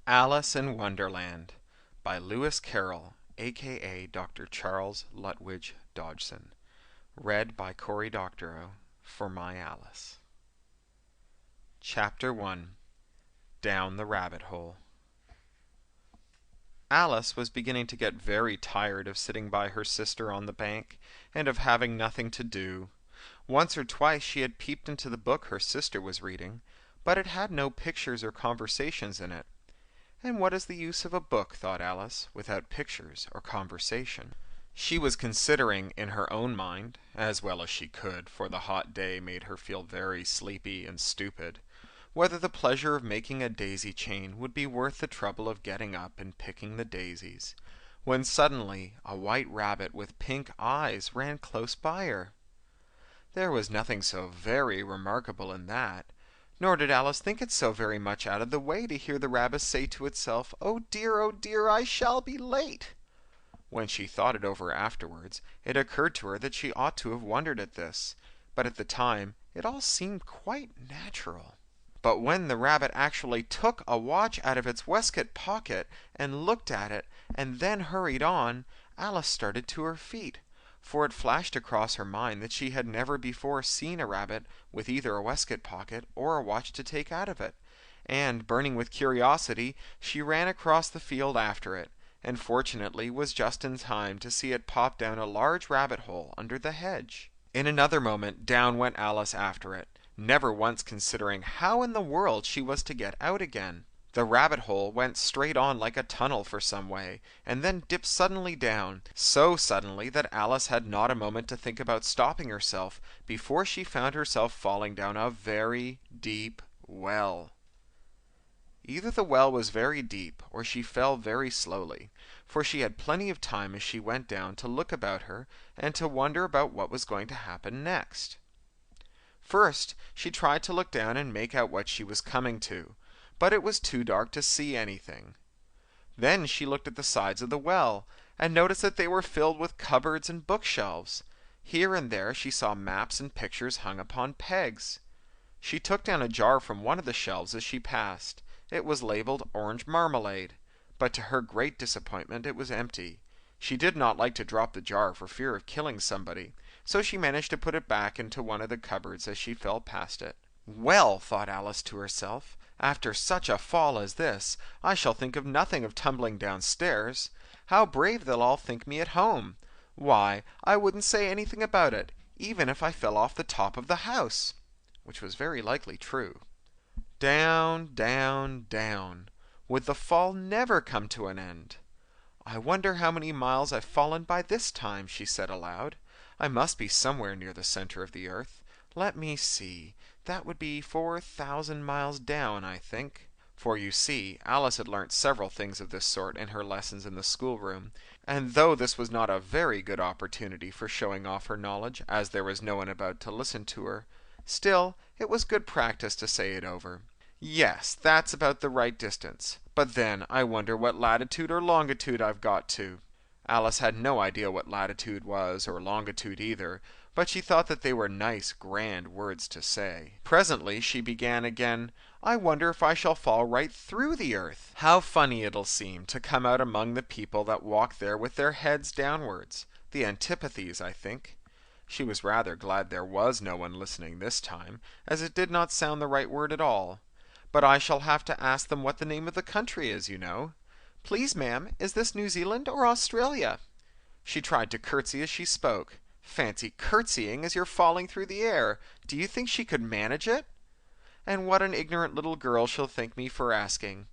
Alice in Wonderland by Lewis Carroll, a.k.a. Dr. Charles Lutwidge Dodgson. Read by Cory Doctorow for My Alice. Chapter 1. Down the Rabbit Hole. Alice was beginning to get very tired of sitting by her sister on the bank, and of having nothing to do. Once or twice she had peeped into the book her sister was reading, but it had no pictures or conversations in it. And what is the use of a book, thought Alice, without pictures or conversation? She was considering in her own mind, as well as she could, for the hot day made her feel very sleepy and stupid, whether the pleasure of making a daisy chain would be worth the trouble of getting up and picking the daisies, when suddenly a white rabbit with pink eyes ran close by her. There was nothing so very remarkable in that, nor did Alice think it so very much out of the way to hear the rabbit say to itself, oh dear, I shall be late." When she thought it over afterwards, it occurred to her that she ought to have wondered at this, but at the time it all seemed quite natural. But when the rabbit actually took a watch out of its waistcoat pocket and looked at it and then hurried on, Alice started to her feet, for it flashed across her mind that she had never before seen a rabbit with either a waistcoat pocket or a watch to take out of it, and, burning with curiosity, she ran across the field after it, and fortunately was just in time to see it pop down a large rabbit hole under the hedge. In another moment down went Alice after it, never once considering how in the world she was to get out again. The rabbit hole went straight on like a tunnel for some way, and then dipped suddenly down, so suddenly that Alice had not a moment to think about stopping herself before she found herself falling down a very deep well. Either the well was very deep, or she fell very slowly, for she had plenty of time as she went down to look about her and to wonder about what was going to happen next. First, she tried to look down and make out what she was coming to, but it was too dark to see anything. Then she looked at the sides of the well, and noticed that they were filled with cupboards and bookshelves. Here and there she saw maps and pictures hung upon pegs. She took down a jar from one of the shelves as she passed. It was labeled orange marmalade, but to her great disappointment it was empty. She did not like to drop the jar for fear of killing somebody, so she managed to put it back into one of the cupboards as she fell past it. Well, thought Alice to herself, after such a fall as this, I shall think of nothing of tumbling downstairs. How brave they'll all think me at home! Why, I wouldn't say anything about it, even if I fell off the top of the house, which was very likely true. Down, down, down. Would the fall never come to an end? I wonder how many miles I've fallen by this time, she said aloud. I must be somewhere near the center of the earth. Let me see. That would be 4,000 miles down, I think. For you see, Alice had learnt several things of this sort in her lessons in the schoolroom, and though this was not a very good opportunity for showing off her knowledge, as there was no one about to listen to her, still it was good practice to say it over. Yes, that's about the right distance, but then I wonder what latitude or longitude I've got to. Alice had no idea what latitude was, or longitude either, but she thought that they were nice, grand words to say. Presently she began again, I wonder if I shall fall right through the earth. How funny it'll seem to come out among the people that walk there with their heads downwards. The antipathies, I think. She was rather glad there was no one listening this time, as it did not sound the right word at all. But I shall have to ask them what the name of the country is, you know. Please, ma'am, is this New Zealand or Australia? She tried to curtsy as she spoke. Fancy curtsying as you're falling through the air. Do you think she could manage it? And what an ignorant little girl she'll think me for asking.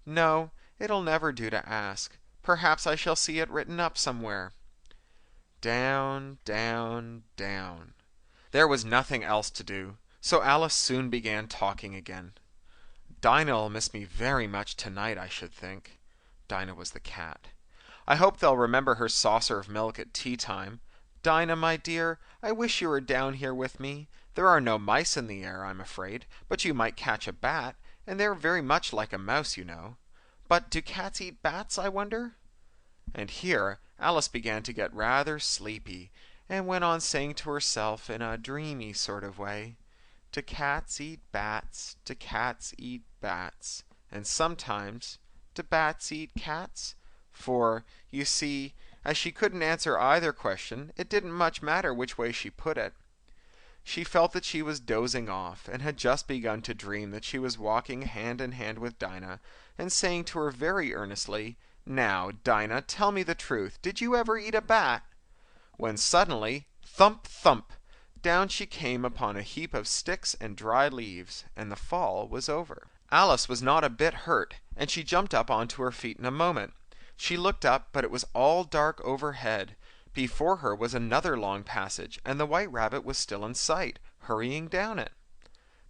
No, it'll never do to ask. Perhaps I shall see it written up somewhere. Down, down, down. There was nothing else to do, so Alice soon began talking again. Dinah'll miss me very much tonight, I should think. Dinah was the cat. I hope they'll remember her saucer of milk at tea time. Dinah, my dear, I wish you were down here with me. There are no mice in the air, I'm afraid, but you might catch a bat, and they're very much like a mouse, you know. But do cats eat bats, I wonder? And here Alice began to get rather sleepy, and went on saying to herself in a dreamy sort of way, do cats eat bats? Do cats eat bats? And sometimes "Do bats eat cats?" For, you see, as she couldn't answer either question, it didn't much matter which way she put it. She felt that she was dozing off, and had just begun to dream that she was walking hand in hand with Dinah, and saying to her very earnestly, "Now, Dinah, tell me the truth. Did you ever eat a bat?" When suddenly, thump, thump, down she came upon a heap of sticks and dry leaves, and the fall was over. Alice was not a bit hurt, and she jumped up onto her feet in a moment. She looked up, but it was all dark overhead. Before her was another long passage, and the White Rabbit was still in sight, hurrying down it.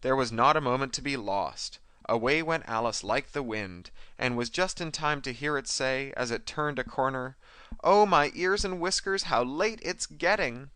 There was not a moment to be lost. Away went Alice like the wind, and was just in time to hear it say, as it turned a corner, "Oh, my ears and whiskers, how late it's getting!"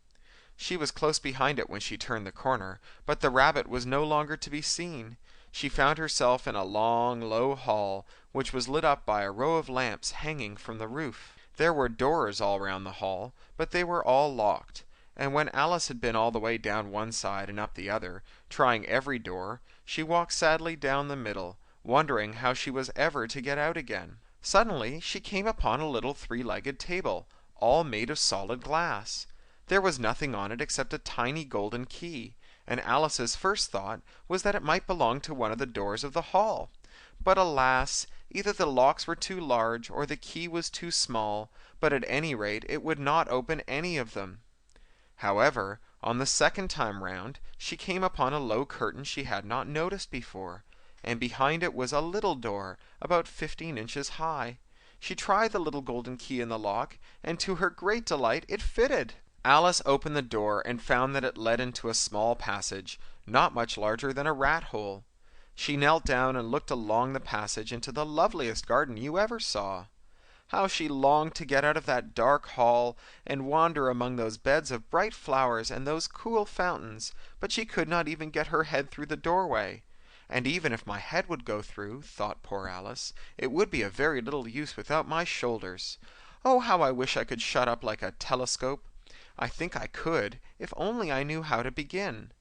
She was close behind it when she turned the corner, but the rabbit was no longer to be seen. She found herself in a long, low hall, which was lit up by a row of lamps hanging from the roof. There were doors all round the hall, but they were all locked, and when Alice had been all the way down one side and up the other, trying every door, she walked sadly down the middle, wondering how she was ever to get out again. Suddenly she came upon a little three-legged table, all made of solid glass. There was nothing on it except a tiny golden key, and Alice's first thought was that it might belong to one of the doors of the hall. But alas! Either the locks were too large, or the key was too small, but at any rate it would not open any of them. However, on the second time round, she came upon a low curtain she had not noticed before, and behind it was a little door, about 15 inches high. She tried the little golden key in the lock, and to her great delight it fitted. Alice opened the door and found that it led into a small passage, not much larger than a rat hole. She knelt down and looked along the passage into the loveliest garden you ever saw. How she longed to get out of that dark hall and wander among those beds of bright flowers and those cool fountains, but she could not even get her head through the doorway. And even if my head would go through, thought poor Alice, it would be of very little use without my shoulders. Oh, how I wish I could shut up like a telescope! I think I could, if only I knew how to begin.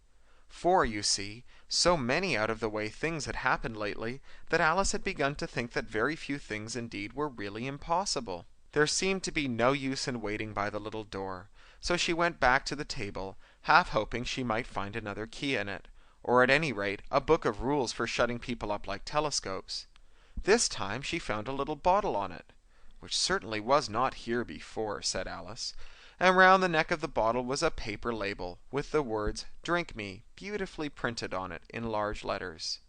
For, you see, so many out-of-the-way things had happened lately that Alice had begun to think that very few things indeed were really impossible. There seemed to be no use in waiting by the little door, so she went back to the table, half hoping she might find another key in it, or at any rate a book of rules for shutting people up like telescopes. This time she found a little bottle on it, "which certainly was not here before," said Alice, and round the neck of the bottle was a paper label, with the words "Drink Me" beautifully printed on it in large letters.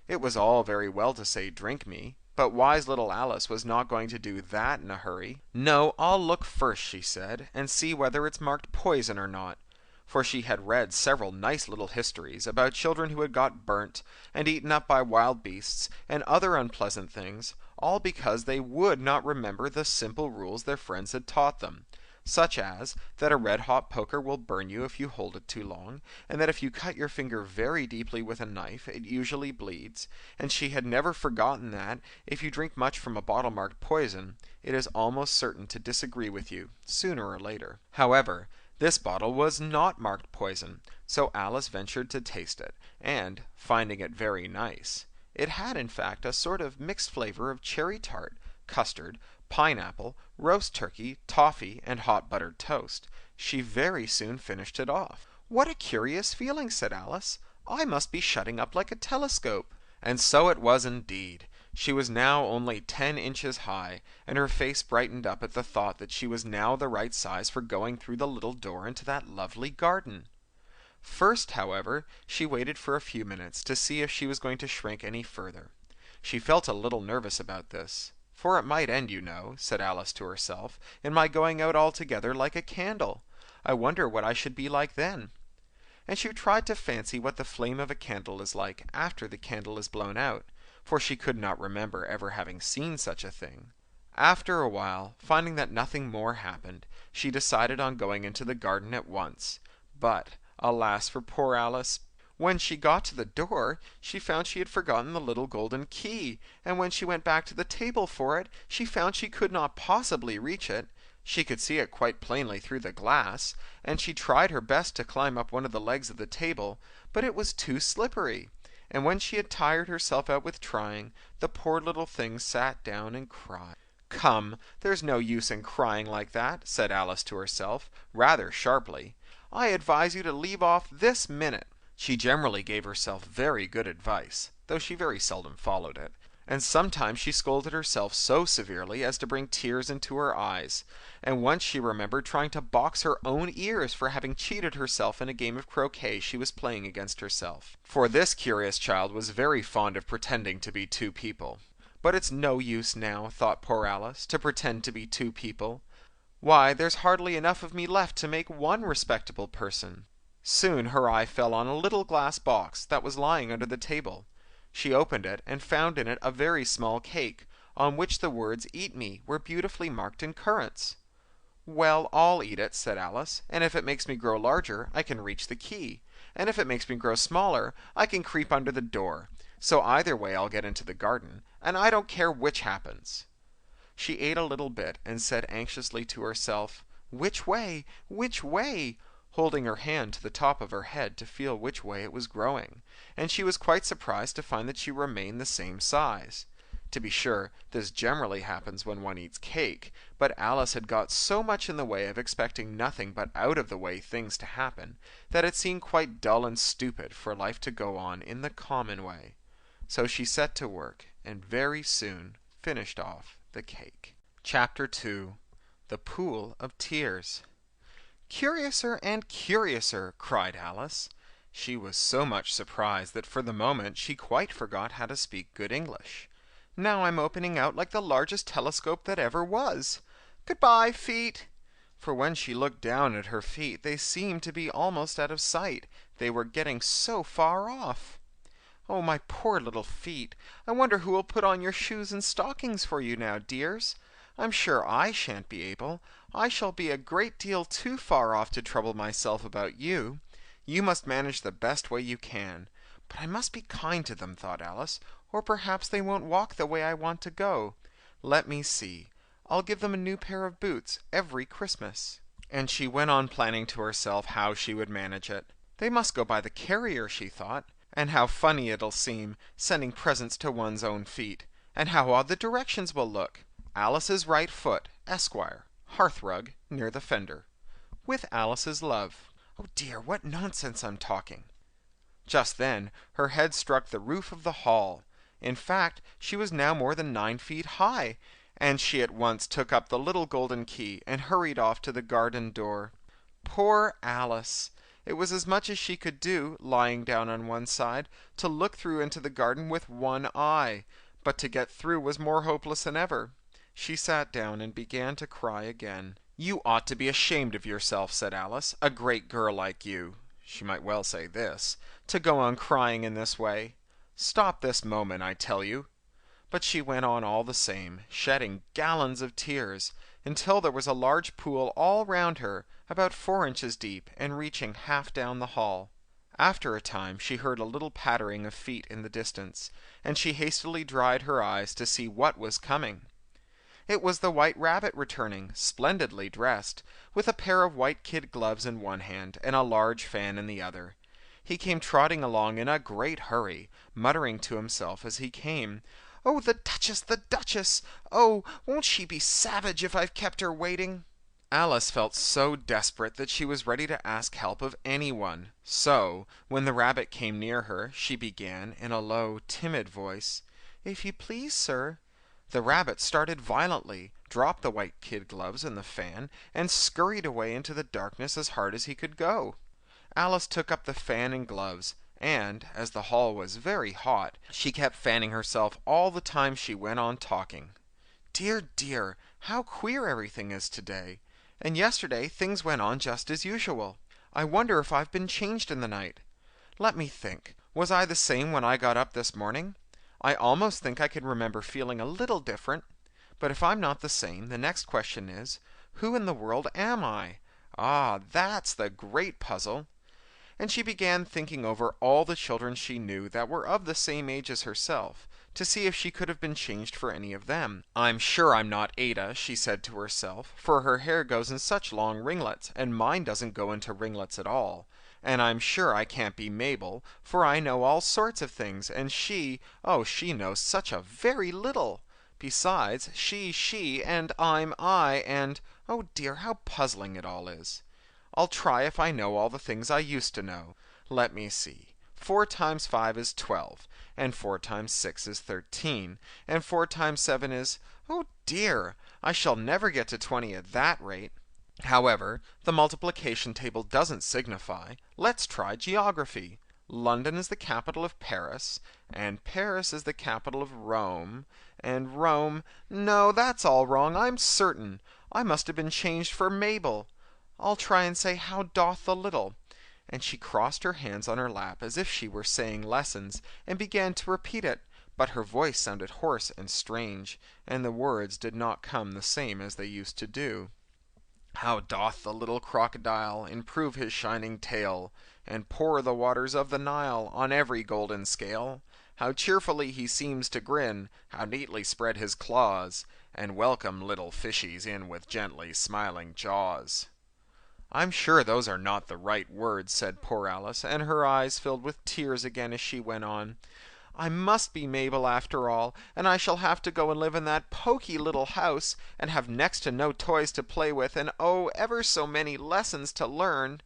It was all very well to say "Drink me," but wise little Alice was not going to do that in a hurry. "No, I'll look first," she said, "and see whether it's marked poison or not," for she had read several nice little histories about children who had got burnt, and eaten up by wild beasts, and other unpleasant things, all because they would not remember the simple rules their friends had taught them, such as that a red-hot poker will burn you if you hold it too long, and that if you cut your finger very deeply with a knife it usually bleeds, and she had never forgotten that, if you drink much from a bottle marked poison, it is almost certain to disagree with you, sooner or later. However, this bottle was not marked poison, so Alice ventured to taste it, and, finding it very nice, it had in fact a sort of mixed flavor of cherry tart, custard, pineapple, roast turkey, toffee, and hot buttered toast, she very soon finished it off. "What a curious feeling!" said Alice. "I must be shutting up like a telescope." And so it was indeed. She was now only 10 inches high, and her face brightened up at the thought that she was now the right size for going through the little door into that lovely garden. First, however, she waited for a few minutes to see if she was going to shrink any further. She felt a little nervous about this. "For it might end, you know," said Alice to herself, "in my going out altogether like a candle. I wonder what I should be like then." And she tried to fancy what the flame of a candle is like after the candle is blown out, for she could not remember ever having seen such a thing. After a while, finding that nothing more happened, she decided on going into the garden at once. But, alas for poor Alice! When she got to the door, she found she had forgotten the little golden key, and when she went back to the table for it, she found she could not possibly reach it. She could see it quite plainly through the glass, and she tried her best to climb up one of the legs of the table, but it was too slippery, and when she had tired herself out with trying, the poor little thing sat down and cried. "Come, there's no use in crying like that," said Alice to herself, rather sharply. "I advise you to leave off this minute." She generally gave herself very good advice, though she very seldom followed it, and sometimes she scolded herself so severely as to bring tears into her eyes, and once she remembered trying to box her own ears for having cheated herself in a game of croquet she was playing against herself. For this curious child was very fond of pretending to be two people. But it's no use now, thought poor Alice, to pretend to be two people. Why, there's hardly enough of me left to make one respectable person. Soon her eye fell on a little glass box that was lying under the table. She opened it and found in it a very small cake, on which the words "Eat me" were beautifully marked in currants. "Well, I'll eat it," said Alice, "and if it makes me grow larger, I can reach the key, and if it makes me grow smaller, I can creep under the door. So either way I'll get into the garden, and I don't care which happens." She ate a little bit, and said anxiously to herself, "Which way? Which way?" holding her hand to the top of her head to feel which way it was growing, and she was quite surprised to find that she remained the same size. To be sure, this generally happens when one eats cake, but Alice had got so much in the way of expecting nothing but out-of-the-way things to happen, that it seemed quite dull and stupid for life to go on in the common way. So she set to work, and very soon finished off the cake. Chapter 2. The Pool of Tears. "Curiouser and curiouser!" cried Alice. She was so much surprised that for the moment she quite forgot how to speak good English. "Now I'm opening out like the largest telescope that ever was. Goodbye, feet!" For when she looked down at her feet, they seemed to be almost out of sight, they were getting so far off. "Oh, my poor little feet! I wonder who will put on your shoes and stockings for you now, dears? I'm sure I shan't be able. I shall be a great deal too far off to trouble myself about you. You must manage the best way you can. But I must be kind to them," thought Alice, "or perhaps they won't walk the way I want to go. Let me see. I'll give them a new pair of boots every Christmas." And she went on planning to herself how she would manage it. They must go by the carrier, she thought, and how funny it'll seem, sending presents to one's own feet, and how odd the directions will look. Alice's right foot, Esquire, hearthrug, near the fender. With Alice's love. Oh dear, what nonsense I'm talking. Just then her head struck the roof of the hall. In fact, she was now more than 9 feet high, and she at once took up the little golden key and hurried off to the garden door. Poor Alice! It was as much as she could do, lying down on one side, to look through into the garden with one eye, but to get through was more hopeless than ever. She sat down and began to cry again. "You ought to be ashamed of yourself," said Alice, "a great girl like you," she might well say this, "to go on crying in this way. Stop this moment, I tell you." But she went on all the same, shedding gallons of tears, until there was a large pool all round her, about 4 inches deep, and reaching half down the hall. After a time she heard a little pattering of feet in the distance, and she hastily dried her eyes to see what was coming. It was the White Rabbit returning, splendidly dressed, with a pair of white kid gloves in one hand and a large fan in the other. He came trotting along in a great hurry, muttering to himself as he came, "Oh, the Duchess, the Duchess! Oh, won't she be savage if I've kept her waiting?" Alice felt so desperate that she was ready to ask help of anyone. So, when the rabbit came near her, she began, in a low, timid voice, "If you please, sir." The rabbit started violently, dropped the white kid gloves and the fan, and scurried away into the darkness as hard as he could go. Alice took up the fan and gloves, and, as the hall was very hot, she kept fanning herself all the time she went on talking. "Dear, dear, how queer everything is today! And yesterday things went on just as usual. I wonder if I've been changed in the night. Let me think. Was I the same when I got up this morning? I almost think I can remember feeling a little different. But if I'm not the same, the next question is, who in the world am I? Ah, that's the great puzzle." And she began thinking over all the children she knew that were of the same age as herself, to see if she could have been changed for any of them. "I'm sure I'm not Ada," she said to herself, "for her hair goes in such long ringlets, and mine doesn't go into ringlets at all. And I'm sure I can't be Mabel, for I know all sorts of things, and she knows such a very little. Besides, she, and I'm I, and oh dear, how puzzling it all is. I'll try if I know all the things I used to know. Let me see. 4 times 5 is 12, and 4 times 6 is 13, and 4 times 7 is... Oh dear, I shall never get to 20 at that rate. However, the multiplication table doesn't signify. Let's try geography. London is the capital of Paris, and Paris is the capital of Rome, and Rome... No, that's all wrong, I'm certain. I must have been changed for Mabel. I'll try and say, how doth the little? And she crossed her hands on her lap as if she were saying lessons, and began to repeat it, but her voice sounded hoarse and strange, and the words did not come the same as they used to do. How doth the little crocodile improve his shining tail, and pour the waters of the Nile on every golden scale? How cheerfully he seems to grin, how neatly spread his claws, and welcome little fishies in with gently smiling jaws. I'm sure those are not the right words, said poor Alice, and her eyes filled with tears again as she went on. I must be Mabel after all, and I shall have to go and live in that poky little house, and have next to no toys to play with, and oh, ever so many lessons to learn.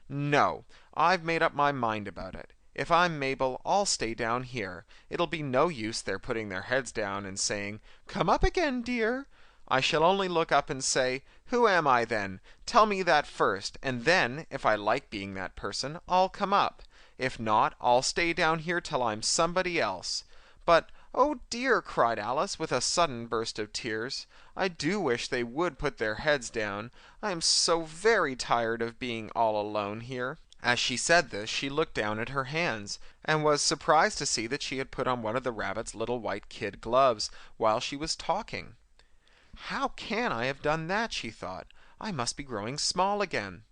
No, I've made up my mind about it. If I'm Mabel, I'll stay down here. It'll be no use their putting their heads down and saying, "Come up again, dear." I shall only look up and say, "Who am I, then? Tell me that first, and then, if I like being that person, I'll come up. If not, I'll stay down here till I'm somebody else." But, oh dear, cried Alice, with a sudden burst of tears, I do wish they would put their heads down. I am so very tired of being all alone here. As she said this, she looked down at her hands, and was surprised to see that she had put on one of the rabbit's little white kid gloves while she was talking. How can I have done that? She thought. I must be growing small again.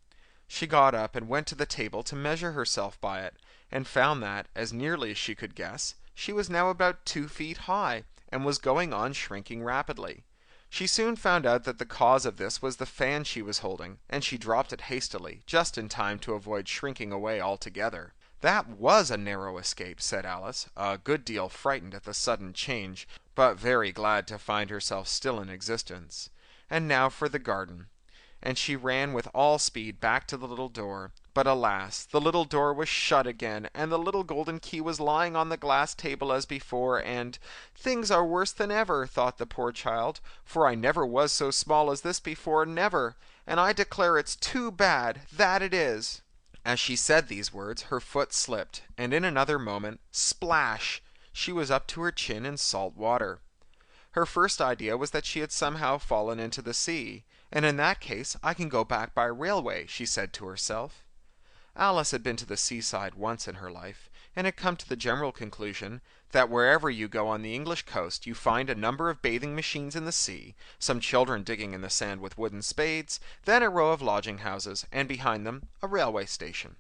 She got up and went to the table to measure herself by it, and found that, as nearly as she could guess, she was now about 2 feet high, and was going on shrinking rapidly. She soon found out that the cause of this was the fan she was holding, and she dropped it hastily, just in time to avoid shrinking away altogether. That was a narrow escape, said Alice, a good deal frightened at the sudden change, but very glad to find herself still in existence. And now for the garden. And she ran with all speed back to the little door. But alas, the little door was shut again, and the little golden key was lying on the glass table as before, and things are worse than ever, thought the poor child, for I never was so small as this before, never, and I declare it's too bad, that it is. As she said these words, her foot slipped, and in another moment, splash! She was up to her chin in salt water. Her first idea was that she had somehow fallen into the sea, and in that case I can go back by railway, she said to herself. Alice had been to the seaside once in her life, and had come to the general conclusion that wherever you go on the English coast you find a number of bathing machines in the sea, some children digging in the sand with wooden spades, then a row of lodging houses, and behind them a railway station.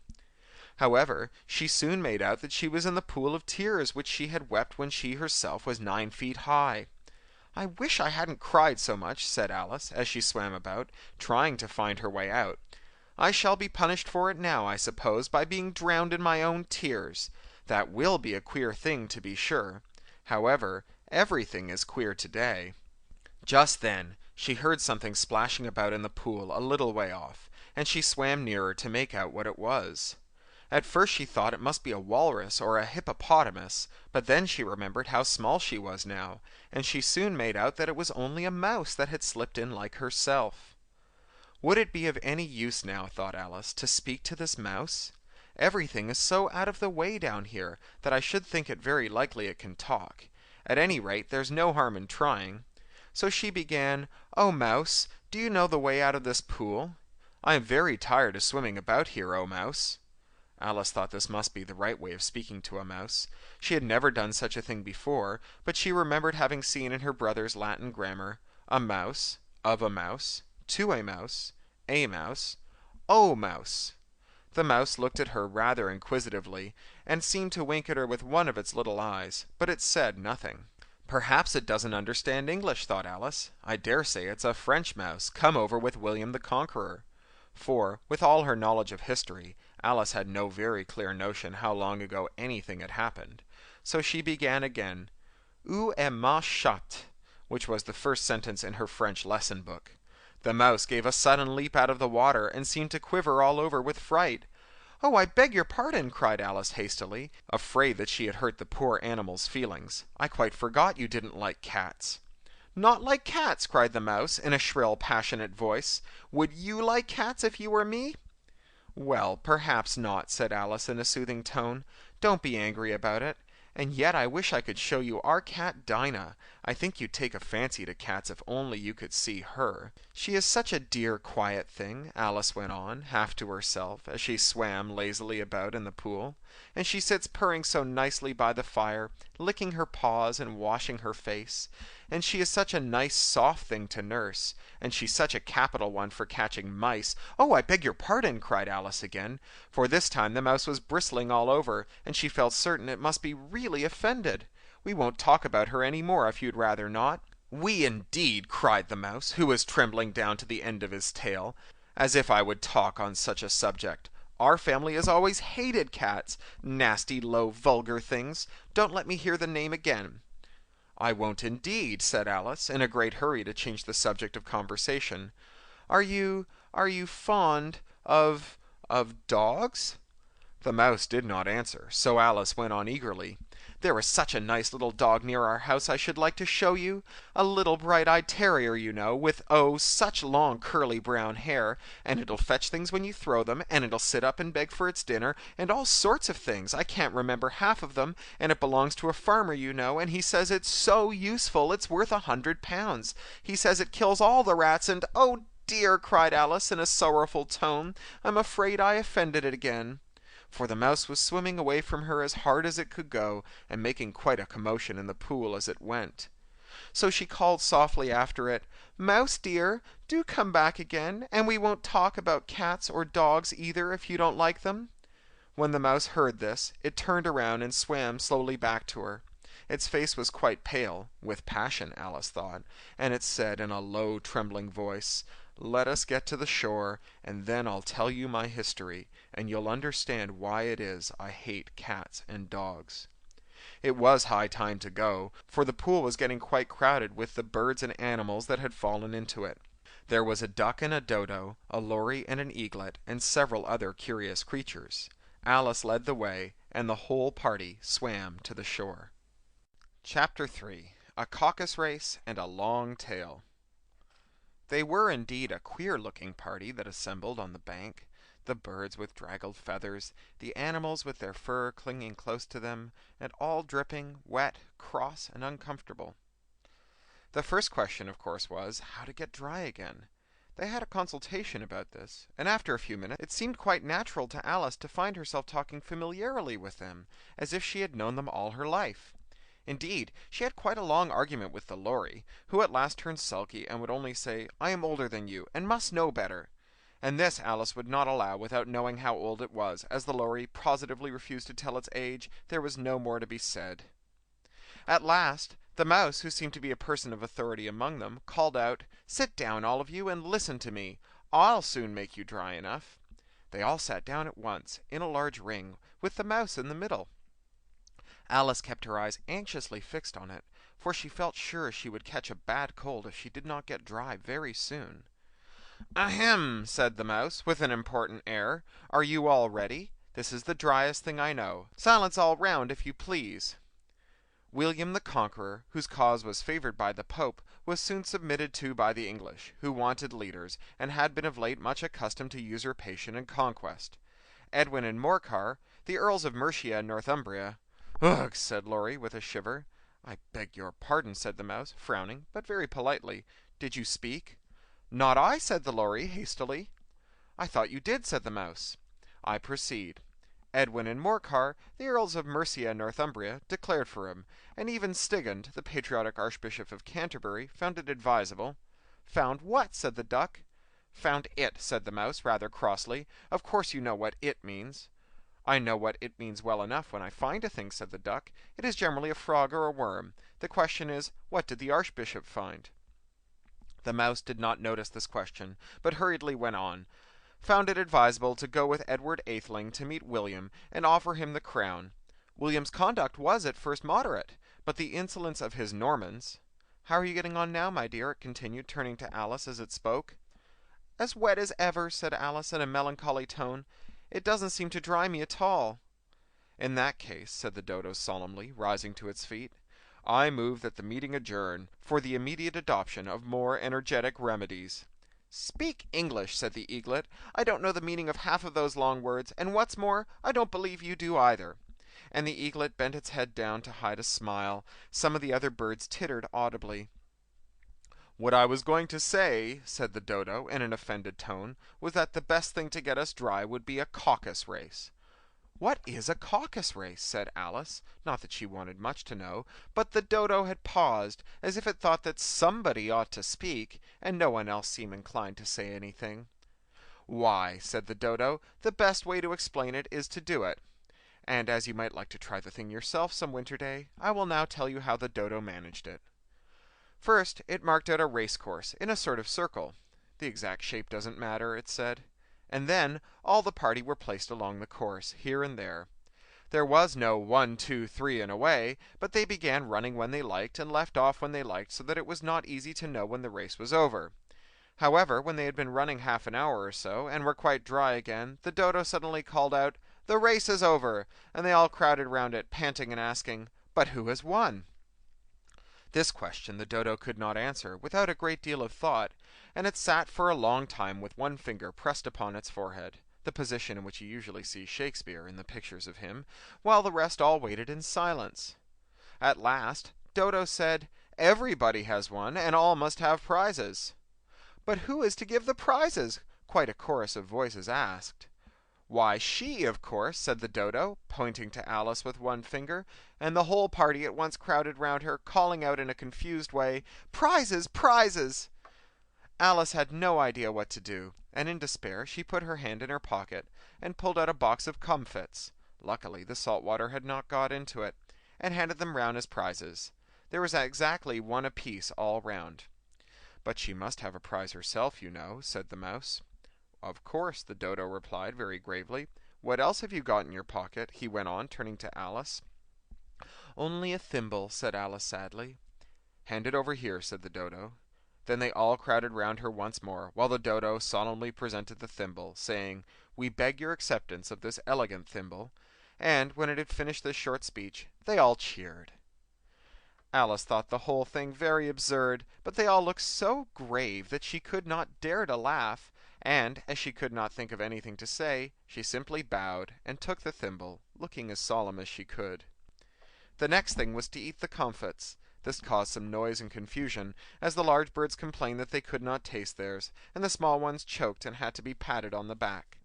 However, she soon made out that she was in the pool of tears which she had wept when she herself was 9 feet high. I wish I hadn't cried so much, said Alice, as she swam about, trying to find her way out. I shall be punished for it now, I suppose, by being drowned in my own tears. That will be a queer thing, to be sure. However, everything is queer today. Just then she heard something splashing about in the pool a little way off, and she swam nearer to make out what it was. At first she thought it must be a walrus or a hippopotamus, but then she remembered how small she was now, and she soon made out that it was only a mouse that had slipped in like herself. Would it be of any use now, thought Alice, to speak to this mouse? Everything is so out of the way down here that I should think it very likely it can talk. At any rate, there's no harm in trying. So she began, "Oh, mouse, do you know the way out of this pool? I am very tired of swimming about here, oh mouse." Alice thought this must be the right way of speaking to a mouse. She had never done such a thing before, but she remembered having seen in her brother's Latin grammar, a mouse, of a mouse, to a mouse, oh mouse. The mouse looked at her rather inquisitively, and seemed to wink at her with one of its little eyes, but it said nothing. Perhaps it doesn't understand English, thought Alice. I dare say it's a French mouse, come over with William the Conqueror. For, with all her knowledge of history, Alice had no very clear notion how long ago anything had happened. So she began again, "Où est ma chatte?" which was the first sentence in her French lesson book. The mouse gave a sudden leap out of the water, and seemed to quiver all over with fright. "Oh, I beg your pardon," cried Alice hastily, afraid that she had hurt the poor animal's feelings. "I quite forgot you didn't like cats." "Not like cats!" cried the mouse, in a shrill, passionate voice. "Would you like cats if you were me?" "Well, perhaps not," said Alice in a soothing tone. "Don't be angry about it. And yet I wish I could show you our cat Dinah. I think you'd take a fancy to cats if only you could see her. She is such a dear, quiet thing," Alice went on, half to herself, as she swam lazily about in the pool. "And she sits purring so nicely by the fire, licking her paws and washing her face. And she is such a nice, soft thing to nurse. And she's such a capital one for catching mice." "Oh, I beg your pardon!" cried Alice again, for this time the mouse was bristling all over, and she felt certain it must be really offended. "We won't talk about her any more if you'd rather not." "We indeed!" cried the mouse, who was trembling down to the end of his tail. "As if I would talk on such a subject. Our family has always hated cats. Nasty, low, vulgar things. Don't let me hear the name again." "I won't indeed," said Alice, in a great hurry to change the subject of conversation. Are you fond of dogs?" The mouse did not answer, so Alice went on eagerly. "There is such a nice little dog near our house I should like to show you. A little bright-eyed terrier, you know, with, oh, such long curly brown hair, and it'll fetch things when you throw them, and it'll sit up and beg for its dinner, and all sorts of things. I can't remember half of them, and it belongs to a farmer, you know, and he says it's so useful it's worth £100. He says it kills all the rats, and oh dear!" cried Alice in a sorrowful tone, "I'm afraid I offended it again." For the mouse was swimming away from her as hard as it could go, and making quite a commotion in the pool as it went. So she called softly after it, "Mouse dear, do come back again, and we won't talk about cats or dogs either if you don't like them." When the mouse heard this, it turned around and swam slowly back to her. Its face was quite pale, with passion, Alice thought, and it said in a low, trembling voice, "Let us get to the shore, and then I'll tell you my history, and you'll understand why it is I hate cats and dogs." It was high time to go, for the pool was getting quite crowded with the birds and animals that had fallen into it. There was a duck and a dodo, a lory and an eaglet, and several other curious creatures. Alice led the way, and the whole party swam to the shore. Chapter 3. A Caucus Race and a Long Tail. They were indeed a queer-looking party that assembled on the bank, the birds with draggled feathers, the animals with their fur clinging close to them, and all dripping, wet, cross, and uncomfortable. The first question, of course, was, how to get dry again. They had a consultation about this, and after a few minutes it seemed quite natural to Alice to find herself talking familiarly with them, as if she had known them all her life. Indeed, she had quite a long argument with the lory, who at last turned sulky and would only say, "I am older than you, and must know better." And this Alice would not allow without knowing how old it was. As the lory positively refused to tell its age, there was no more to be said. At last, the mouse, who seemed to be a person of authority among them, called out, "Sit down, all of you, and listen to me. I'll soon make you dry enough." They all sat down at once, in a large ring, with the mouse in the middle. Alice kept her eyes anxiously fixed on it, for she felt sure she would catch a bad cold if she did not get dry very soon. "Ahem!" said the mouse, with an important air. "Are you all ready? This is the driest thing I know. Silence all round, if you please." William the Conqueror, whose cause was favoured by the Pope, was soon submitted to by the English, who wanted leaders, and had been of late much accustomed to usurpation and conquest. Edwin and Morcar, the Earls of Mercia and Northumbria— "Ugh!" said Lory, with a shiver. "I beg your pardon," said the mouse, frowning, but very politely. "Did you speak?" "Not I," said the lory, hastily. "I thought you did," said the mouse. "I proceed. Edwin and Morcar, the Earls of Mercia and Northumbria, declared for him, and even Stigand, the patriotic Archbishop of Canterbury, found it advisable." "Found what?" said the duck. "Found it," said the mouse, rather crossly. "Of course you know what it means." "I know what it means well enough when I find a thing," said the duck. "It is generally a frog or a worm. The question is, what did the Archbishop find?" The mouse did not notice this question, but hurriedly went on. found it advisable to go with Edward Atheling to meet William and offer him the crown. William's conduct was at first moderate, but the insolence of his Normans— "How are you getting on now, my dear?" it continued, turning to Alice as it spoke. "As wet as ever," said Alice in a melancholy tone. "It doesn't seem to dry me at all." "In that case," said the Dodo solemnly, rising to its feet, "I move that the meeting adjourn, for the immediate adoption of more energetic remedies." "Speak English," said the Eaglet. "I don't know the meaning of half of those long words, and what's more, I don't believe you do either." And the Eaglet bent its head down to hide a smile. Some of the other birds tittered audibly. "What I was going to say," said the Dodo in an offended tone, "was that the best thing to get us dry would be a caucus race." "What is a caucus race?" said Alice, not that she wanted much to know, but the Dodo had paused, as if it thought that somebody ought to speak, and no one else seemed inclined to say anything. "Why," said the Dodo, "the best way to explain it is to do it. And as you might like to try the thing yourself some winter day, I will now tell you how the Dodo managed it. First, it marked out a race course in a sort of circle. The exact shape doesn't matter, it said. And then all the party were placed along the course, here and there. There was no 1, 2, 3, and away, but they began running when they liked and left off when they liked, so that it was not easy to know when the race was over. However, when they had been running half an hour or so, and were quite dry again, the Dodo suddenly called out, "The race is over!" and they all crowded round it, panting and asking, "But who has won?" This question the Dodo could not answer without a great deal of thought, and it sat for a long time with one finger pressed upon its forehead, the position in which you usually see Shakespeare in the pictures of him, while the rest all waited in silence. At last Dodo said, "Everybody has won, and all must have prizes." "But who is to give the prizes?" quite a chorus of voices asked. "Why, she, of course," said the Dodo, pointing to Alice with one finger, and the whole party at once crowded round her, calling out in a confused way, "Prizes! Prizes!" Alice had no idea what to do, and in despair she put her hand in her pocket and pulled out a box of comfits— luckily the salt water had not got into it— and handed them round as prizes. There was exactly one apiece all round. "But she must have a prize herself, you know," said the Mouse. "Of course," the Dodo replied very gravely. "What else have you got in your pocket?" he went on, turning to Alice. "Only a thimble," said Alice sadly. "Hand it over here," said the Dodo. Then they all crowded round her once more, while the Dodo solemnly presented the thimble, saying, "We beg your acceptance of this elegant thimble," and when it had finished this short speech, they all cheered. Alice thought the whole thing very absurd, but they all looked so grave that she could not dare to laugh, and, as she could not think of anything to say, she simply bowed and took the thimble, looking as solemn as she could. The next thing was to eat the comfits. This caused some noise and confusion, as the large birds complained that they could not taste theirs, and the small ones choked and had to be patted on the back.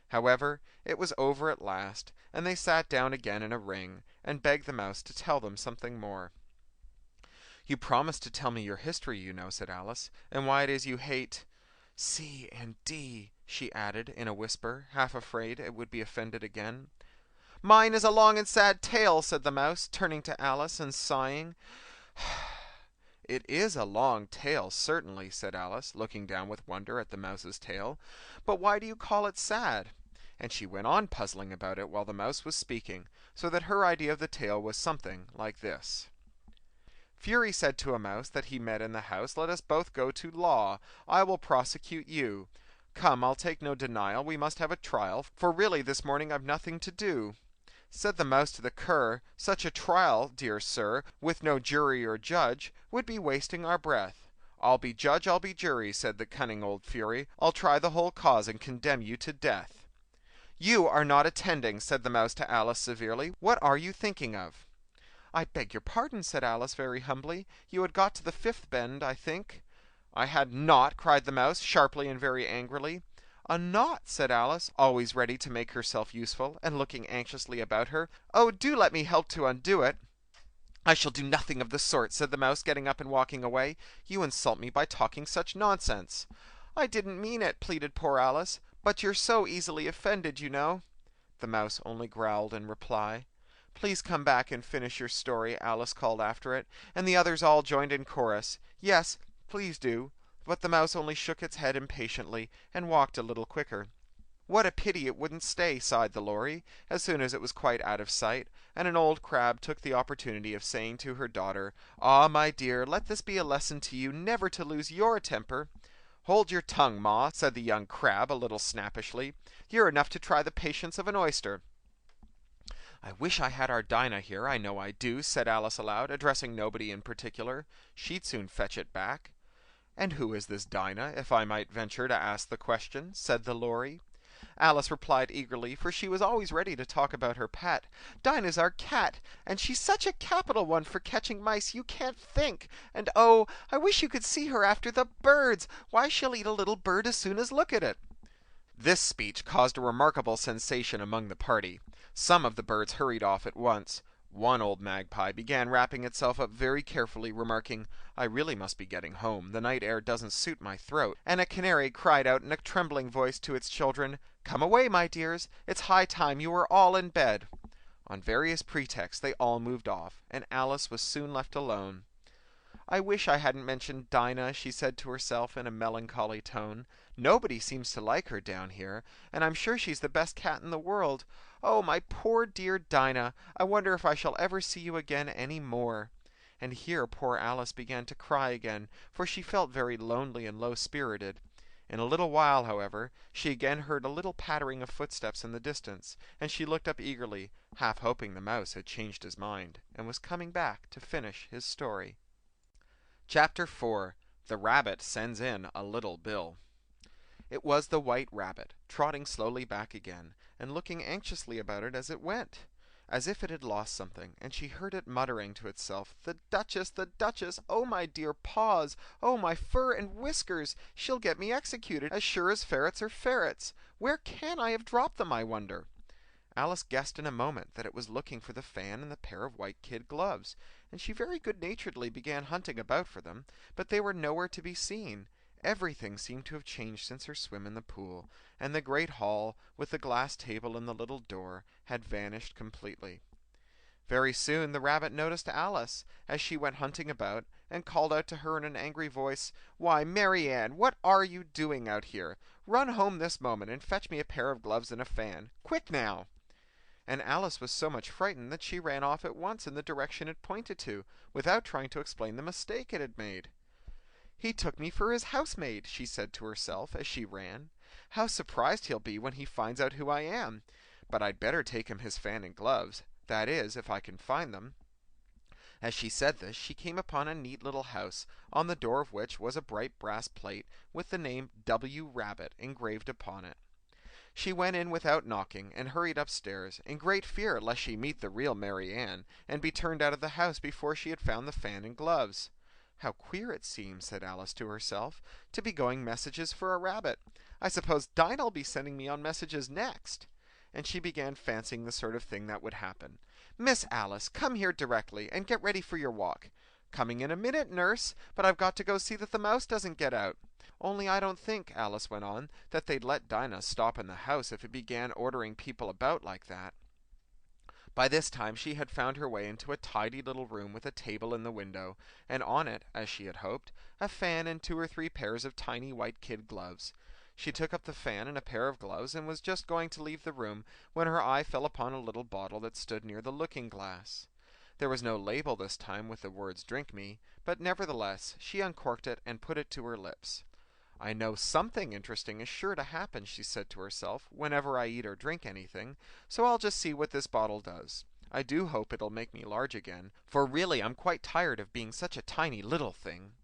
However, it was over at last, and they sat down again in a ring, and begged the Mouse to tell them something more. "You promised to tell me your history, you know," said Alice, "and why it is you hate C and D," she added in a whisper, half afraid it would be offended again. "Mine is a long and sad tale," said the Mouse, turning to Alice and sighing. "It is a long tale, certainly," said Alice, looking down with wonder at the Mouse's tail. "But why do you call it sad?" And she went on puzzling about it while the Mouse was speaking, so that her idea of the tale was something like this. Fury said to a mouse that he met in the house, "Let us both go to law. I will prosecute you. Come, I'll take no denial, we must have a trial, for really this morning I've nothing to do." Said the mouse to the cur, "Such a trial, dear sir, with no jury or judge, would be wasting our breath." "I'll be judge, I'll be jury," said the cunning old Fury. "I'll try the whole cause and condemn you to death." "You are not attending," said the mouse to Alice severely. "What are you thinking of?" "I beg your pardon," said Alice very humbly. "You had got to the fifth bend, I think." "I had not," cried the mouse, sharply and very angrily. "A knot," said Alice, always ready to make herself useful, and looking anxiously about her. "Oh, do let me help to undo it." "I shall do nothing of the sort," said the mouse, getting up and walking away. "You insult me by talking such nonsense." "I didn't mean it," pleaded poor Alice. "But you're so easily offended, you know." The mouse only growled in reply. "Please come back and finish your story," Alice called after it, and the others all joined in chorus. "Yes, please do. but the mouse only shook its head impatiently and walked a little quicker. "What a pity it wouldn't stay," sighed the Lory, as soon as it was quite out of sight, and an old crab took the opportunity of saying to her daughter, "Ah, my dear, let this be a lesson to you never to lose your temper." "Hold your tongue, Ma," said the young crab a little snappishly. "You're enough to try the patience of an oyster." "I wish I had our Dinah here, I know I do," said Alice aloud, addressing nobody in particular. "She'd soon fetch it back." "And who is this Dinah, if I might venture to ask the question?" said the Lory. Alice replied eagerly, for she was always ready to talk about her pet. "Dinah's our cat, and she's such a capital one for catching mice you can't think. And oh, I wish you could see her after the birds! Why, she'll eat a little bird as soon as look at it." This speech caused a remarkable sensation among the party. Some of the birds hurried off at once. One old magpie began wrapping itself up very carefully, remarking, "I really must be getting home. The night air doesn't suit my throat." And a canary cried out in a trembling voice to its children, "Come away, my dears. It's high time you were all in bed." On various pretexts they all moved off, and Alice was soon left alone. "I wish I hadn't mentioned Dinah," she said to herself in a melancholy tone. "Nobody seems to like her down here, and I'm sure she's the best cat in the world. Oh, my poor dear Dinah! I wonder if I shall ever see you again any more." And here poor Alice began to cry again, for she felt very lonely and low-spirited. In a little while, however, she again heard a little pattering of footsteps in the distance, and she looked up eagerly, half hoping the mouse had changed his mind, and was coming back to finish his story. Chapter 4. The Rabbit Sends in a Little Bill. It was the White Rabbit, trotting slowly back again, and looking anxiously about it as it went, as if it had lost something, and she heard it muttering to itself, "The Duchess, the Duchess! Oh, my dear paws! Oh, my fur and whiskers! She'll get me executed, as sure as ferrets are ferrets! Where can I have dropped them, I wonder?" Alice guessed in a moment that it was looking for the fan and the pair of white kid gloves, and she very good-naturedly began hunting about for them, but they were nowhere to be seen. Everything seemed to have changed since her swim in the pool, and the great hall, with the glass table and the little door, had vanished completely. Very soon the rabbit noticed Alice, as she went hunting about, and called out to her in an angry voice, "Why, Mary Ann, what are you doing out here? Run home this moment, and fetch me a pair of gloves and a fan. Quick now!" And Alice was so much frightened that she ran off at once in the direction it pointed to, without trying to explain the mistake it had made. "He took me for his housemaid," she said to herself as she ran. "How surprised he'll be when he finds out who I am! But I'd better take him his fan and gloves, that is, if I can find them." As she said this, she came upon a neat little house, on the door of which was a bright brass plate with the name W. Rabbit engraved upon it. She went in without knocking, and hurried upstairs, in great fear lest she meet the real Mary Ann, and be turned out of the house before she had found the fan and gloves. "How queer it seems," said Alice to herself, "to be going messages for a rabbit. I suppose Dinah'll be sending me on messages next." And she began fancying the sort of thing that would happen. "Miss Alice, come here directly, and get ready for your walk." "Coming in a minute, nurse, but I've got to go see that the mouse doesn't get out." "Only I don't think," Alice went on, "that they'd let Dinah stop in the house if it began ordering people about like that." By this time she had found her way into a tidy little room with a table in the window, and on it, as she had hoped, a fan and 2 or 3 pairs of tiny white kid gloves. She took up the fan and a pair of gloves, and was just going to leave the room when her eye fell upon a little bottle that stood near the looking-glass. There was no label this time with the words "Drink me," but nevertheless she uncorked it and put it to her lips. "I know something interesting is sure to happen," she said to herself, "whenever I eat or drink anything, so I'll just see what this bottle does. I do hope it'll make me large again, for really I'm quite tired of being such a tiny little thing."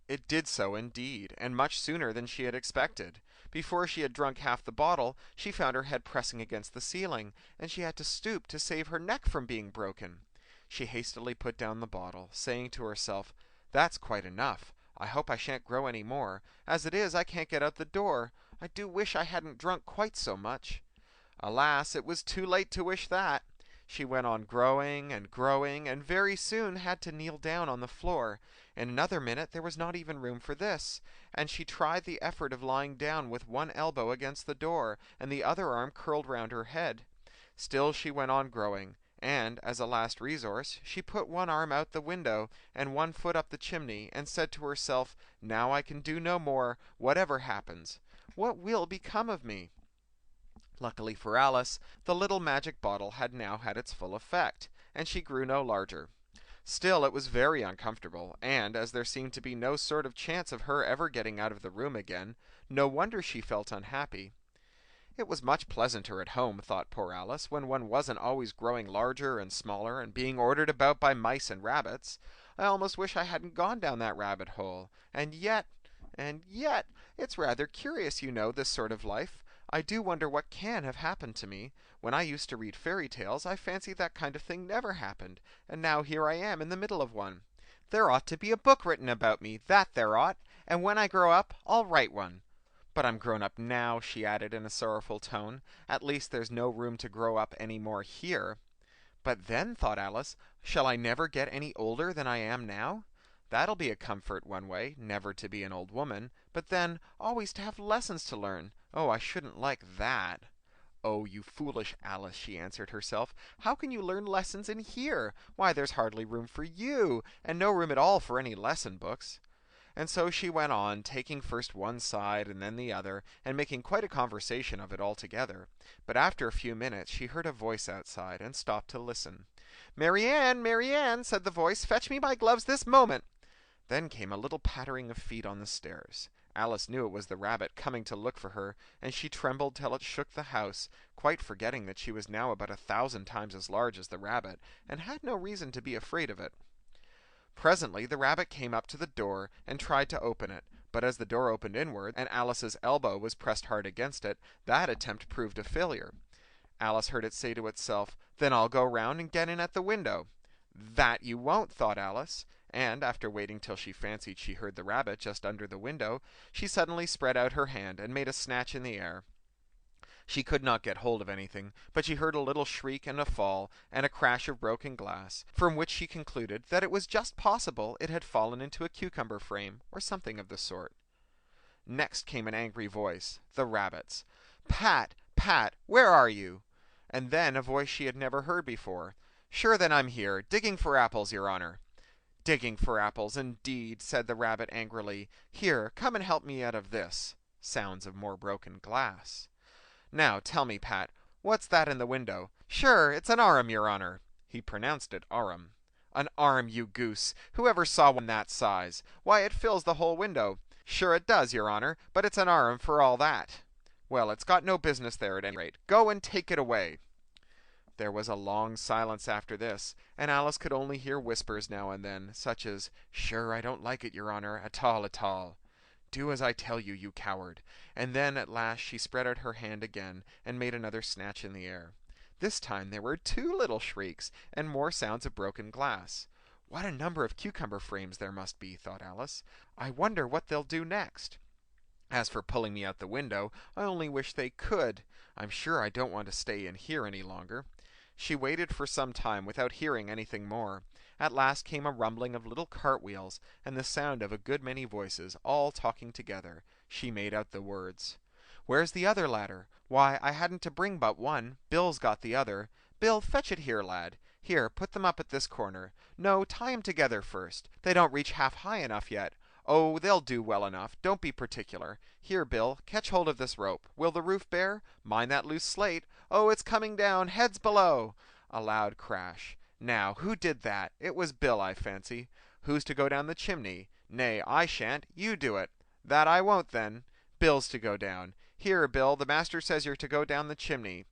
It did so indeed, and much sooner than she had expected. Before she had drunk half the bottle, she found her head pressing against the ceiling, and she had to stoop to save her neck from being broken. She hastily put down the bottle, saying to herself, "That's quite enough. I hope I shan't grow any more. As it is, I can't get out the door. I do wish I hadn't drunk quite so much." Alas, it was too late to wish that. She went on growing and growing, and very soon had to kneel down on the floor. In another minute there was not even room for this, and she tried the effort of lying down with one elbow against the door, and the other arm curled round her head. Still she went on growing, and, as a last resource, she put one arm out the window and one foot up the chimney, and said to herself, "Now I can do no more, whatever happens. What will become of me?" Luckily for Alice, the little magic bottle had now had its full effect, and she grew no larger. Still, it was very uncomfortable, and, as there seemed to be no sort of chance of her ever getting out of the room again, no wonder she felt unhappy. It was much pleasanter at home, thought poor Alice, when one wasn't always growing larger and smaller, and being ordered about by mice and rabbits. I almost wish I hadn't gone down that rabbit hole. And yet, it's rather curious, you know, this sort of life. I do wonder what can have happened to me. When I used to read fairy tales, I fancied that kind of thing never happened, and now here I am in the middle of one. There ought to be a book written about me, that there ought, and when I grow up, I'll write one. But I'm grown up now, she added in a sorrowful tone. At least there's no room to grow up any more here. But then, thought Alice, shall I never get any older than I am now? That'll be a comfort one way, never to be an old woman, but then always to have lessons to learn. Oh, I shouldn't like that. "Oh, you foolish Alice," she answered herself, "how can you learn lessons in here? Why, there's hardly room for you, and no room at all for any lesson books." And so she went on, taking first one side and then the other, and making quite a conversation of it altogether. But after a few minutes she heard a voice outside, and stopped to listen. "Mary Ann, Mary Ann," said the voice, "fetch me my gloves this moment." Then came a little pattering of feet on the stairs. Alice knew it was the rabbit coming to look for her, and she trembled till it shook the house, quite forgetting that she was now about 1,000 times as large as the rabbit, and had no reason to be afraid of it. Presently the rabbit came up to the door and tried to open it, but as the door opened inward, and Alice's elbow was pressed hard against it, that attempt proved a failure. Alice heard it say to itself, "Then I'll go round and get in at the window." "That you won't," thought Alice, and, after waiting till she fancied she heard the rabbit just under the window, she suddenly spread out her hand and made a snatch in the air. She could not get hold of anything, but she heard a little shriek and a fall, and a crash of broken glass, from which she concluded that it was just possible it had fallen into a cucumber frame, or something of the sort. Next came an angry voice, the rabbit's. "Pat, Pat, where are you?" And then a voice she had never heard before. "Sure then I'm here, digging for apples, your honor." "Digging for apples, indeed," said the rabbit angrily. "Here, come and help me out of this." Sounds of more broken glass. "Now, tell me, Pat, what's that in the window?" "Sure, it's an arm, your honor." He pronounced it arum. "An arm, you goose! Whoever saw one that size? Why, it fills the whole window." "Sure it does, your honor, but it's an arm for all that." "Well, it's got no business there at any rate. Go and take it away." There was a long silence after this, and Alice could only hear whispers now and then, such as, "Sure, I don't like it, your honor, at all. Do as I tell you, you coward." And then at last she spread out her hand again, and made another snatch in the air. This time there were 2 little shrieks, and more sounds of broken glass. "What a number of cucumber frames there must be," thought Alice. "I wonder what they'll do next. As for pulling me out the window, I only wish they could. I'm sure I don't want to stay in here any longer." She waited for some time without hearing anything more. At last came a rumbling of little cartwheels, and the sound of a good many voices, all talking together. She made out the words. "Where's the other ladder? Why, I hadn't to bring but one. Bill's got the other. Bill, fetch it here, lad. Here, put them up at this corner. No, tie 'em together first. They don't reach half high enough yet. Oh, they'll do well enough. Don't be particular. Here, Bill, catch hold of this rope. Will the roof bear? Mind that loose slate. Oh, it's coming down. Heads below." A loud crash. "Now, who did that? It was Bill, I fancy. Who's to go down the chimney? Nay, I shan't. You do it." "That I won't, then." "Bill's to go down. Here, Bill, the master says you're to go down the chimney."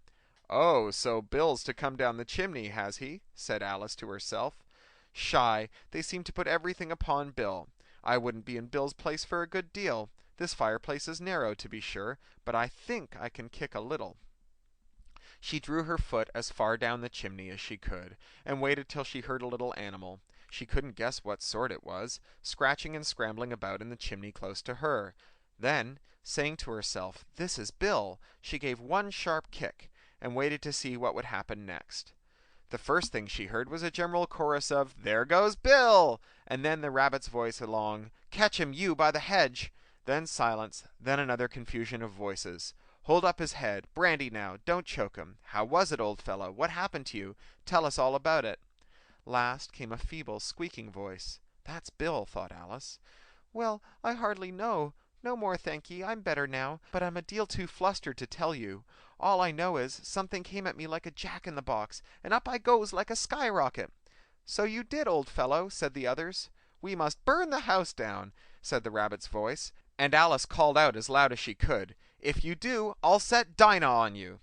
"Oh, so Bill's to come down the chimney, has he?" said Alice to herself. "Shy, they seem to put everything upon Bill. I wouldn't be in Bill's place for a good deal. This fireplace is narrow, to be sure, but I think I can kick a little." She drew her foot as far down the chimney as she could, and waited till she heard a little animal, she couldn't guess what sort it was, scratching and scrambling about in the chimney close to her. Then, saying to herself, "This is Bill," she gave one sharp kick, and waited to see what would happen next. The first thing she heard was a general chorus of, "There goes Bill!" and then the rabbit's voice along, "Catch him, you, by the hedge!" Then silence, then another confusion of voices. Hold up his head. Brandy now. Don't choke him. How was it, old fellow? What happened to you? Tell us all about it." Last came a feeble, squeaking voice. "That's Bill," thought Alice. "Well, I hardly know. No more, thank ye. I'm better now, but I'm a deal too flustered to tell you. All I know is, something came at me like a jack-in-the-box, and up I goes like a skyrocket." "So you did, old fellow," said the others. "We must burn the house down," said the rabbit's voice, and Alice called out as loud as she could, "If you do, I'll set Dinah on you."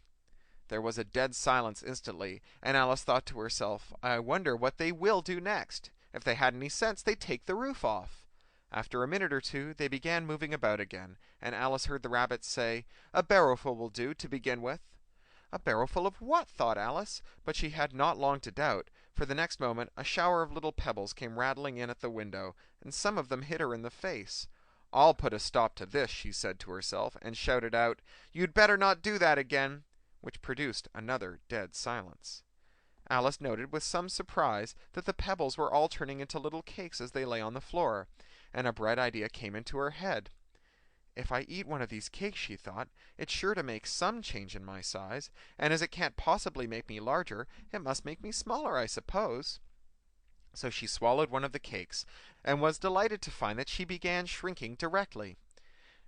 There was a dead silence instantly, and Alice thought to herself, "I wonder what they will do next. If they had any sense, they'd take the roof off." After a minute or two, they began moving about again, and Alice heard the rabbit say, "A barrowful will do, to begin with." A barrowful of what? thought Alice, but she had not long to doubt, for the next moment a shower of little pebbles came rattling in at the window, and some of them hit her in the face. "I'll put a stop to this," she said to herself, and shouted out, "You'd better not do that again," which produced another dead silence. Alice noted with some surprise that the pebbles were all turning into little cakes as they lay on the floor, and a bright idea came into her head. "If I eat one of these cakes," she thought, "it's sure to make some change in my size, and as it can't possibly make me larger, it must make me smaller, I suppose." So she swallowed one of the cakes, and was delighted to find that she began shrinking directly.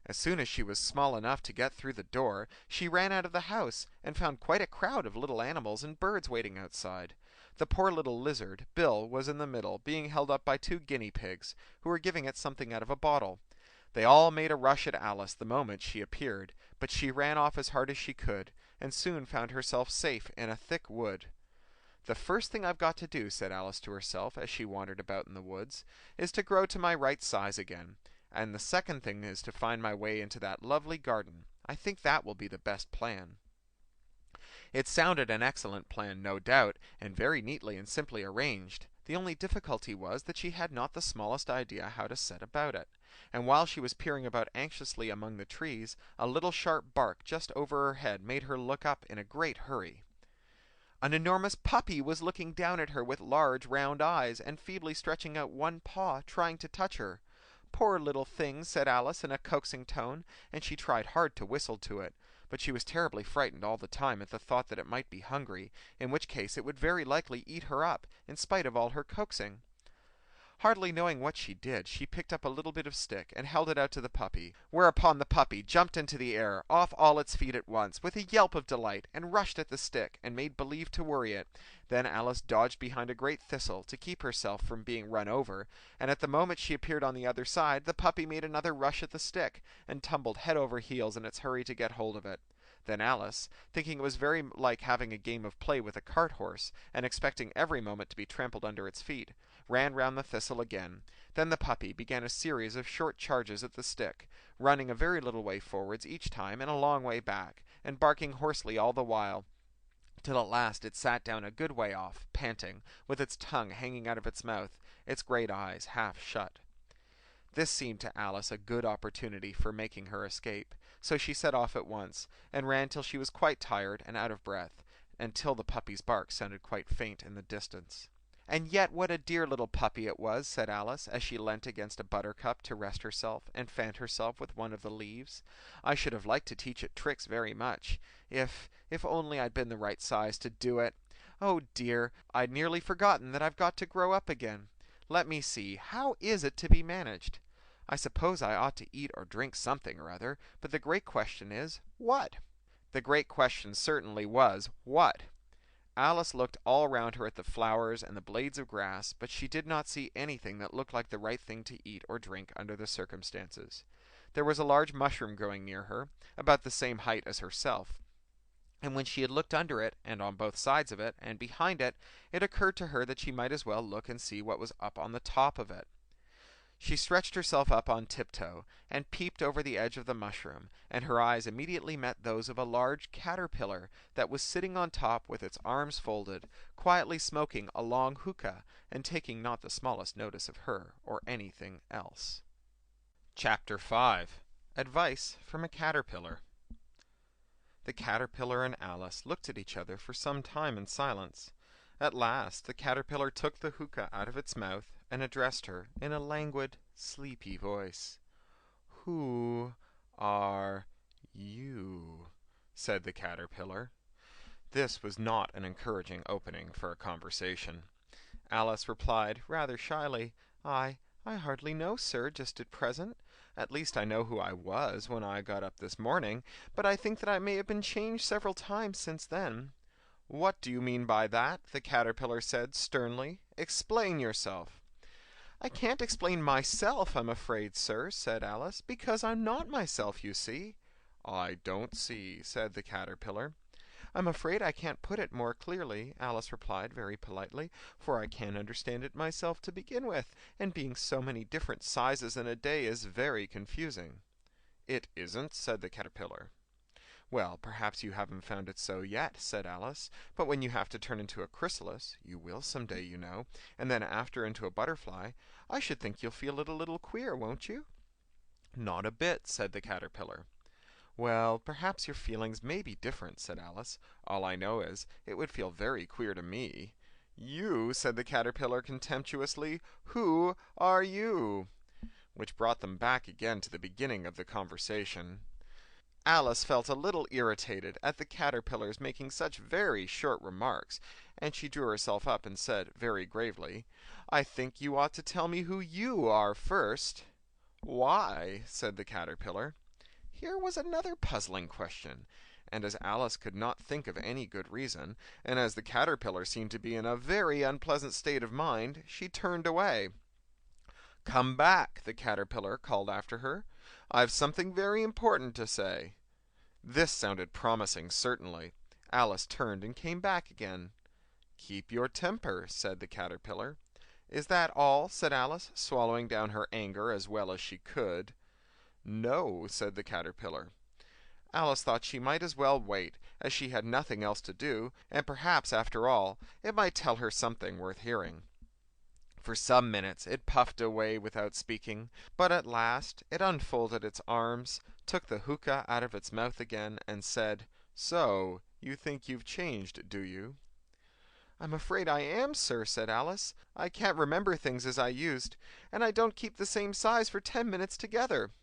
As soon as she was small enough to get through the door, she ran out of the house, and found quite a crowd of little animals and birds waiting outside. The poor little lizard, Bill, was in the middle, being held up by 2 guinea pigs, who were giving it something out of a bottle. They all made a rush at Alice the moment she appeared, but she ran off as hard as she could, and soon found herself safe in a thick wood. "The first thing I've got to do," said Alice to herself as she wandered about in the woods, "is to grow to my right size again, and the second thing is to find my way into that lovely garden. I think that will be the best plan." It sounded an excellent plan, no doubt, and very neatly and simply arranged. The only difficulty was that she had not the smallest idea how to set about it, and while she was peering about anxiously among the trees, a little sharp bark just over her head made her look up in a great hurry. An enormous puppy was looking down at her with large round eyes, and feebly stretching out one paw, trying to touch her. "Poor little thing," said Alice in a coaxing tone, and she tried hard to whistle to it, but she was terribly frightened all the time at the thought that it might be hungry, in which case it would very likely eat her up, in spite of all her coaxing. Hardly knowing what she did, she picked up a little bit of stick and held it out to the puppy, whereupon the puppy jumped into the air, off all its feet at once, with a yelp of delight, and rushed at the stick, and made believe to worry it. Then Alice dodged behind a great thistle to keep herself from being run over, and at the moment she appeared on the other side, the puppy made another rush at the stick, and tumbled head over heels in its hurry to get hold of it. Then Alice, thinking it was very like having a game of play with a cart horse, and expecting every moment to be trampled under its feet, ran round the thistle again. Then the puppy began a series of short charges at the stick, running a very little way forwards each time and a long way back, and barking hoarsely all the while, till at last it sat down a good way off, panting, with its tongue hanging out of its mouth, its great eyes half shut. This seemed to Alice a good opportunity for making her escape, so she set off at once, and ran till she was quite tired and out of breath, and till the puppy's bark sounded quite faint in the distance. "And yet what a dear little puppy it was," said Alice, as she leant against a buttercup to rest herself, and fanned herself with one of the leaves. "I should have liked to teach it tricks very much, if only I'd been the right size to do it. Oh dear, I'd nearly forgotten that I've got to grow up again. Let me see, how is it to be managed? I suppose I ought to eat or drink something or other, but the great question is, what?" The great question certainly was, what? Alice looked all round her at the flowers and the blades of grass, but she did not see anything that looked like the right thing to eat or drink under the circumstances. There was a large mushroom growing near her, about the same height as herself, and when she had looked under it, and on both sides of it, and behind it, it occurred to her that she might as well look and see what was up on the top of it. She stretched herself up on tiptoe, and peeped over the edge of the mushroom, and her eyes immediately met those of a large caterpillar that was sitting on top with its arms folded, quietly smoking a long hookah, and taking not the smallest notice of her or anything else. Chapter 5. Advice from a Caterpillar. The caterpillar and Alice looked at each other for some time in silence. At last the caterpillar took the hookah out of its mouth, and addressed her in a languid, sleepy voice. "Who are you?" said the caterpillar. This was not an encouraging opening for a conversation. Alice replied, rather shyly, I hardly know, sir, just at present. At least I know who I was when I got up this morning, but I think that I may have been changed several times since then." "What do you mean by that?" the caterpillar said sternly. "Explain yourself." "I can't explain myself, I'm afraid, sir," said Alice, "because I'm not myself, you see." "I don't see," said the caterpillar. "I'm afraid I can't put it more clearly," Alice replied very politely, "for I can't understand it myself to begin with, and being so many different sizes in a day is very confusing." "It isn't," said the caterpillar. "Well, perhaps you haven't found it so yet," said Alice, "but when you have to turn into a chrysalis, you will some day, you know, and then after into a butterfly, I should think you'll feel it a little queer, won't you?" "Not a bit," said the caterpillar. "Well, perhaps your feelings may be different," said Alice. "All I know is, it would feel very queer to me." "You," said the caterpillar contemptuously, "who are you?" Which brought them back again to the beginning of the conversation. Alice felt a little irritated at the caterpillar's making such very short remarks, and she drew herself up and said, very gravely, "I think you ought to tell me who you are first." "Why?" said the caterpillar. Here was another puzzling question, and as Alice could not think of any good reason, and as the caterpillar seemed to be in a very unpleasant state of mind, she turned away. "Come back," the caterpillar called after her. "I've something very important to say." This sounded promising, certainly. Alice turned and came back again. "Keep your temper," said the caterpillar. "Is that all?" said Alice, swallowing down her anger as well as she could. "No," said the caterpillar. Alice thought she might as well wait, as she had nothing else to do, and perhaps, after all, it might tell her something worth hearing. For some minutes it puffed away without speaking, but at last it unfolded its arms, took the hookah out of its mouth again, and said, "So, you think you've changed, do you?" "I'm afraid I am, sir," said Alice. "I can't remember things as I used, and I don't keep the same size for 10 minutes together."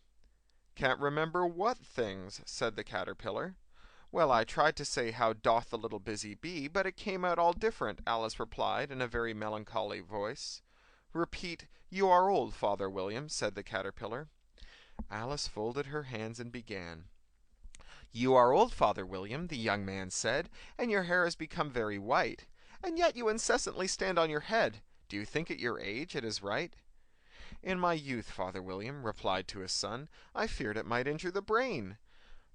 "Can't remember what things?" said the caterpillar. "Well, I tried to say, 'How doth the little busy bee,' but it came out all different," Alice replied in a very melancholy voice. "Repeat, 'You are old, Father William,'" said the caterpillar. Alice folded her hands and began. "You are old, Father William," the young man said, "and your hair has become very white, and yet you incessantly stand on your head. Do you think at your age it is right?" "In my youth, Father William," replied to his son, "I feared it might injure the brain.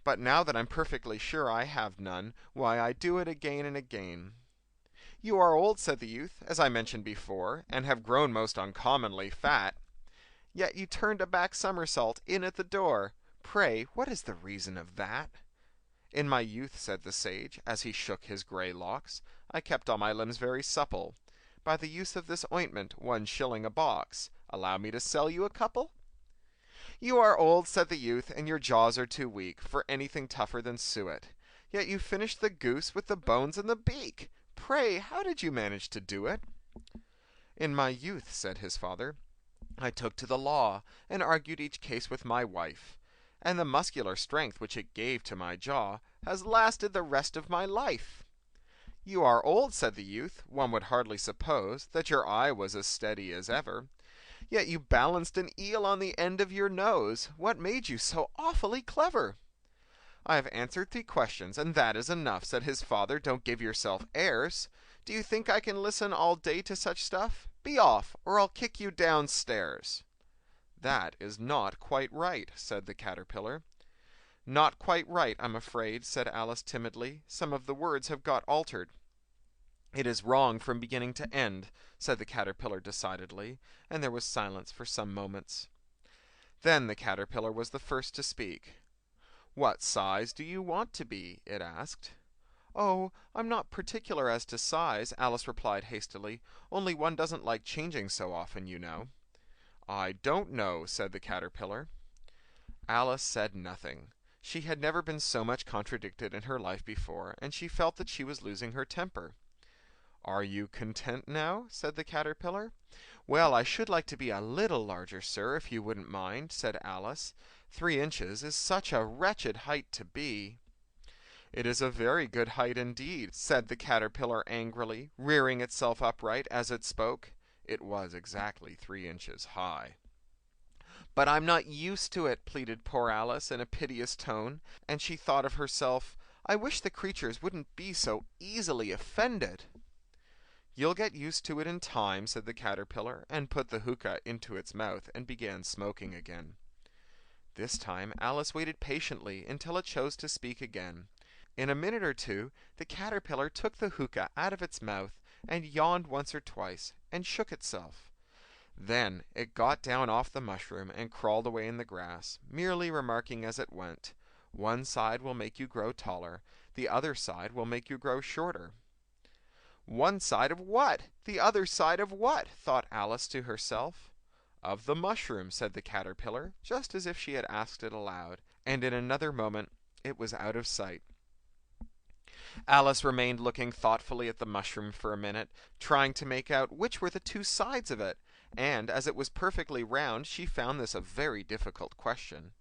But now that I'm perfectly sure I have none, why, I do it again and again." "You are old," said the youth, "as I mentioned before, and have grown most uncommonly fat. Yet you turned a back somersault in at the door. Pray, what is the reason of that?" "In my youth," said the sage, as he shook his grey locks, "I kept all my limbs very supple. By the use of this ointment, 1 shilling a box. Allow me to sell you a couple?" "You are old," said the youth, "and your jaws are too weak for anything tougher than suet. Yet you finished the goose with the bones and the beak. Pray, how did you manage to do it?" "In my youth," said his father, "I took to the law, and argued each case with my wife, and the muscular strength which it gave to my jaw has lasted the rest of my life." "You are old," said the youth, "one would hardly suppose that your eye was as steady as ever. Yet you balanced an eel on the end of your nose. What made you so awfully clever?" "I have answered 3 questions, and that is enough," said his father. "Don't give yourself airs. Do you think I can listen all day to such stuff? Be off, or I'll kick you downstairs." "That is not quite right," said the caterpillar. "Not quite right, I'm afraid," said Alice timidly. "Some of the words have got altered." "It is wrong from beginning to end," said the caterpillar decidedly, and there was silence for some moments. Then the caterpillar was the first to speak. "What size do you want to be?" it asked. "Oh, I'm not particular as to size," Alice replied hastily, "only one doesn't like changing so often, you know." "I don't know," said the caterpillar. Alice said nothing. She had never been so much contradicted in her life before, and she felt that she was losing her temper. "Are you content now?" said the caterpillar. "Well, I should like to be a little larger, sir, if you wouldn't mind," said Alice. 3 inches is such a wretched height to be." "It is a very good height indeed," said the caterpillar angrily, rearing itself upright as it spoke. It was exactly 3 inches high. "But I'm not used to it," pleaded poor Alice in a piteous tone, and she thought of herself, "I wish the creatures wouldn't be so easily offended." "You'll get used to it in time," said the caterpillar, and put the hookah into its mouth and began smoking again. This time Alice waited patiently until it chose to speak again. In a minute or two the caterpillar took the hookah out of its mouth and yawned once or twice and shook itself. Then it got down off the mushroom and crawled away in the grass, merely remarking as it went, "One side will make you grow taller, the other side will make you grow shorter." "One side of what? The other side of what?" thought Alice to herself. "Of the mushroom," said the caterpillar, just as if she had asked it aloud, and in another moment it was out of sight. Alice remained looking thoughtfully at the mushroom for a minute, trying to make out which were the two sides of it, and as it was perfectly round she found this a very difficult question.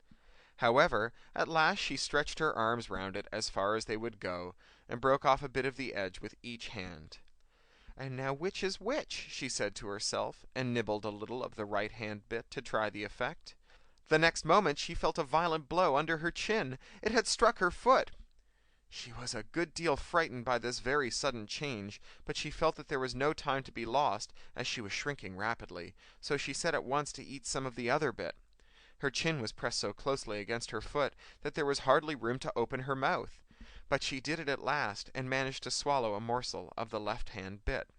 However, at last she stretched her arms round it as far as they would go, and broke off a bit of the edge with each hand. "And now which is which?" she said to herself, and nibbled a little of the right hand bit to try the effect. The next moment she felt a violent blow under her chin. It had struck her foot. She was a good deal frightened by this very sudden change, but she felt that there was no time to be lost, as she was shrinking rapidly, so she set at once to eat some of the other bit. Her chin was pressed so closely against her foot that there was hardly room to open her mouth, but she did it at last, and managed to swallow a morsel of the left-hand bit.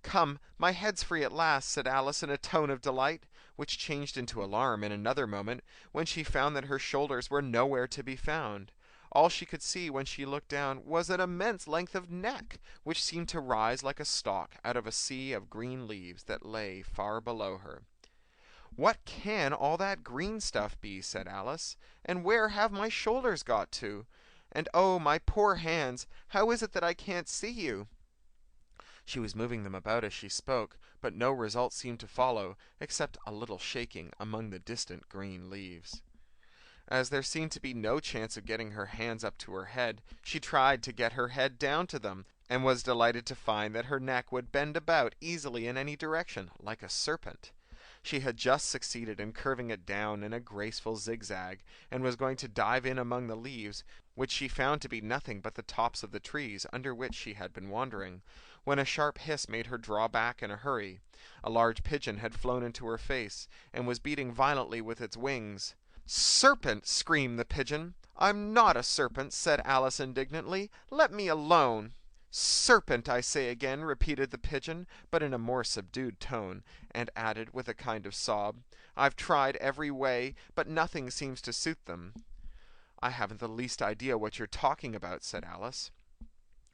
"Come, my head's free at last," said Alice in a tone of delight, which changed into alarm in another moment, when she found that her shoulders were nowhere to be found. All she could see when she looked down was an immense length of neck, which seemed to rise like a stalk out of a sea of green leaves that lay far below her. "What can all that green stuff be?" said Alice, "and where have my shoulders got to? And oh, my poor hands, how is it that I can't see you?" She was moving them about as she spoke, but no result seemed to follow, except a little shaking among the distant green leaves. As there seemed to be no chance of getting her hands up to her head, she tried to get her head down to them, and was delighted to find that her neck would bend about easily in any direction, like a serpent. She had just succeeded in curving it down in a graceful zigzag, and was going to dive in among the leaves, which she found to be nothing but the tops of the trees under which she had been wandering, when a sharp hiss made her draw back in a hurry. A large pigeon had flown into her face, and was beating violently with its wings. "Serpent!" screamed the pigeon. "I'm not a serpent," said Alice indignantly. "Let me alone." "Serpent, I say again," repeated the pigeon, but in a more subdued tone, and added, with a kind of sob, "I've tried every way, but nothing seems to suit them." "I haven't the least idea what you're talking about," said Alice.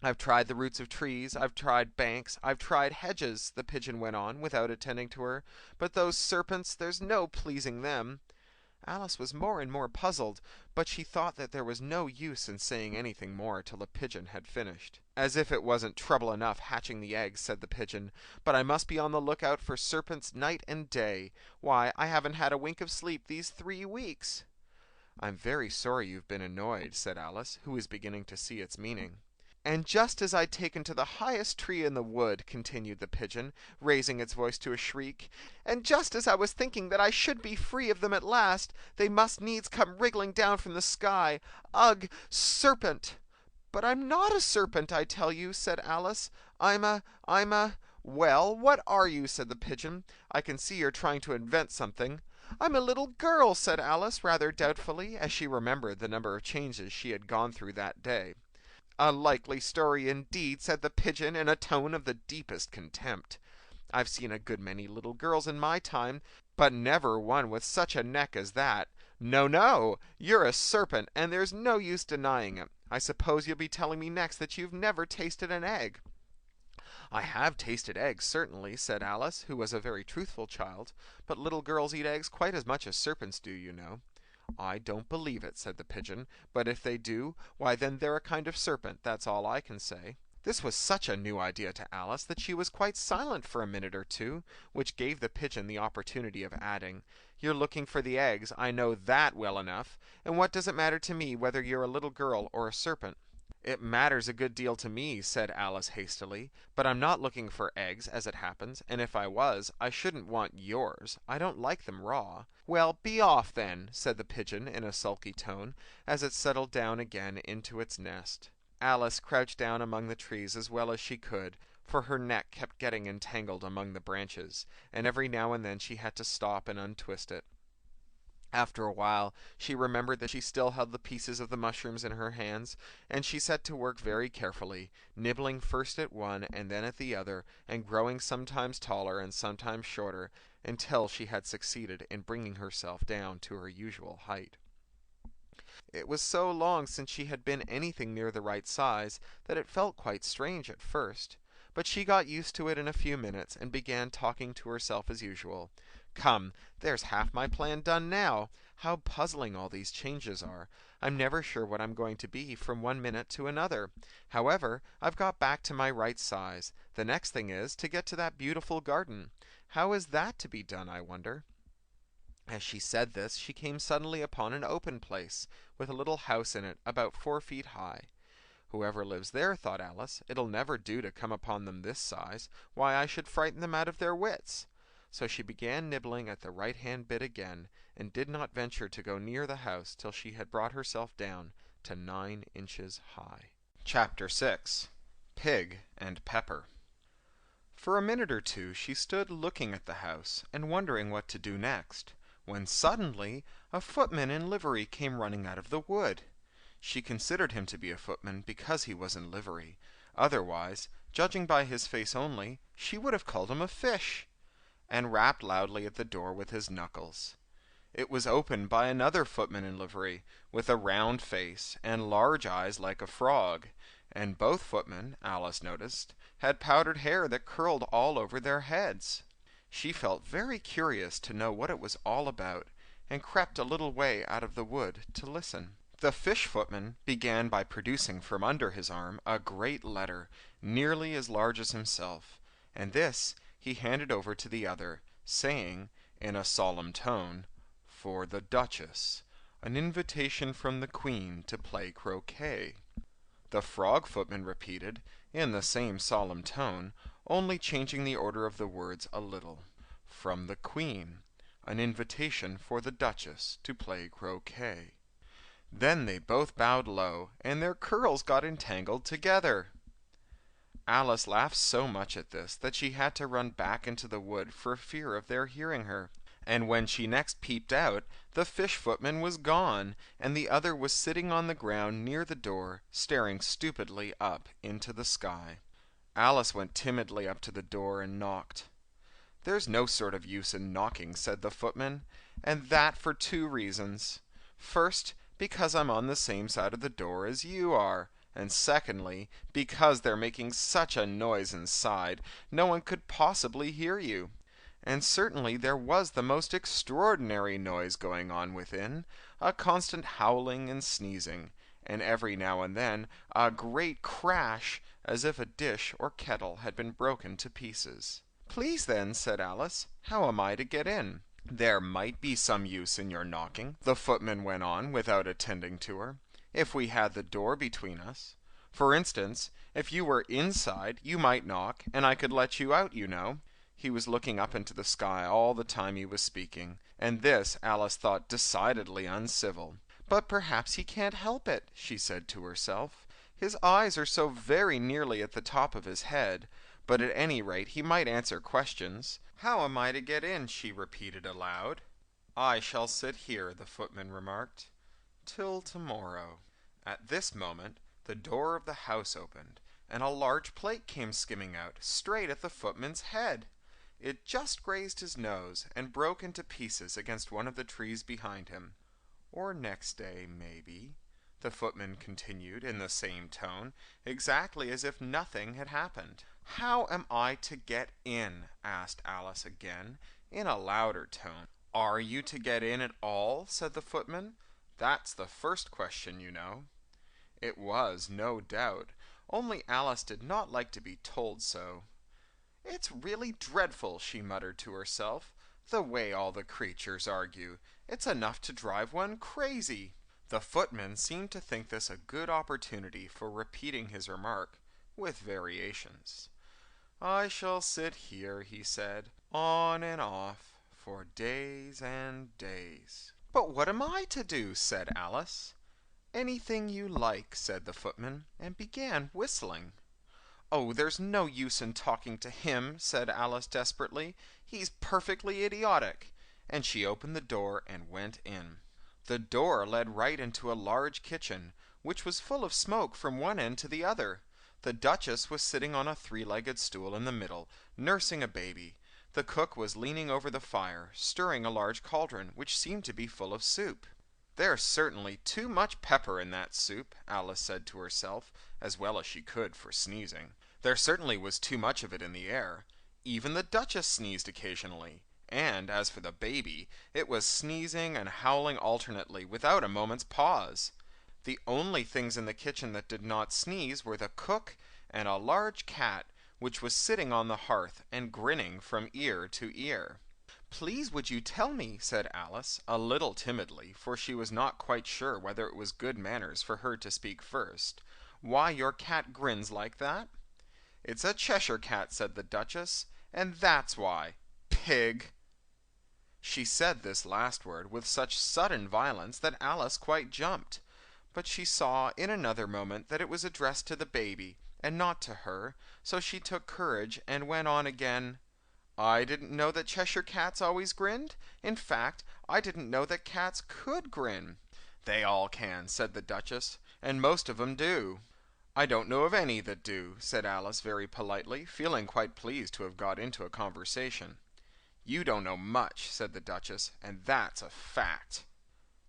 "I've tried the roots of trees, I've tried banks, I've tried hedges," the pigeon went on, without attending to her, "but those serpents, there's no pleasing them." Alice was more and more puzzled, but she thought that there was no use in saying anything more till the pigeon had finished. "As if it wasn't trouble enough hatching the eggs," said the pigeon, "but I must be on the lookout for serpents night and day. Why, I haven't had a wink of sleep these 3 weeks." "I'm very sorry you've been annoyed," said Alice, who was beginning to see its meaning. "And just as I'd taken to the highest tree in the wood," continued the pigeon, raising its voice to a shriek, "and just as I was thinking that I should be free of them at last, they must needs come wriggling down from the sky. Ugh! Serpent!" "But I'm not a serpent, I tell you," said Alice. I'm a "Well, what are you?" said the pigeon. "I can see you're trying to invent something." "I'm a little girl," said Alice, rather doubtfully, as she remembered the number of changes she had gone through that day. "A likely story indeed," said the pigeon in a tone of the deepest contempt. "I've seen a good many little girls in my time, but never one with such a neck as that. No, no, you're a serpent, and there's no use denying it. I suppose you'll be telling me next that you've never tasted an egg." "I have tasted eggs, certainly," said Alice, who was a very truthful child, "but little girls eat eggs quite as much as serpents do, you know." "I don't believe it," said the pigeon, "but if they do, why then they're a kind of serpent, that's all I can say." This was such a new idea to Alice that she was quite silent for a minute or two, which gave the pigeon the opportunity of adding, "You're looking for the eggs, I know that well enough, and what does it matter to me whether you're a little girl or a serpent?" "It matters a good deal to me," said Alice hastily, "but I'm not looking for eggs, as it happens, and if I was, I shouldn't want yours. I don't like them raw." "Well, be off, then," said the pigeon in a sulky tone, as it settled down again into its nest. Alice crouched down among the trees as well as she could, for her neck kept getting entangled among the branches, and every now and then she had to stop and untwist it. After a while she remembered that she still held the pieces of the mushrooms in her hands, and she set to work very carefully, nibbling first at one and then at the other, and growing sometimes taller and sometimes shorter, until she had succeeded in bringing herself down to her usual height. It was so long since she had been anything near the right size that it felt quite strange at first, but she got used to it in a few minutes and began talking to herself as usual. "Come, there's half my plan done now. How puzzling all these changes are. I'm never sure what I'm going to be from one minute to another. However, I've got back to my right size. The next thing is to get to that beautiful garden. How is that to be done, I wonder?" As she said this, she came suddenly upon an open place, with a little house in it about 4 feet high. "Whoever lives there," thought Alice, "it'll never do to come upon them this size. Why, I should frighten them out of their wits." So she began nibbling at the right-hand bit again, and did not venture to go near the house till she had brought herself down to 9 inches high. Chapter 6. Pig and Pepper. For a minute or two she stood looking at the house, and wondering what to do next, when suddenly a footman in livery came running out of the wood. She considered him to be a footman because he was in livery. Otherwise, judging by his face only, she would have called him a fish, and rapped loudly at the door with his knuckles. It was opened by another footman in livery, with a round face and large eyes like a frog, and both footmen, Alice noticed, had powdered hair that curled all over their heads. She felt very curious to know what it was all about, and crept a little way out of the wood to listen. The fish footman began by producing from under his arm a great letter, nearly as large as himself, and this he handed over to the other, saying, in a solemn tone, "For the Duchess, an invitation from the Queen to play croquet." The frog footman repeated, in the same solemn tone, only changing the order of the words a little, "From the Queen, an invitation for the Duchess to play croquet." Then they both bowed low, and their curls got entangled together. Alice laughed so much at this that she had to run back into the wood for fear of their hearing her, and when she next peeped out, the fish footman was gone, and the other was sitting on the ground near the door, staring stupidly up into the sky. Alice went timidly up to the door and knocked. "There's no sort of use in knocking," said the footman, "and that for 2 reasons. First, because I'm on the same side of the door as you are, and secondly, because they're making such a noise inside, no one could possibly hear you." And certainly there was the most extraordinary noise going on within, a constant howling and sneezing, and every now and then a great crash, as if a dish or kettle had been broken to pieces. "Please then," said Alice, "how am I to get in?" "There might be some use in your knocking," the footman went on, without attending to her, "if we had the door between us. For instance, if you were inside, you might knock, and I could let you out, you know." He was looking up into the sky all the time he was speaking, and this Alice thought decidedly uncivil. "But perhaps he can't help it," she said to herself. "His eyes are so very nearly at the top of his head, but at any rate he might answer questions. How am I to get in?" she repeated aloud. "I shall sit here," the footman remarked, "till tomorrow." At this moment the door of the house opened, and a large plate came skimming out, straight at the footman's head. It just grazed his nose, and broke into pieces against one of the trees behind him. "Or next day, maybe," the footman continued in the same tone, exactly as if nothing had happened. "How am I to get in?" asked Alice again, in a louder tone. "Are you to get in at all?" said the footman. "That's the first question, you know." It was, no doubt, only Alice did not like to be told so. "It's really dreadful," she muttered to herself, "the way all the creatures argue. It's enough to drive one crazy." The footman seemed to think this a good opportunity for repeating his remark, with variations. "I shall sit here," he said, "on and off, for days and days." "But what am I to do?" said Alice. "Anything you like," said the footman, and began whistling. "Oh, there's no use in talking to him," said Alice desperately. "He's perfectly idiotic." And she opened the door and went in. The door led right into a large kitchen, which was full of smoke from one end to the other. The Duchess was sitting on a three-legged stool in the middle, nursing a baby. The cook was leaning over the fire, stirring a large cauldron, which seemed to be full of soup. "There's certainly too much pepper in that soup," Alice said to herself, as well as she could for sneezing. There certainly was too much of it in the air. Even the Duchess sneezed occasionally, and as for the baby, it was sneezing and howling alternately, without a moment's pause. The only things in the kitchen that did not sneeze were the cook and a large cat, which was sitting on the hearth and grinning from ear to ear. "Please would you tell me," said Alice, a little timidly, for she was not quite sure whether it was good manners for her to speak first, "why your cat grins like that?" "It's a Cheshire cat," said the Duchess, "and that's why. Pig!" She said this last word with such sudden violence that Alice quite jumped. But she saw in another moment that it was addressed to the baby, and not to her, so she took courage and went on again. "I didn't know that Cheshire cats always grinned. In fact, I didn't know that cats could grin." "They all can," said the Duchess, "and most of 'em do." "I don't know of any that do," said Alice very politely, feeling quite pleased to have got into a conversation. "You don't know much," said the Duchess, "and that's a fact."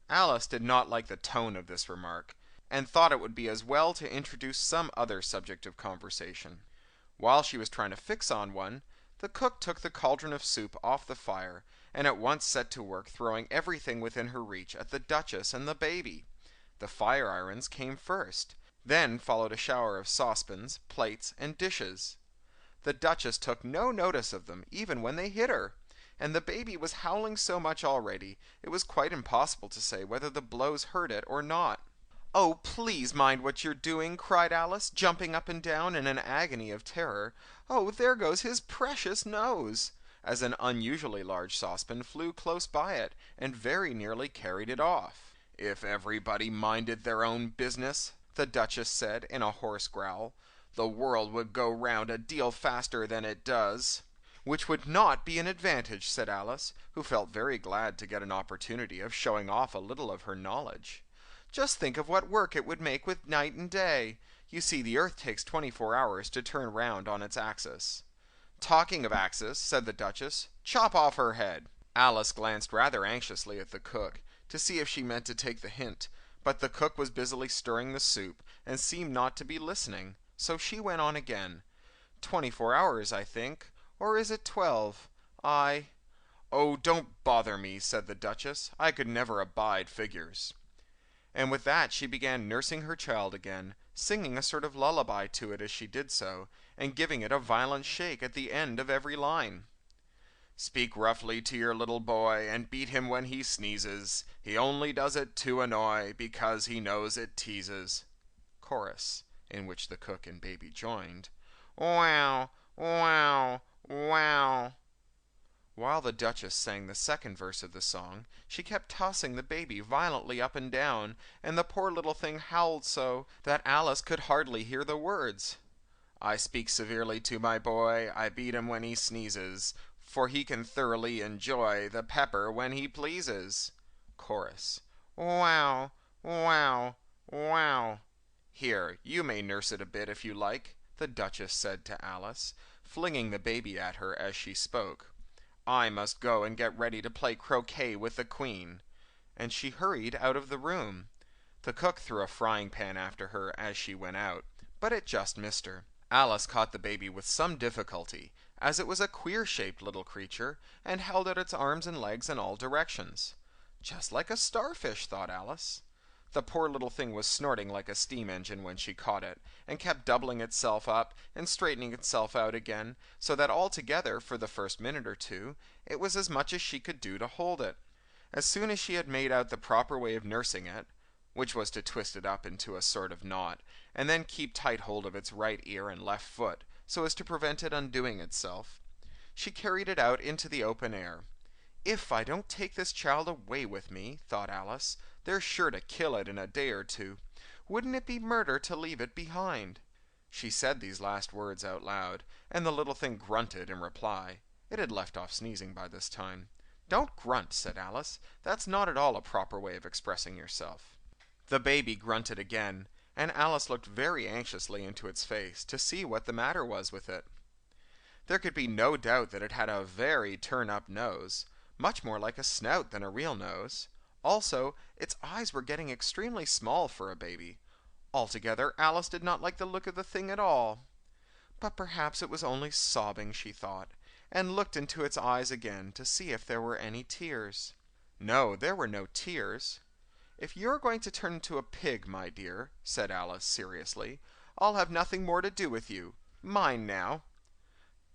Alice did not like the tone of this remark, and thought it would be as well to introduce some other subject of conversation. While she was trying to fix on one, the cook took the cauldron of soup off the fire, and at once set to work throwing everything within her reach at the Duchess and the baby. The fire irons came first. Then followed a shower of saucepans, plates, and dishes. The Duchess took no notice of them, even when they hit her, and the baby was howling so much already, it was quite impossible to say whether the blows hurt it or not. "Oh, please mind what you're doing," cried Alice, jumping up and down in an agony of terror. "Oh, there goes his precious nose!" as an unusually large saucepan flew close by it, and very nearly carried it off. "If everybody minded their own business," the Duchess said in a hoarse growl, "the world would go round a deal faster than it does." "Which would not be an advantage," said Alice, who felt very glad to get an opportunity of showing off a little of her knowledge. "Just think of what work it would make with night and day. You see, the earth takes 24 hours to turn round on its axis." "Talking of axis," said the Duchess, "chop off her head." Alice glanced rather anxiously at the cook, to see if she meant to take the hint, but the cook was busily stirring the soup, and seemed not to be listening, so she went on again. "24 hours, I think, or is it 12? "Oh, don't bother me," said the Duchess. "I could never abide figures." And with that she began nursing her child again, singing a sort of lullaby to it as she did so, and giving it a violent shake at the end of every line. "Speak roughly to your little boy, and beat him when he sneezes. He only does it to annoy, because he knows it teases." Chorus, in which the cook and baby joined. "Wow, wow, wow." While the Duchess sang the second verse of the song, she kept tossing the baby violently up and down, and the poor little thing howled so that Alice could hardly hear the words. "I speak severely to my boy, I beat him when he sneezes, for he can thoroughly enjoy the pepper when he pleases." Chorus. "Wow, wow, wow." "Here, you may nurse it a bit if you like," the Duchess said to Alice, flinging the baby at her as she spoke. "I must go and get ready to play croquet with the Queen." And she hurried out of the room. The cook threw a frying pan after her as she went out, but it just missed her. Alice caught the baby with some difficulty, as it was a queer-shaped little creature, and held out its arms and legs in all directions. "Just like a starfish," thought Alice. The poor little thing was snorting like a steam engine when she caught it, and kept doubling itself up and straightening itself out again, so that altogether, for the first minute or two, it was as much as she could do to hold it. As soon as she had made out the proper way of nursing it, which was to twist it up into a sort of knot, and then keep tight hold of its right ear and left foot, so as to prevent it undoing itself, she carried it out into the open air. "If I don't take this child away with me," thought Alice, "they're sure to kill it in a day or two. Wouldn't it be murder to leave it behind?" She said these last words out loud, and the little thing grunted in reply. It had left off sneezing by this time. "Don't grunt," said Alice. "That's not at all a proper way of expressing yourself." The baby grunted again, and Alice looked very anxiously into its face to see what the matter was with it. There could be no doubt that it had a very turn-up nose, much more like a snout than a real nose. Also, its eyes were getting extremely small for a baby. Altogether, Alice did not like the look of the thing at all. But perhaps it was only sobbing, she thought, and looked into its eyes again to see if there were any tears. No, there were no tears. "If you're going to turn into a pig, my dear," said Alice seriously, "I'll have nothing more to do with you. Mind now."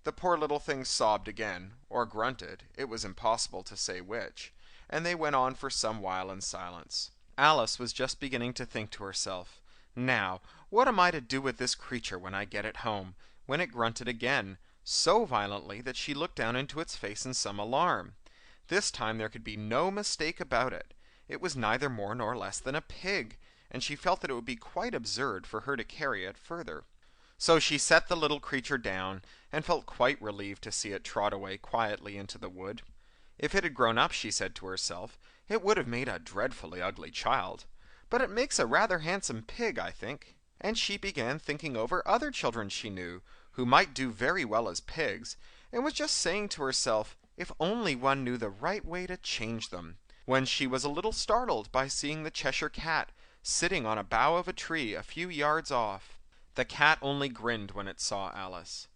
The poor little thing sobbed again, or grunted, it was impossible to say which, and they went on for some while in silence. Alice was just beginning to think to herself, "Now, what am I to do with this creature when I get it home?" when it grunted again, so violently that she looked down into its face in some alarm. This time there could be no mistake about it. It was neither more nor less than a pig, and she felt that it would be quite absurd for her to carry it further. So she set the little creature down, and felt quite relieved to see it trot away quietly into the wood. If it had grown up, she said to herself, it would have made a dreadfully ugly child. But it makes a rather handsome pig, I think. And she began thinking over other children she knew, who might do very well as pigs, and was just saying to herself, if only one knew the right way to change them, when she was a little startled by seeing the Cheshire Cat sitting on a bough of a tree a few yards off. The cat only grinned when it saw Alice.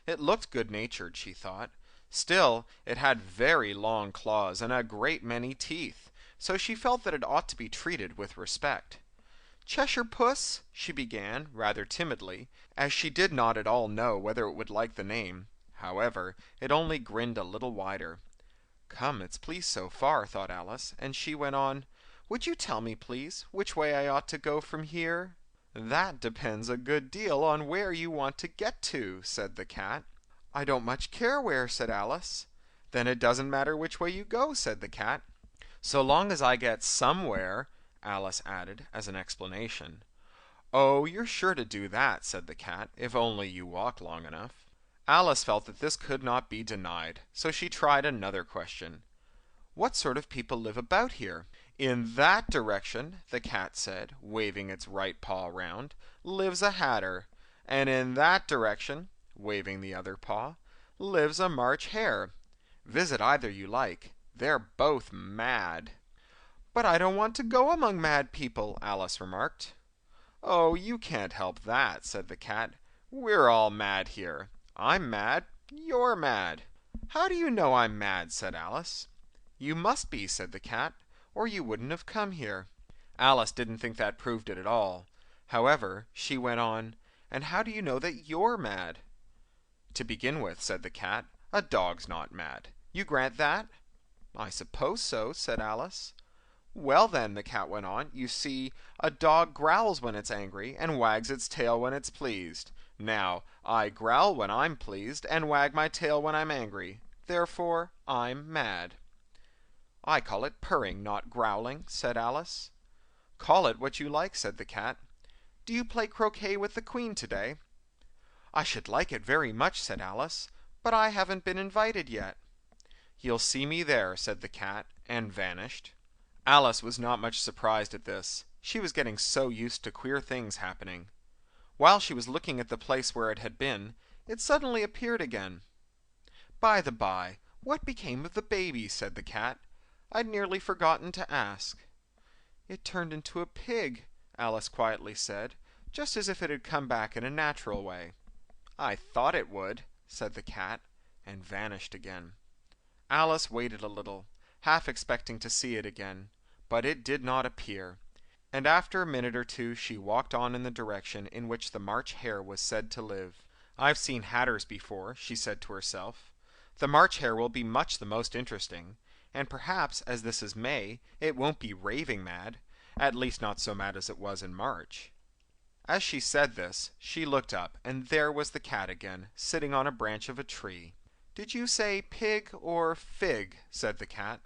It looked good-natured, she thought. Still, it had very long claws and a great many teeth, so she felt that it ought to be treated with respect. "Cheshire Puss," she began, rather timidly, as she did not at all know whether it would like the name. However, it only grinned a little wider. "Come, it's pleased so far," thought Alice, and she went on, "Would you tell me, please, which way I ought to go from here?" "That depends a good deal on where you want to get to," said the cat. "I don't much care where," said Alice. "Then it doesn't matter which way you go," said the cat. "So long as I get somewhere," Alice added, as an explanation. "Oh, you're sure to do that," said the cat, "if only you walk long enough." Alice felt that this could not be denied, so she tried another question. "What sort of people live about here?" "In that direction," the cat said, waving its right paw round, "lives a hatter, and in that direction," waving the other paw, "lives a March hare. Visit either you like. They're both mad." "But I don't want to go among mad people," Alice remarked. "Oh, you can't help that," said the cat. "We're all mad here. I'm mad, you're mad." "How do you know I'm mad?" said Alice. "You must be," said the cat, "or you wouldn't have come here." Alice didn't think that proved it at all. However, she went on, "And how do you know that you're mad?" "To begin with," said the cat, "a dog's not mad. You grant that?" "I suppose so," said Alice. "Well then," the cat went on, "you see, a dog growls when it's angry, and wags its tail when it's pleased. Now, I growl when I'm pleased, and wag my tail when I'm angry. Therefore, I'm mad." "I call it purring, not growling," said Alice. "Call it what you like," said the cat. "Do you play croquet with the Queen today?" "I should like it very much," said Alice, "but I haven't been invited yet." "You'll see me there," said the cat, and vanished. Alice was not much surprised at this. She was getting so used to queer things happening. While she was looking at the place where it had been, it suddenly appeared again. "By the by, what became of the baby?" said the cat. "I'd nearly forgotten to ask." "It turned into a pig," Alice quietly said, just as if it had come back in a natural way. "I thought it would," said the cat, and vanished again. Alice waited a little, half expecting to see it again, but it did not appear. And after a minute or two she walked on in the direction in which the March Hare was said to live. "I've seen hatters before," she said to herself. "The March Hare will be much the most interesting. And perhaps, as this is May, it won't be raving mad, at least not so mad as it was in March." As she said this, she looked up, and there was the cat again, sitting on a branch of a tree. "Did you say pig or fig?" said the cat.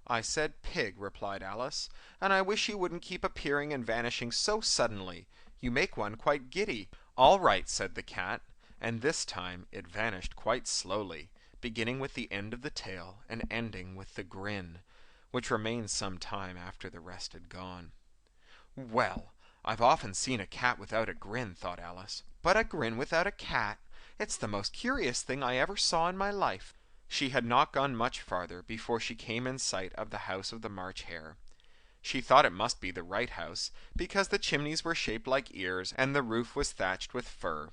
"I said pig," replied Alice, "and I wish you wouldn't keep appearing and vanishing so suddenly. You make one quite giddy." "All right," said the cat, and this time it vanished quite slowly, beginning with the end of the tail and ending with the grin, which remained some time after the rest had gone. "Well, I've often seen a cat without a grin," thought Alice, "but a grin without a cat! It's the most curious thing I ever saw in my life." She had not gone much farther before she came in sight of the house of the March Hare. She thought it must be the right house, because the chimneys were shaped like ears, and the roof was thatched with fur.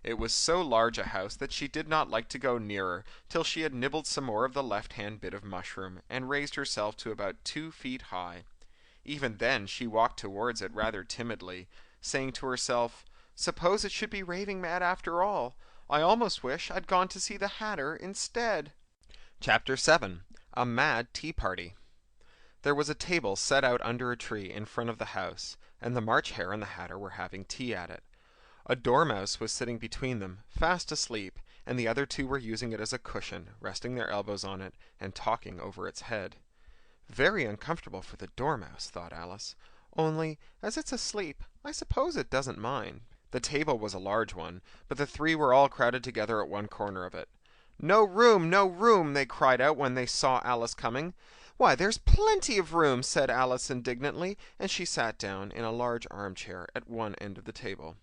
It was so large a house that she did not like to go nearer till she had nibbled some more of the left-hand bit of mushroom, and raised herself to about 2 feet high. Even then she walked towards it rather timidly, saying to herself, "Suppose it should be raving mad after all. I almost wish I'd gone to see the Hatter instead." Chapter 7. A Mad Tea Party. There was a table set out under a tree in front of the house, and the March Hare and the Hatter were having tea at it. A dormouse was sitting between them, fast asleep, and the other two were using it as a cushion, resting their elbows on it, and talking over its head. "Very uncomfortable for the dormouse," thought Alice. "Only, as it's asleep, I suppose it doesn't mind." The table was a large one, but the three were all crowded together at one corner of it. "No room, no room!" they cried out when they saw Alice coming. "Why, there's plenty of room," said Alice indignantly, and she sat down in a large armchair at one end of the table.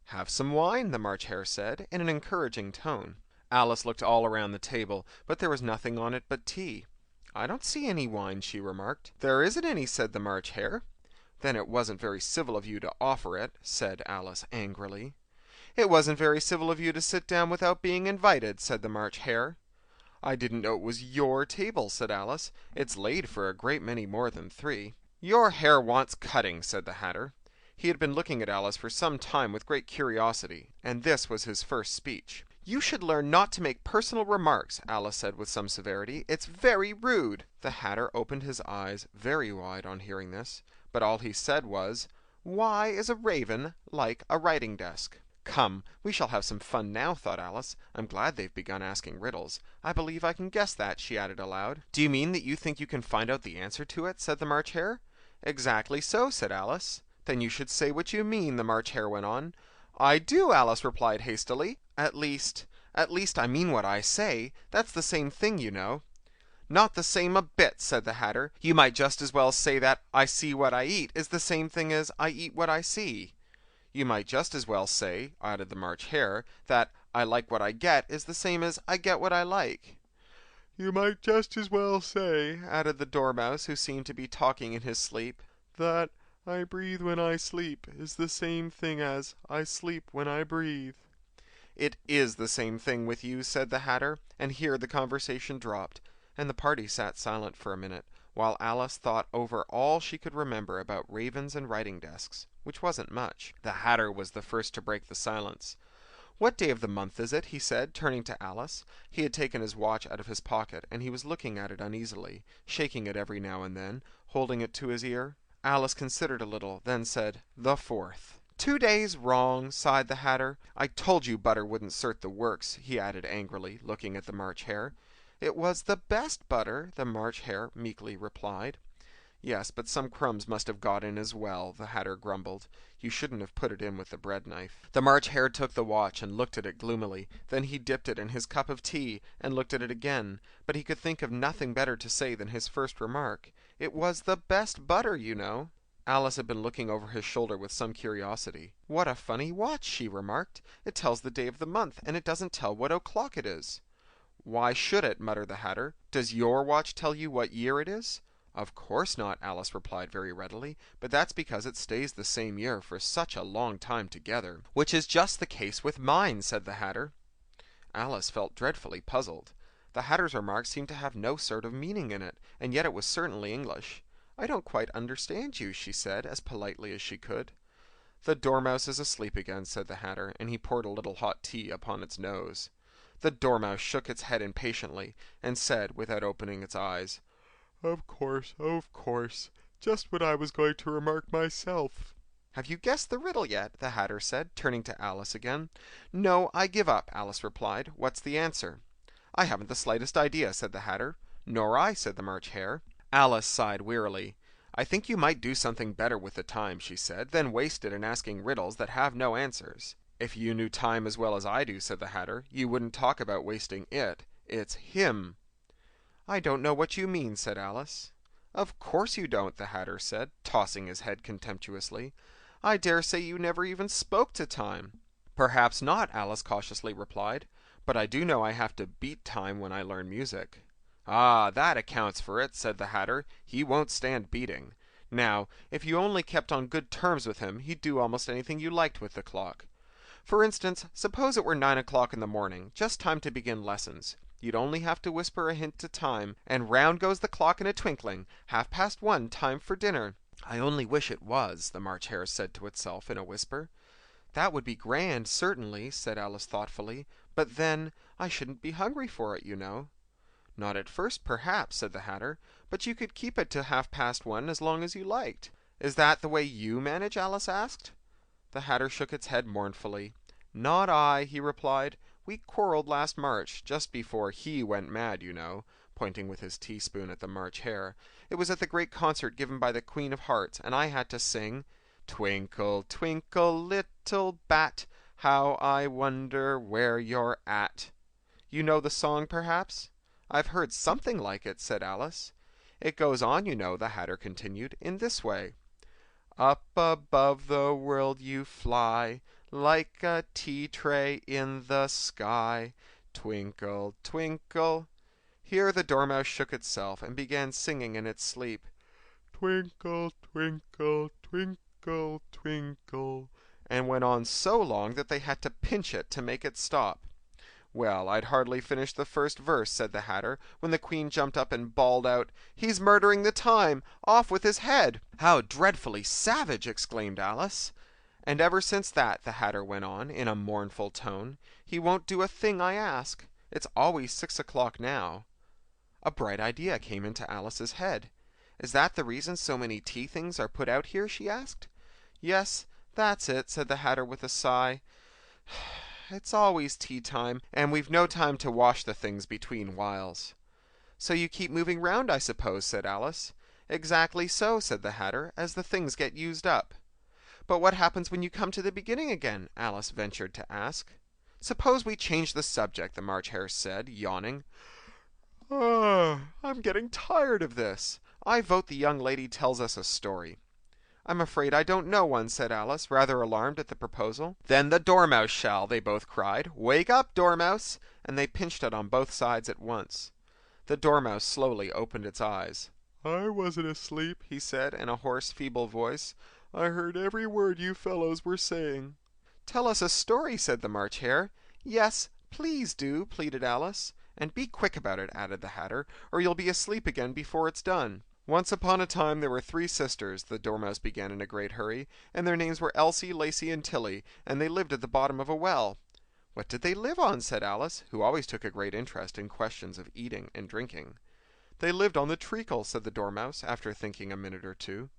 "Have some wine," the March Hare said, in an encouraging tone. Alice looked all around the table, but there was nothing on it but tea. "I don't see any wine," she remarked. "There isn't any," said the March Hare. "Then it wasn't very civil of you to offer it," said Alice angrily. "It wasn't very civil of you to sit down without being invited," said the March Hare. "I didn't know it was your table," said Alice. "It's laid for a great many more than 3." "Your hair wants cutting," said the Hatter. He had been looking at Alice for some time with great curiosity, and this was his first speech. "You should learn not to make personal remarks," Alice said with some severity. "It's very rude." The Hatter opened his eyes very wide on hearing this, but all he said was, "Why is a raven like a writing desk?" "Come, we shall have some fun now," thought Alice. "I'm glad they've begun asking riddles. I believe I can guess that," she added aloud. "Do you mean that you think you can find out the answer to it?" said the March Hare. "Exactly so," said Alice. "Then you should say what you mean," the March Hare went on. "I do," Alice replied hastily. At least I mean what I say. That's the same thing, you know." "Not the same a bit," said the Hatter. "You might just as well say that 'I see what I eat' is the same thing as 'I eat what I see.'" "You might just as well say," added the March Hare, "that 'I like what I get' is the same as 'I get what I like.'" "You might just as well say," added the Dormouse, who seemed to be talking in his sleep, "that 'I breathe when I sleep' is the same thing as 'I sleep when I breathe.'" "It is the same thing with you," said the Hatter, and here the conversation dropped, and the party sat silent for a minute, while Alice thought over all she could remember about ravens and writing desks, which wasn't much. The Hatter was the first to break the silence. "What day of the month is it?" he said, turning to Alice. He had taken his watch out of his pocket, and he was looking at it uneasily, shaking it every now and then, holding it to his ear. Alice considered a little, then said, "The 4th." "2 days wrong," sighed the Hatter. "I told you butter wouldn't surt the works," he added angrily, looking at the March Hare. "It was the best butter," the March Hare meekly replied. "Yes, but some crumbs must have got in as well," the Hatter grumbled. "You shouldn't have put it in with the bread knife." The March Hare took the watch and looked at it gloomily. Then he dipped it in his cup of tea and looked at it again, but he could think of nothing better to say than his first remark. "It was the best butter, you know." Alice had been looking over his shoulder with some curiosity. "What a funny watch," she remarked. "It tells the day of the month, and it doesn't tell what o'clock it is." "Why should it?" muttered the Hatter. "Does your watch tell you what year it is?" "Of course not," Alice replied very readily, "but that's because it stays the same year for such a long time together." "Which is just the case with mine," said the Hatter. Alice felt dreadfully puzzled. The Hatter's remark seemed to have no sort of meaning in it, and yet it was certainly English. "I don't quite understand you," she said, as politely as she could. "The Dormouse is asleep again," said the Hatter, and he poured a little hot tea upon its nose. The Dormouse shook its head impatiently, and said, without opening its eyes, of course, just what I was going to remark myself." "Have you guessed the riddle yet?" the Hatter said, turning to Alice again. "No, I give up," Alice replied. "What's the answer?" "I haven't the slightest idea," said the Hatter. "Nor I," said the March Hare. Alice sighed wearily. "I think you might do something better with the time," she said, "than waste it in asking riddles that have no answers." "If you knew time as well as I do," said the Hatter, "you wouldn't talk about wasting it. It's him." "I don't know what you mean," said Alice. "Of course you don't," the Hatter said, tossing his head contemptuously. "I dare say you never even spoke to time." "Perhaps not," Alice cautiously replied, "but I do know I have to beat time when I learn music." "Ah, that accounts for it," said the Hatter. "He won't stand beating. Now, if you only kept on good terms with him, he'd do almost anything you liked with the clock. For instance, suppose it were 9 o'clock in the morning, just time to begin lessons. You'd only have to whisper a hint to time, and round goes the clock in a twinkling. 1:30, time for dinner." "I only wish it was," the March Hare said to itself in a whisper. "That would be grand, certainly," said Alice thoughtfully, "but then I shouldn't be hungry for it, you know." "Not at first, perhaps," said the Hatter, "but you could keep it to 1:30 as long as you liked." "Is that the way you manage?" Alice asked. The Hatter shook its head mournfully. "Not I," he replied. "We quarreled last March, just before he went mad, you know," pointing with his teaspoon at the March Hare. "It was at the great concert given by the Queen of Hearts, and I had to sing, 'Twinkle, twinkle, little bat, how I wonder where you're at.' You know the song, perhaps?" "I've heard something like it," said Alice. "It goes on, you know," the Hatter continued, "in this way: Up above the world you fly, like a tea-tray in the sky. Twinkle, twinkle." Here the Dormouse shook itself, and began singing in its sleep, "Twinkle, twinkle, twinkle, twinkle," and went on so long that they had to pinch it to make it stop. "Well, I'd hardly finished the first verse," said the Hatter, when the Queen jumped up and bawled out, "He's murdering the time! Off with his head!" "How dreadfully savage!" exclaimed Alice. "And ever since that," the Hatter went on, in a mournful tone, "he won't do a thing I ask. It's always 6 o'clock now." A bright idea came into Alice's head. "Is that the reason so many tea things are put out here?" she asked. "Yes, that's it," said the Hatter with a sigh. "It's always tea time, and we've no time to wash the things between whiles." "So you keep moving round, I suppose," said Alice. "Exactly so," said the Hatter, "as the things get used up." "But what happens when you come to the beginning again?" Alice ventured to ask. "Suppose we change the subject," the March Hare said, yawning. "I'm getting tired of this. I vote the young lady tells us a story." "I'm afraid I don't know one," said Alice, rather alarmed at the proposal. "Then the Dormouse shall," they both cried. "Wake up, Dormouse!" and they pinched it on both sides at once. The Dormouse slowly opened its eyes. "I wasn't asleep," he said, in a hoarse, feeble voice. "I heard every word you fellows were saying." "Tell us a story," said the March Hare. "Yes, please do," pleaded Alice. "And be quick about it," added the Hatter, "or you'll be asleep again before it's done." "Once upon a time there were 3 sisters," the Dormouse began in a great hurry, "and their names were Elsie, Lacie, and Tilly, and they lived at the bottom of a well." "What did they live on?" said Alice, who always took a great interest in questions of eating and drinking. "They lived on the treacle," said the Dormouse, after thinking a minute or two.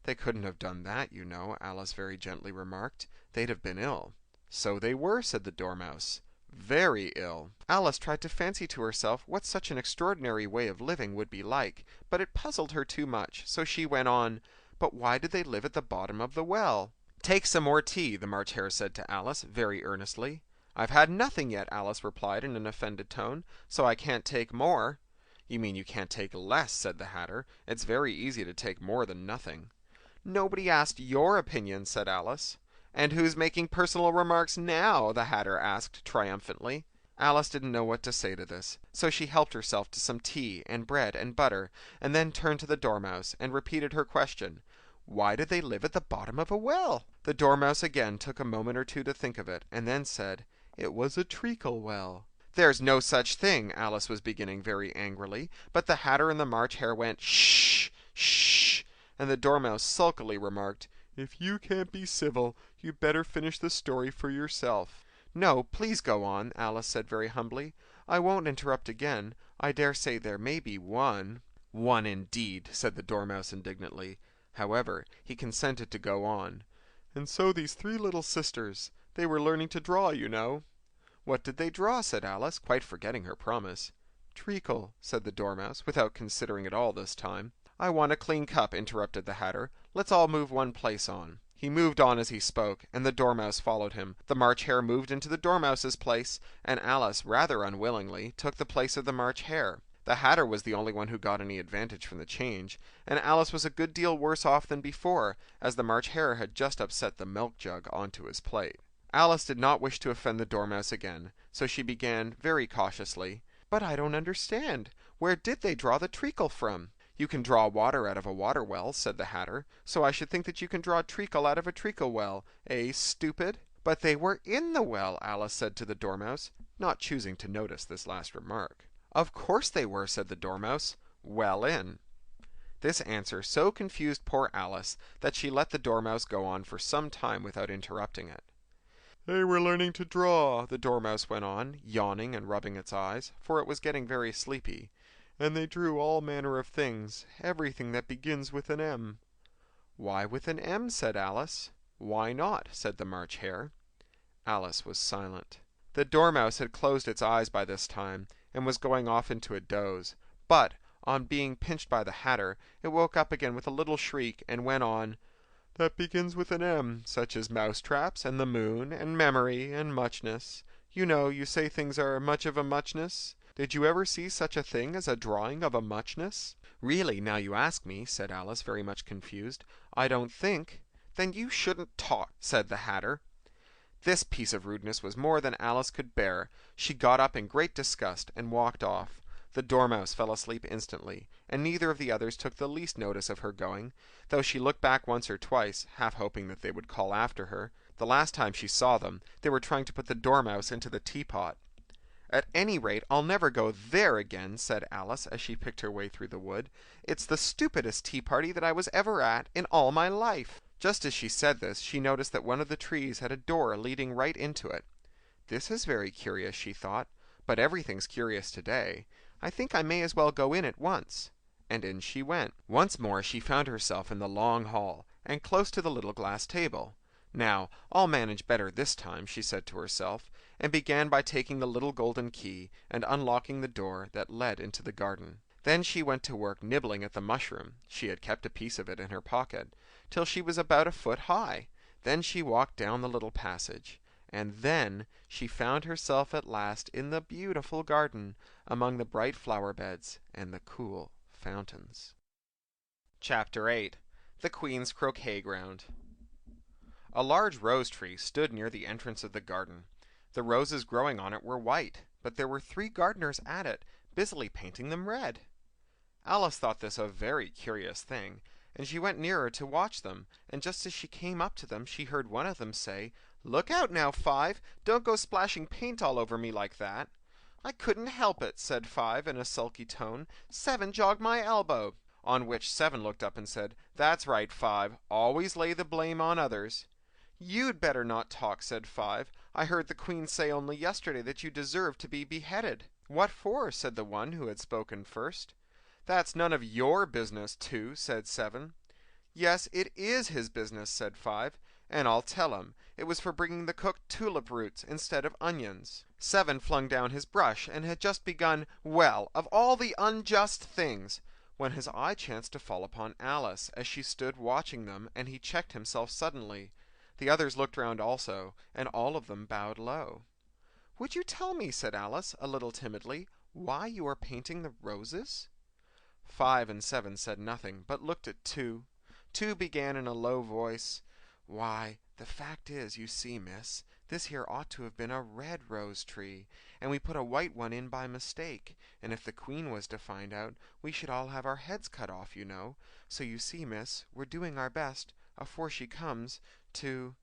"They couldn't have done that, you know," Alice very gently remarked. "They'd have been ill." "So they were," said the Dormouse. "Very ill." Alice tried to fancy to herself what such an extraordinary way of living would be like, but it puzzled her too much, so she went on, "But why did they live at the bottom of the well?" "Take some more tea," the March Hare said to Alice, very earnestly. "I've had nothing yet," Alice replied in an offended tone, "so I can't take more." "You mean you can't take less," said the Hatter. "It's very easy to take more than nothing." "Nobody asked your opinion," said Alice. "And who's making personal remarks now?" the Hatter asked triumphantly. Alice didn't know what to say to this, so she helped herself to some tea and bread and butter, and then turned to the Dormouse and repeated her question. "Why did they live at the bottom of a well?" The Dormouse again took a moment or two to think of it, and then said, "It was a treacle well." "There's no such thing," Alice was beginning very angrily, but the Hatter and the March Hare went, "Shh! Shh!" and the Dormouse sulkily remarked, "If you can't be civil, you'd better finish the story for yourself." "No, please go on," Alice said very humbly. "I won't interrupt again. I dare say there may be one." "One indeed," said the Dormouse indignantly. However, he consented to go on. "And so these three little sisters, they were learning to draw, you know." "What did they draw?" said Alice, quite forgetting her promise. "Treacle," said the Dormouse, without considering it all this time. "I want a clean cup," interrupted the Hatter. "Let's all move one place on." He moved on as he spoke, and the Dormouse followed him. The March Hare moved into the Dormouse's place, and Alice, rather unwillingly, took the place of the March Hare. The Hatter was the only one who got any advantage from the change, and Alice was a good deal worse off than before, as the March Hare had just upset the milk jug onto his plate. Alice did not wish to offend the Dormouse again, so she began, very cautiously, "But I don't understand. Where did they draw the treacle from?" "You can draw water out of a water well," said the Hatter, "so I should think that you can draw treacle out of a treacle well. Eh, stupid?" "But they were in the well," Alice said to the Dormouse, not choosing to notice this last remark. "Of course they were," said the Dormouse, "well in." This answer so confused poor Alice that she let the Dormouse go on for some time without interrupting it. "They were learning to draw," the Dormouse went on, yawning and rubbing its eyes, for it was getting very sleepy, "and they drew all manner of things, everything that begins with an M." "Why with an M?" said Alice. "Why not?" said the March Hare. Alice was silent. The Dormouse had closed its eyes by this time, and was going off into a doze, but, on being pinched by the Hatter, it woke up again with a little shriek, and went on, "That begins with an M, such as mousetraps, and the moon, and memory, and muchness. You know, you say things are much of a muchness. Did you ever see such a thing as a drawing of a muchness?" "Really, now you ask me," said Alice, very much confused, "I don't think—" "Then you shouldn't talk," said the Hatter. This piece of rudeness was more than Alice could bear. She got up in great disgust, and walked off. The Dormouse fell asleep instantly, and neither of the others took the least notice of her going, though she looked back once or twice, half hoping that they would call after her. The last time she saw them, they were trying to put the Dormouse into the teapot. "At any rate, I'll never go there again," said Alice, as she picked her way through the wood. "It's the stupidest tea party that I was ever at in all my life." Just as she said this, she noticed that one of the trees had a door leading right into it. "This is very curious," she thought, "but everything's curious today. I think I may as well go in at once." And in she went. Once more she found herself in the long hall, and close to the little glass table. "Now, I'll manage better this time," she said to herself, and began by taking the little golden key and unlocking the door that led into the garden. Then she went to work nibbling at the mushroom (she had kept a piece of it in her pocket) till she was about a foot high. Then she walked down the little passage, and then she found herself at last in the beautiful garden, among the bright flower beds and the cool fountains. Chapter 8. The Queen's Croquet Ground. A large rose tree stood near the entrance of the garden. The roses growing on it were white, but there were 3 gardeners at it, busily painting them red. Alice thought this a very curious thing, and she went nearer to watch them, and just as she came up to them she heard one of them say, "Look out now, Five! Don't go splashing paint all over me like that." "I couldn't help it," said Five in a sulky tone. "Seven jogged my elbow." On which Seven looked up and said, "That's right, Five. Always lay the blame on others." "You'd better not talk," said Five. "I heard the Queen say only yesterday that you deserved to be beheaded." "What for?" said the one who had spoken first. "That's none of your business, Two," said Seven. "Yes, it is his business," said Five, "and I'll tell him. It was for bringing the cook tulip roots instead of onions." Seven flung down his brush, and had just begun, "Well, of all the unjust things," when his eye chanced to fall upon Alice, as she stood watching them, and he checked himself suddenly. The others looked round also, and all of them bowed low. "Would you tell me," said Alice, a little timidly, "why you are painting the roses?" Five and Seven said nothing, but looked at Two. Two began in a low voice, "Why, the fact is, you see, miss, this here ought to have been a red rose tree, and we put a white one in by mistake, and if the Queen was to find out, we should all have our heads cut off, you know. So you see, miss, we're doing our best, afore she comes, to—"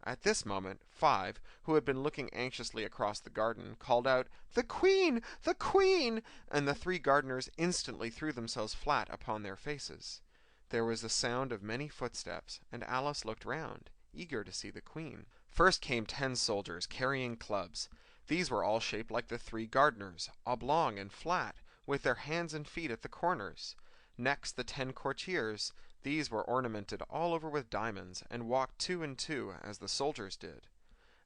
At this moment, Five, who had been looking anxiously across the garden, called out, "The Queen! The Queen!" and the 3 gardeners instantly threw themselves flat upon their faces. There was the sound of many footsteps, and Alice looked round, eager to see the Queen. First came 10 soldiers carrying clubs. These were all shaped like the 3 gardeners, oblong and flat, with their hands and feet at the corners. Next the 10 courtiers. These were ornamented all over with diamonds, and walked 2 and 2, as the soldiers did.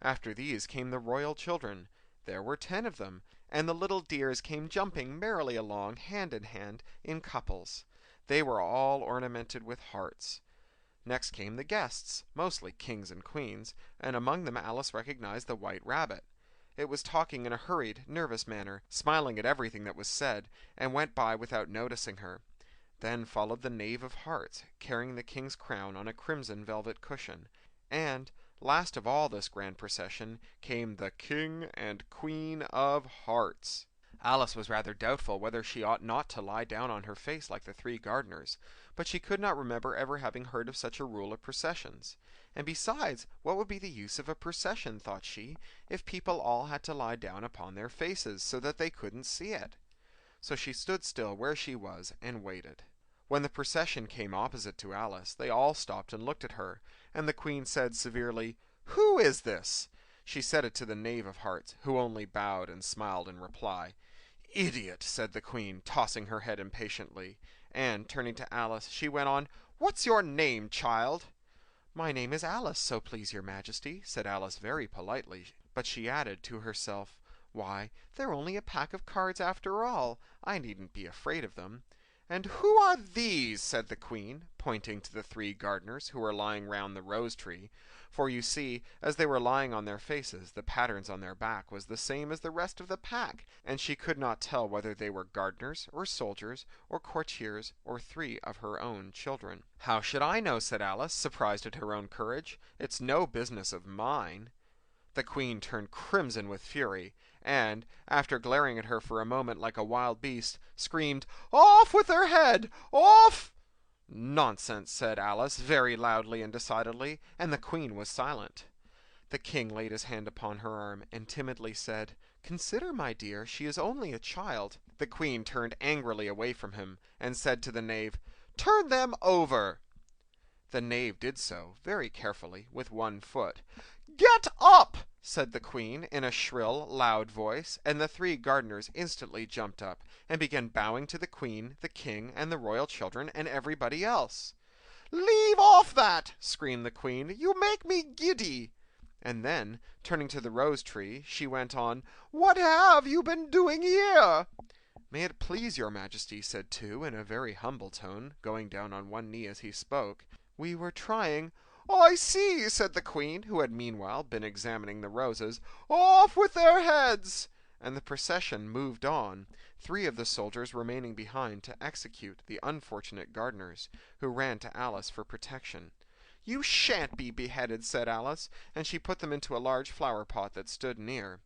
After these came the royal children. There were 10 of them, and the little dears came jumping merrily along, hand in hand, in couples. They were all ornamented with hearts. Next came the guests, mostly kings and queens, and among them Alice recognized the White Rabbit. It was talking in a hurried, nervous manner, smiling at everything that was said, and went by without noticing her. Then followed the Knave of Hearts, carrying the king's crown on a crimson velvet cushion, and, last of all this grand procession, came the King and Queen of Hearts. Alice was rather doubtful whether she ought not to lie down on her face like the 3 gardeners, but she could not remember ever having heard of such a rule of processions. And besides, what would be the use of a procession, thought she, if people all had to lie down upon their faces, so that they couldn't see it? So she stood still where she was and waited. When the procession came opposite to Alice, they all stopped and looked at her, and the Queen said severely, "Who is this?" She said it to the Knave of Hearts, who only bowed and smiled in reply. "Idiot!" said the Queen, tossing her head impatiently, and, turning to Alice, she went on, "What's your name, child?" "My name is Alice, so please your Majesty," said Alice very politely, but she added to herself, "Why, they're only a pack of cards after all. I needn't be afraid of them." "And who are these?" said the Queen, pointing to the 3 gardeners who were lying round the rose tree, for you see, as they were lying on their faces, the patterns on their back was the same as the rest of the pack, and she could not tell whether they were gardeners, or soldiers, or courtiers, or 3 of her own children. "How should I know?" said Alice, surprised at her own courage. "It's no business of mine." The Queen turned crimson with fury, and, after glaring at her for a moment like a wild beast, screamed, "Off with her head! Off!" "Nonsense!" said Alice, very loudly and decidedly, and the Queen was silent. The King laid his hand upon her arm, and timidly said, "Consider, my dear, she is only a child." The Queen turned angrily away from him, and said to the Knave, "Turn them over." The Knave did so, very carefully, with one foot. "Get up!" said the Queen, in a shrill, loud voice, and the 3 gardeners instantly jumped up, and began bowing to the Queen, the King, and the royal children, and everybody else. "Leave off that!" screamed the Queen. "You make me giddy." And then, turning to the rose tree, she went on, "What have you been doing here?" "May it please your Majesty," said Two, in a very humble tone, going down on one knee as he spoke, "we were trying—" "I see," said the Queen, who had meanwhile been examining the roses. "Off with their heads!" And the procession moved on, 3 of the soldiers remaining behind to execute the unfortunate gardeners, who ran to Alice for protection. "You shan't be beheaded," said Alice, and she put them into a large flower pot that stood near.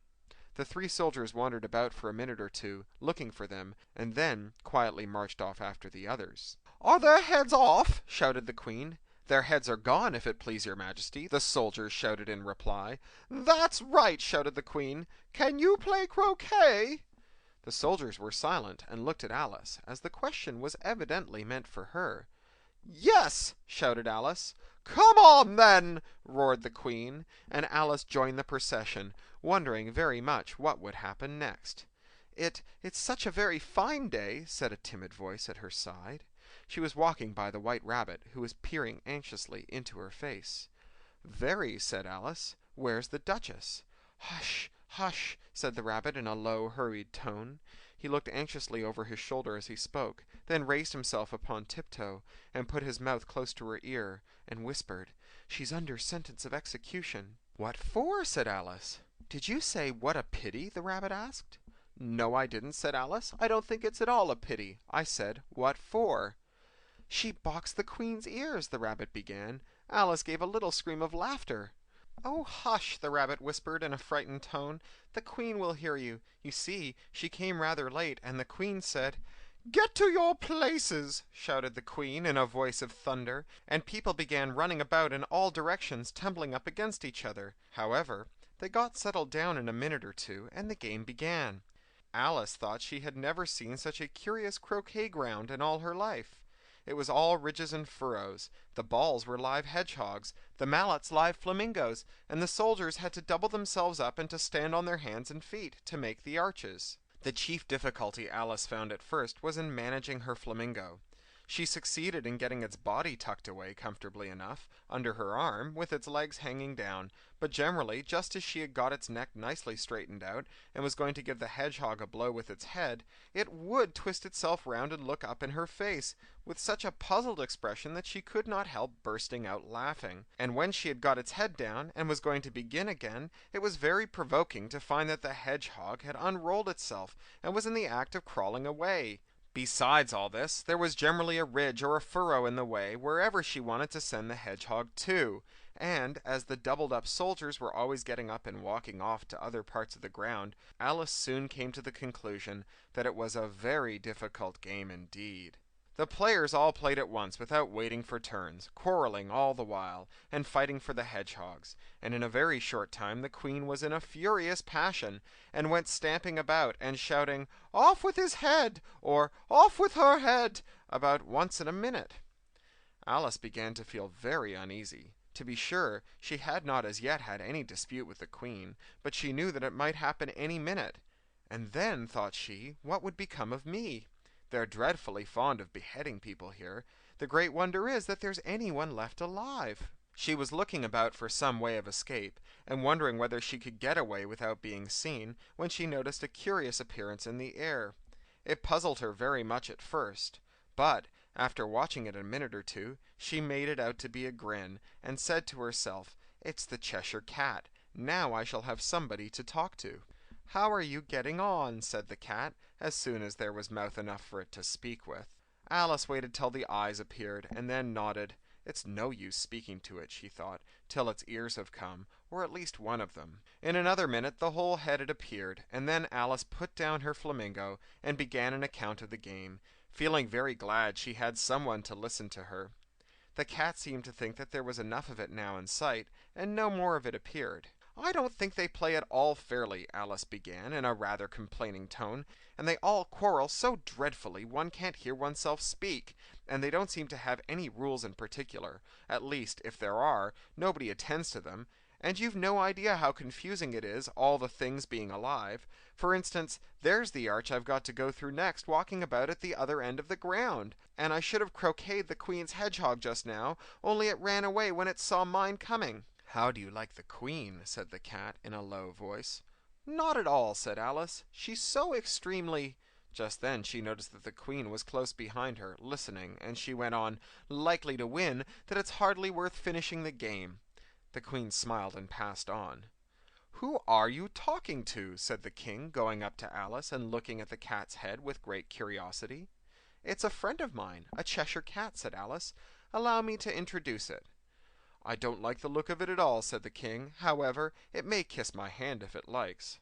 The 3 soldiers wandered about for a minute or two, looking for them, and then quietly marched off after the others. "Are their heads off?" shouted the Queen. "Their heads are gone, if it please your Majesty," the soldiers shouted in reply. "That's right!" shouted the Queen. "Can you play croquet?" The soldiers were silent, and looked at Alice, as the question was evidently meant for her. "Yes!" shouted Alice. "Come on, then!" roared the Queen, and Alice joined the procession, wondering very much what would happen next. "It's such a very fine day," said a timid voice at her side. She was walking by the White Rabbit, who was peering anxiously into her face. "Very," said Alice. "Where's the Duchess?" "Hush, hush!" said the Rabbit in a low, hurried tone. He looked anxiously over his shoulder as he spoke, then raised himself upon tiptoe, and put his mouth close to her ear, and whispered, "She's under sentence of execution." "What for?" said Alice. "Did you say, 'what a pity'?" the Rabbit asked. "No, I didn't," said Alice. "I don't think it's at all a pity. I said, 'what for?'" "She boxed the Queen's ears," the Rabbit began. Alice gave a little scream of laughter. "Oh, hush!" the Rabbit whispered in a frightened tone. "The Queen will hear you. You see, she came rather late, and the Queen said—" "Get to your places!" shouted the Queen in a voice of thunder, and people began running about in all directions, tumbling up against each other. However, they got settled down in a minute or two, and the game began. Alice thought she had never seen such a curious croquet ground in all her life. It was all ridges and furrows. The balls were live hedgehogs, the mallets live flamingos, and the soldiers had to double themselves up and to stand on their hands and feet to make the arches. The chief difficulty Alice found at first was in managing her flamingo. She succeeded in getting its body tucked away comfortably enough, under her arm, with its legs hanging down, but generally, just as she had got its neck nicely straightened out, and was going to give the hedgehog a blow with its head, it would twist itself round and look up in her face, with such a puzzled expression that she could not help bursting out laughing. And when she had got its head down, and was going to begin again, it was very provoking to find that the hedgehog had unrolled itself, and was in the act of crawling away. Besides all this, there was generally a ridge or a furrow in the way wherever she wanted to send the hedgehog to, and, as the doubled-up soldiers were always getting up and walking off to other parts of the ground, Alice soon came to the conclusion that it was a very difficult game indeed. The players all played at once without waiting for turns, quarreling all the while, and fighting for the hedgehogs, and in a very short time the queen was in a furious passion, and went stamping about and shouting, "Off with his head!" or "Off with her head!" about once in a minute. Alice began to feel very uneasy. To be sure, she had not as yet had any dispute with the queen, but she knew that it might happen any minute. And then, thought she, what would become of me? They're dreadfully fond of beheading people here. The great wonder is that there's anyone left alive. She was looking about for some way of escape, and wondering whether she could get away without being seen, when she noticed a curious appearance in the air. It puzzled her very much at first, but, after watching it a minute or two, she made it out to be a grin, and said to herself, "It's the Cheshire Cat. Now I shall have somebody to talk to." "How are you getting on?" said the cat, as soon as there was mouth enough for it to speak with. Alice waited till the eyes appeared, and then nodded. "It's no use speaking to it," she thought, "till its ears have come, or at least one of them." In another minute the whole head had appeared, and then Alice put down her flamingo, and began an account of the game, feeling very glad she had someone to listen to her. The cat seemed to think that there was enough of it now in sight, and no more of it appeared. "I don't think they play at all fairly," Alice began, in a rather complaining tone, "and they all quarrel so dreadfully one can't hear oneself speak, and they don't seem to have any rules in particular. At least, if there are, nobody attends to them, and you've no idea how confusing it is, all the things being alive. For instance, there's the arch I've got to go through next, walking about at the other end of the ground, and I should have croqueted the queen's hedgehog just now, only it ran away when it saw mine coming." "How do you like the queen?" said the cat in a low voice. "Not at all," said Alice. "She's so extremely—" Just then she noticed that the queen was close behind her, listening, and she went on, "likely to win, that it's hardly worth finishing the game." The queen smiled and passed on. "Who are you talking to?" said the king, going up to Alice and looking at the cat's head with great curiosity. "It's a friend of mine, a Cheshire Cat," said Alice. "Allow me to introduce it." "I don't like the look of it at all," said the king. "However, it may kiss my hand if it likes."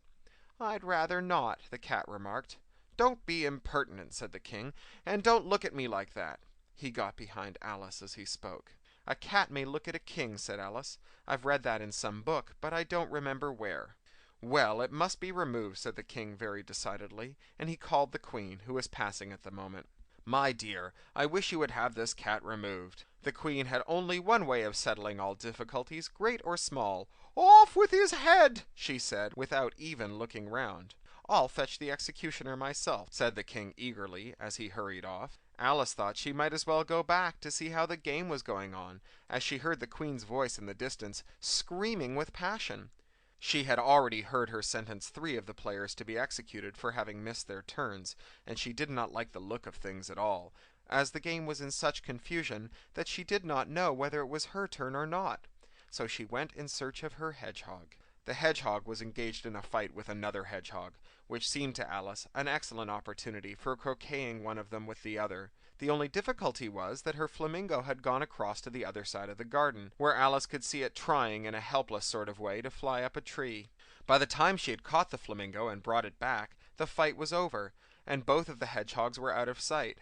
"I'd rather not," the cat remarked. "Don't be impertinent," said the king, "and don't look at me like that." He got behind Alice as he spoke. "A cat may look at a king," said Alice. "I've read that in some book, but I don't remember where." "Well, it must be removed," said the king very decidedly, and he called the queen, who was passing at the moment. "My dear, I wish you would have this cat removed." The queen had only one way of settling all difficulties, great or small. "Off with his head!" she said, without even looking round. "I'll fetch the executioner myself," said the king eagerly, as he hurried off. Alice thought she might as well go back to see how the game was going on, as she heard the queen's voice in the distance, screaming with passion. She had already heard her sentence 3 of the players to be executed for having missed their turns, and she did not like the look of things at all, as the game was in such confusion that she did not know whether it was her turn or not. So she went in search of her hedgehog. The hedgehog was engaged in a fight with another hedgehog, which seemed to Alice an excellent opportunity for croqueting one of them with the other. The only difficulty was that her flamingo had gone across to the other side of the garden, where Alice could see it trying in a helpless sort of way to fly up a tree. By the time she had caught the flamingo and brought it back, the fight was over, and both of the hedgehogs were out of sight.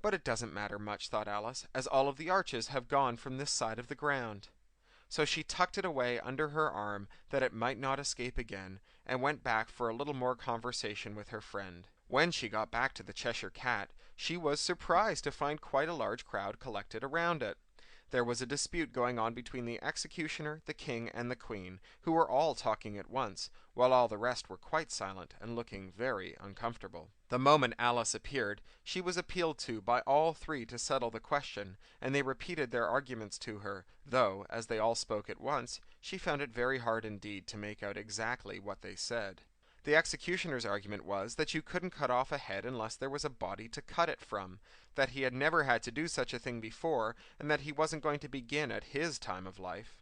"But it doesn't matter much," thought Alice, "as all of the arches have gone from this side of the ground." So she tucked it away under her arm, that it might not escape again, and went back for a little more conversation with her friend. When she got back to the Cheshire Cat, she was surprised to find quite a large crowd collected around it. There was a dispute going on between the executioner, the king, and the queen, who were all talking at once, while all the rest were quite silent and looking very uncomfortable. The moment Alice appeared, she was appealed to by all three to settle the question, and they repeated their arguments to her, though, as they all spoke at once, she found it very hard indeed to make out exactly what they said. The executioner's argument was that you couldn't cut off a head unless there was a body to cut it from, that he had never had to do such a thing before, and that he wasn't going to begin at his time of life.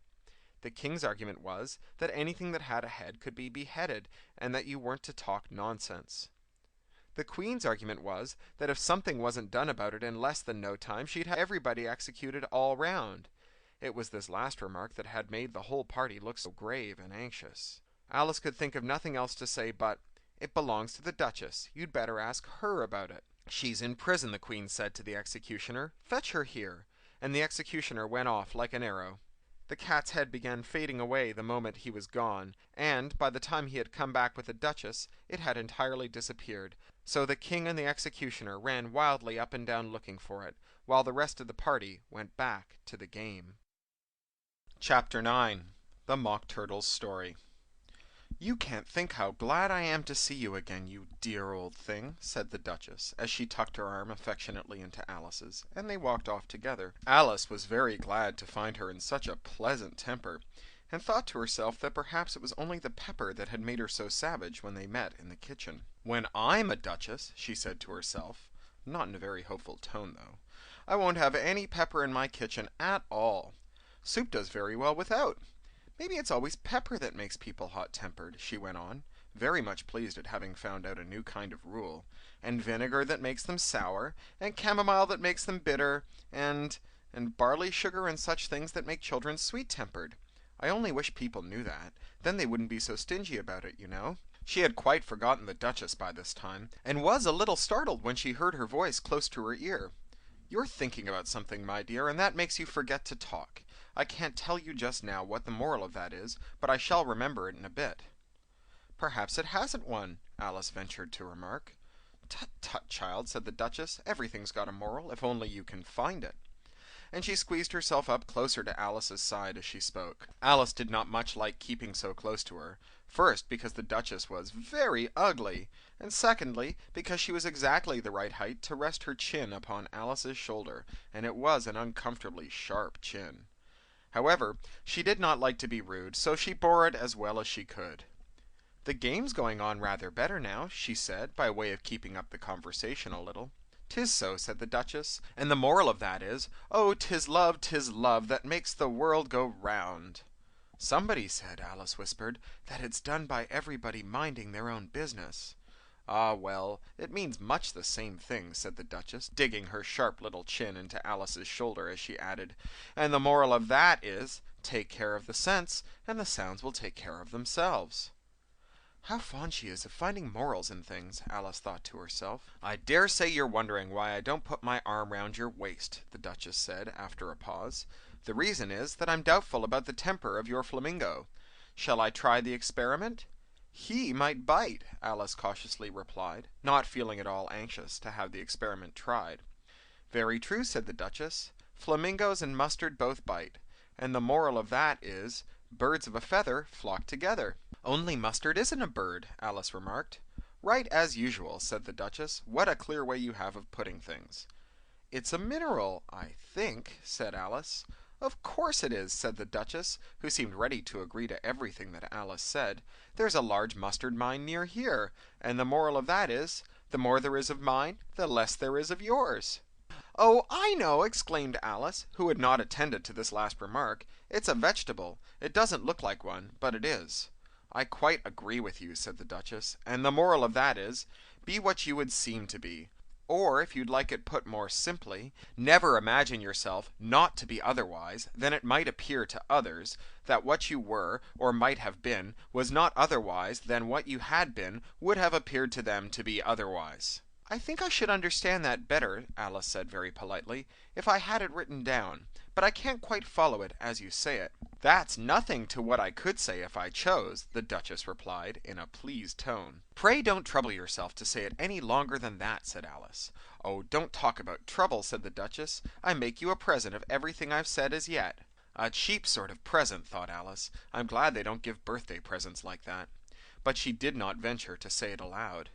The king's argument was that anything that had a head could be beheaded, and that you weren't to talk nonsense. The queen's argument was that if something wasn't done about it in less than no time, she'd have everybody executed all round. It was this last remark that had made the whole party look so grave and anxious. Alice could think of nothing else to say but, "It belongs to the Duchess. You'd better ask her about it." "She's in prison," the queen said to the executioner. "Fetch her here." And the executioner went off like an arrow. The cat's head began fading away the moment he was gone, and by the time he had come back with the Duchess, it had entirely disappeared. So the king and the executioner ran wildly up and down looking for it, while the rest of the party went back to the game. Chapter 9. The Mock Turtle's Story. "You can't think how glad I am to see you again, you dear old thing," said the Duchess, as she tucked her arm affectionately into Alice's, and they walked off together. Alice was very glad to find her in such a pleasant temper, and thought to herself that perhaps it was only the pepper that had made her so savage when they met in the kitchen. "When I'm a Duchess," she said to herself, not in a very hopeful tone though, "I won't have any pepper in my kitchen at all. Soup does very well without. Maybe it's always pepper that makes people hot-tempered," she went on, very much pleased at having found out a new kind of rule, "and vinegar that makes them sour, and chamomile that makes them bitter, and barley sugar and such things that make children sweet-tempered. I only wish people knew that. Then they wouldn't be so stingy about it, you know." She had quite forgotten the Duchess by this time, and was a little startled when she heard her voice close to her ear. "You're thinking about something, my dear, and that makes you forget to talk. I can't tell you just now what the moral of that is, but I shall remember it in a bit." "Perhaps it hasn't one," Alice ventured to remark. "Tut, tut, child," said the Duchess. "Everything's got a moral, if only you can find it." And she squeezed herself up closer to Alice's side as she spoke. Alice did not much like keeping so close to her. First, because the Duchess was very ugly, and secondly, because she was exactly the right height to rest her chin upon Alice's shoulder, and it was an uncomfortably sharp chin. However, she did not like to be rude, so she bore it as well as she could. "The game's going on rather better now," she said, by way of keeping up the conversation a little. "'Tis so," said the Duchess, "and the moral of that is, 'Oh, 'tis love that makes the world go round.'" "Somebody said," Alice whispered, "that it's done by everybody minding their own business." "Ah, well, it means much the same thing," said the Duchess, digging her sharp little chin into Alice's shoulder as she added, "and the moral of that is, take care of the scents, and the sounds will take care of themselves." "How fond she is of finding morals in things," Alice thought to herself. "I dare say you're wondering why I don't put my arm round your waist," the Duchess said, after a pause. "The reason is that I'm doubtful about the temper of your flamingo. Shall I try the experiment?" "He might bite," Alice cautiously replied, not feeling at all anxious to have the experiment tried. "Very true," said the Duchess. "Flamingos and mustard both bite, and the moral of that is, birds of a feather flock together." "Only mustard isn't a bird," Alice remarked. "Right as usual," said the Duchess. "What a clear way you have of putting things." "It's a mineral, I think," said Alice. "Of course it is," said the Duchess, who seemed ready to agree to everything that Alice said. "There's a large mustard mine near here, and the moral of that is, the more there is of mine, the less there is of yours." "Oh, I know!" exclaimed Alice, who had not attended to this last remark. "It's a vegetable. It doesn't look like one, but it is." "I quite agree with you," said the Duchess, "and the moral of that is, be what you would seem to be. Or, if you'd like it put more simply, never imagine yourself not to be otherwise than it might appear to others, that what you were, or might have been, was not otherwise than what you had been would have appeared to them to be otherwise." "I think I should understand that better," Alice said very politely, "if I had it written down, but I can't quite follow it as you say it." "That's nothing to what I could say if I chose," the Duchess replied, in a pleased tone. "Pray don't trouble yourself to say it any longer than that," said Alice. "Oh, don't talk about trouble," said the Duchess. "I make you a present of everything I've said as yet." "A cheap sort of present," thought Alice. "I'm glad they don't give birthday presents like that." But she did not venture to say it aloud.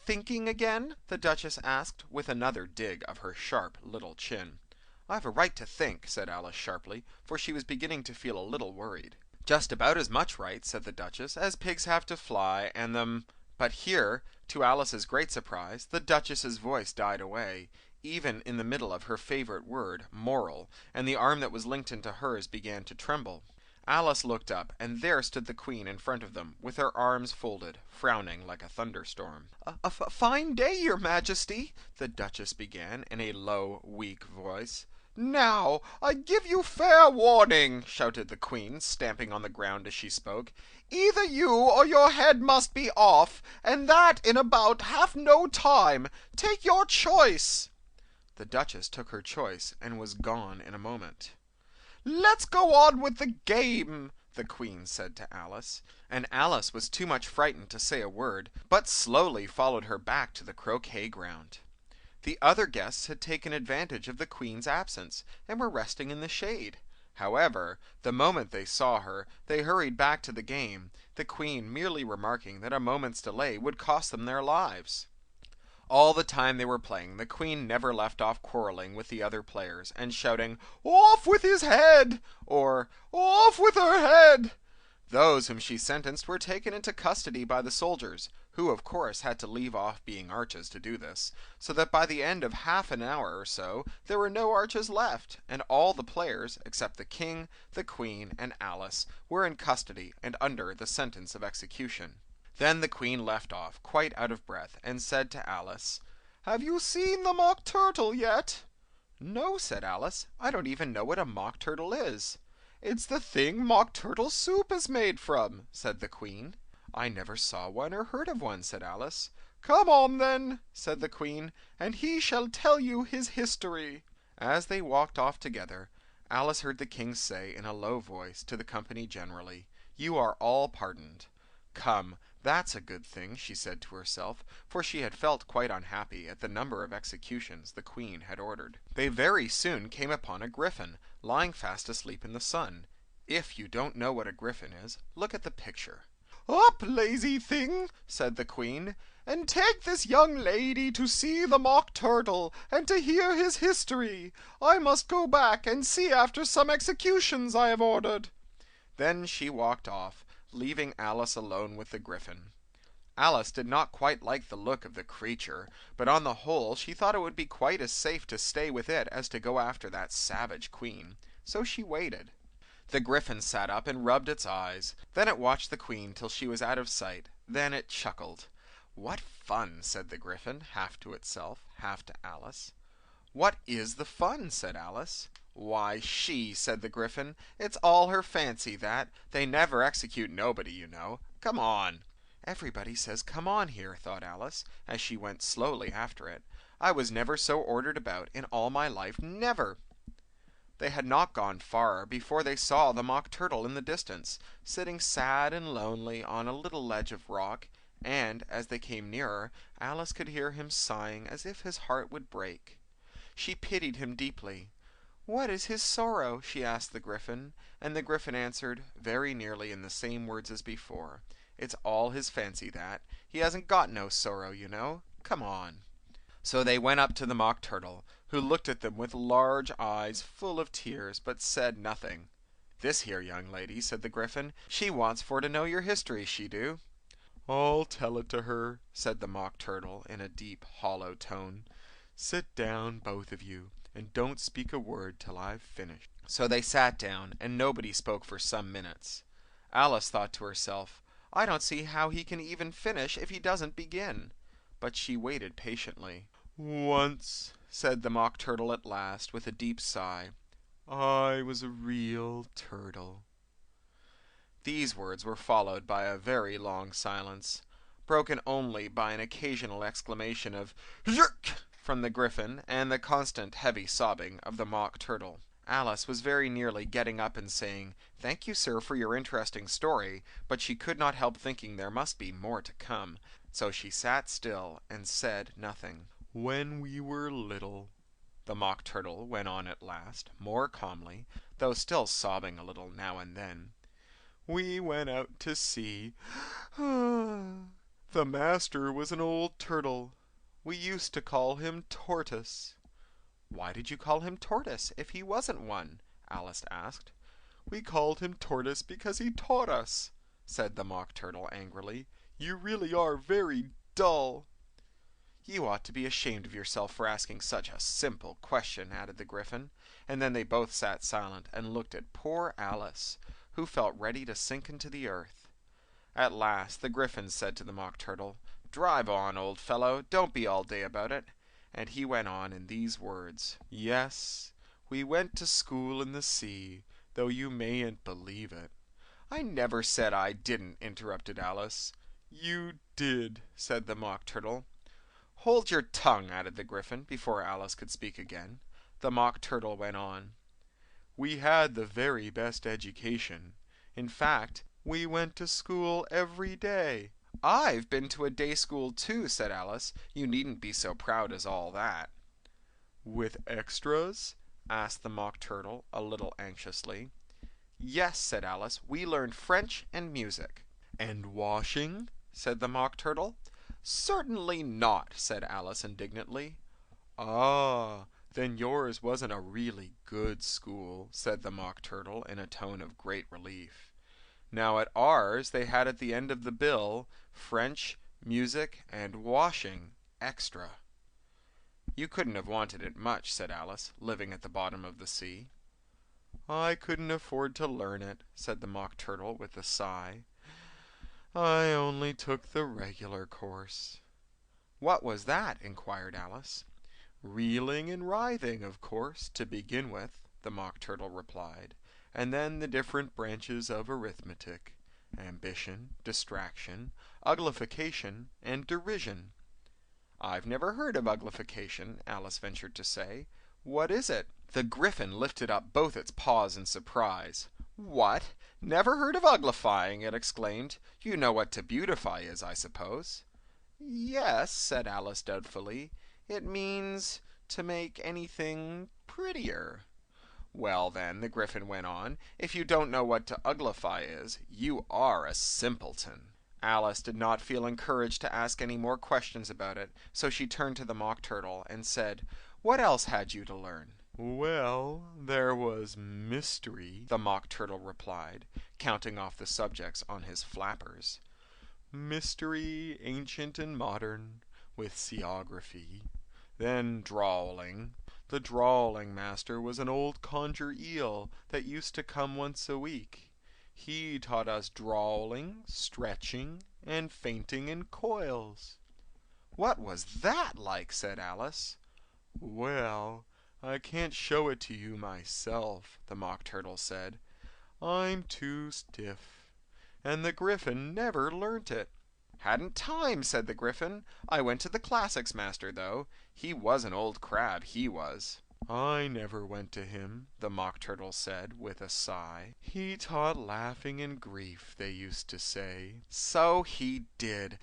"Thinking again?" the Duchess asked, with another dig of her sharp little chin. "I've a right to think," said Alice sharply, for she was beginning to feel a little worried. "Just about as much right," said the Duchess, "as pigs have to fly, and them—" But here, to Alice's great surprise, the Duchess's voice died away, even in the middle of her favorite word, moral, and the arm that was linked into hers began to tremble. Alice looked up, and there stood the Queen in front of them, with her arms folded, frowning like a thunderstorm. A fine day, your Majesty," the Duchess began, in a low, weak voice. "Now, I give you fair warning," shouted the Queen, stamping on the ground as she spoke. "Either you or your head must be off, and that in about half no time. Take your choice." The Duchess took her choice, and was gone in a moment. "Let's go on with the game," the Queen said to Alice, and Alice was too much frightened to say a word, but slowly followed her back to the croquet ground. The other guests had taken advantage of the Queen's absence, and were resting in the shade. However, the moment they saw her, they hurried back to the game, the Queen merely remarking that a moment's delay would cost them their lives. All the time they were playing, the Queen never left off quarreling with the other players, and shouting, "Off with his head!" or "Off with her head!" Those whom she sentenced were taken into custody by the soldiers, who of course had to leave off being arches to do this, so that by the end of half an hour or so there were no arches left, and all the players, except the King, the Queen, and Alice, were in custody and under the sentence of execution. Then the Queen left off, quite out of breath, and said to Alice, "Have you seen the Mock Turtle yet?" "No," said Alice, "I don't even know what a Mock Turtle is." "It's the thing Mock Turtle soup is made from," said the Queen. "I never saw one or heard of one," said Alice. "Come on, then," said the Queen, "and he shall tell you his history." As they walked off together, Alice heard the King say in a low voice to the company generally, "You are all pardoned." "Come, that's a good thing," she said to herself, for she had felt quite unhappy at the number of executions the Queen had ordered. They very soon came upon a griffin, lying fast asleep in the sun. If you don't know what a griffin is, look at the picture. "Up, lazy thing," said the Queen, "and take this young lady to see the Mock Turtle, and to hear his history. I must go back and see after some executions I have ordered." Then she walked off, leaving Alice alone with the griffin. Alice did not quite like the look of the creature, but on the whole she thought it would be quite as safe to stay with it as to go after that savage Queen, so she waited. The griffin sat up and rubbed its eyes, then it watched the Queen till she was out of sight, then it chuckled. "What fun!" said the griffin, half to itself, half to Alice. "What is the fun?" said Alice. "Why, she," said the griffin. "It's all her fancy, that. They never execute nobody, you know. Come on." "Everybody says come on here," thought Alice, as she went slowly after it. "I was never so ordered about in all my life, never." They had not gone far before they saw the Mock Turtle in the distance, sitting sad and lonely on a little ledge of rock, and, as they came nearer, Alice could hear him sighing as if his heart would break. She pitied him deeply. "What is his sorrow?" she asked the griffin, and the griffin answered, very nearly in the same words as before, "It's all his fancy, that. He hasn't got no sorrow, you know. Come on." So they went up to the Mock Turtle, who looked at them with large eyes full of tears, but said nothing. "This here young lady," said the griffin, "she wants for to know your history, she do." "I'll tell it to her," said the Mock Turtle in a deep, hollow tone. "Sit down, both of you, and don't speak a word till I've finished." So they sat down, and nobody spoke for some minutes. Alice thought to herself, "I don't see how he can even finish if he doesn't begin." But she waited patiently. "Once," said the Mock Turtle at last, with a deep sigh, "I was a real turtle." These words were followed by a very long silence. broken only by an occasional exclamation of "Yerk!" from the Gryphon and the constant heavy sobbing of the Mock Turtle. Alice was very nearly getting up and saying, "Thank you, sir, for your interesting story," but she could not help thinking there must be more to come, so she sat still and said nothing. "When we were little," the Mock Turtle went on at last, more calmly, though still sobbing a little now and then, "we went out to sea. The master was an old turtle. We used to call him Tortoise." "Why did you call him Tortoise, if he wasn't one?" Alice asked. "We called him Tortoise because he taught us," said the Mock Turtle angrily. "You really are very dull." "You ought to be ashamed of yourself for asking such a simple question," added the Gryphon, and then they both sat silent and looked at poor Alice, who felt ready to sink into the earth. At last the Gryphon said to the Mock Turtle, "Drive on, old fellow, don't be all day about it," and he went on in these words: "Yes, we went to school in the sea, though you mayn't believe it." "I never said I didn't," interrupted Alice. "You did," said the Mock Turtle. "Hold your tongue," added the Gryphon, before Alice could speak again. The Mock Turtle went on: "We had the very best education. In fact, we went to school every day." "I've been to a day school too," said Alice. "You needn't be so proud as all that." "With extras?" asked the Mock Turtle, a little anxiously. "Yes," said Alice, "we learned French and music." "And washing?" said the Mock Turtle. "Certainly not," said Alice indignantly. "Ah, then yours wasn't a really good school," said the Mock Turtle in a tone of great relief. "Now at ours they had at the end of the bill French, music, and washing, extra." "You couldn't have wanted it much," said Alice, living at the bottom of the sea. "I couldn't afford to learn it," said the Mock Turtle with a sigh. "I only took the regular course." "What was that?" inquired Alice. "Reeling and writhing, of course, to begin with," the Mock Turtle replied, "and then the different branches of arithmetic: ambition, distraction, uglification, and derision." "I've never heard of uglification," Alice ventured to say. "What is it?" The Gryphon lifted up both its paws in surprise. "What! Never heard of uglifying?" it exclaimed. "You know what to beautify is, I suppose." "Yes," said Alice doubtfully. "It means to make anything prettier." "Well, then," the Gryphon went on, "if you don't know what to uglify is, you are a simpleton." Alice did not feel encouraged to ask any more questions about it, so she turned to the Mock Turtle and said, "What else had you to learn?" "Well, there was mystery," the Mock Turtle replied, counting off the subjects on his flappers. "Mystery, ancient and modern, with seaography. Then drawling. The drawling master was an old conger eel that used to come once a week. He taught us drawling, stretching, and fainting in coils." "What was that like?" said Alice. "Well, I can't show it to you myself," the Mock Turtle said. "I'm too stiff. And the Gryphon never learnt it." "Hadn't time," said the Gryphon. "I went to the classics master, though. He was an old crab, he was." "I never went to him," the Mock Turtle said with a sigh. "He taught laughing and grief, they used to say." "So he did,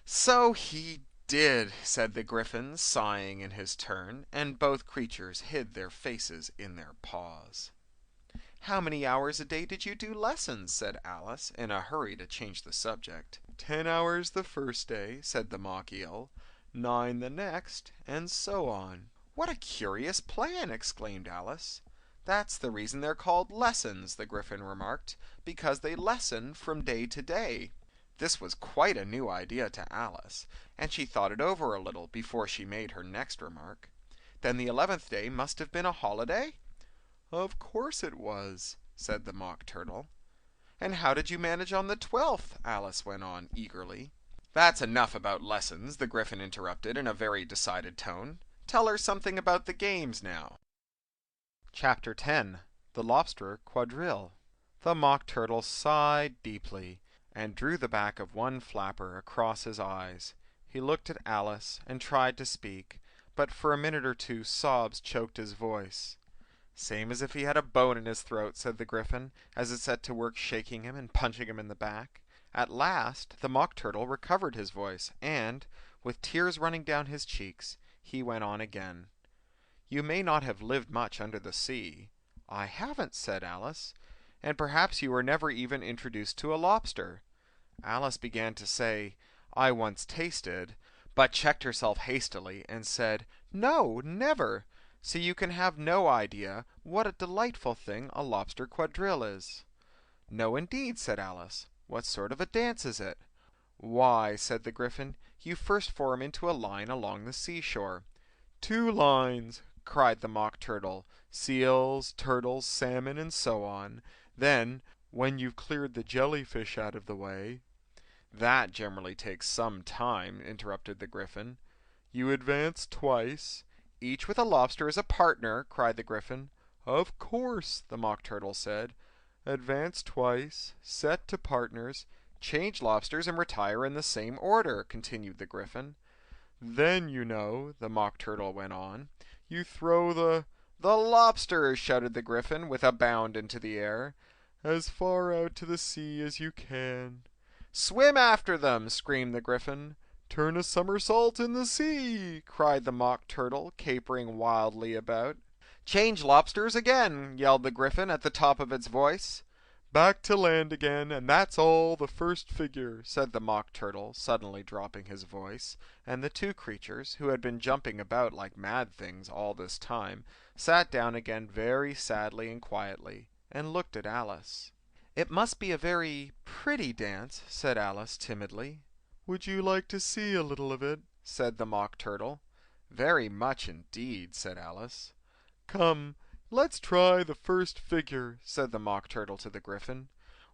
so he did," said the Gryphon, sighing in his turn, and both creatures hid their faces in their paws. "How many hours a day did you do lessons?" said Alice, in a hurry to change the subject. 10 hours the first day," said the Mock Eel, 9 the next, and so on. "What a curious plan!" exclaimed Alice. "That's the reason they're called lessons," the Gryphon remarked, "because they lessen from day to day." This was quite a new idea to Alice, and she thought it over a little before she made her next remark. "Then the 11th day must have been a holiday?" "Of course it was," said the Mock Turtle. "And how did you manage on the 12th?" Alice went on eagerly. "That's enough about lessons," the Gryphon interrupted in a very decided tone. "Tell her something about the games now." Chapter 10. The Lobster Quadrille. The Mock Turtle sighed deeply, and drew the back of one flapper across his eyes. He looked at Alice and tried to speak, but for a minute or two sobs choked his voice. "Same as if he had a bone in his throat," said the Gryphon, as it set to work shaking him and punching him in the back. At last the Mock Turtle recovered his voice, and, with tears running down his cheeks, he went on again. "You may not have lived much under the sea." "I haven't," said Alice. "And perhaps you were never even introduced to a lobster." Alice began to say, "I once tasted," but checked herself hastily and said, "No, never. So you can have no idea what a delightful thing a lobster quadrille is." "No, indeed," said Alice. "What sort of a dance is it?" "Why," said the Gryphon, "you first form into a line along the seashore." "Two lines!" cried the Mock Turtle. "Seals, turtles, salmon, and so on. Then, when you've cleared the jellyfish out of the way—" "That generally takes some time," interrupted the Gryphon. "You advance twice—" "Each with a lobster as a partner?" cried the Gryphon. "Of course," the Mock Turtle said. "Advance twice, set to partners—" "Change lobsters and retire in the same order," continued the Gryphon. "Then, you know," the Mock Turtle went on, "you throw "The lobsters!" shouted the Gryphon, with a bound into the air, "as far out to the sea as you can." "Swim after them!" screamed the Gryphon. "Turn a somersault in the sea!" cried the Mock Turtle, capering wildly about. "Change lobsters again!" yelled the Gryphon at the top of its voice. "Back to land again, and that's all the first figure," said the Mock Turtle, suddenly dropping his voice, and the two creatures, who had been jumping about like mad things all this time, sat down again very sadly and quietly, and looked at Alice. "It must be a very pretty dance," said Alice timidly. "Would you like to see a little of it?" said the Mock Turtle. "Very much indeed," said Alice. "Come, let's try the first figure," said the Mock Turtle to the Gryphon.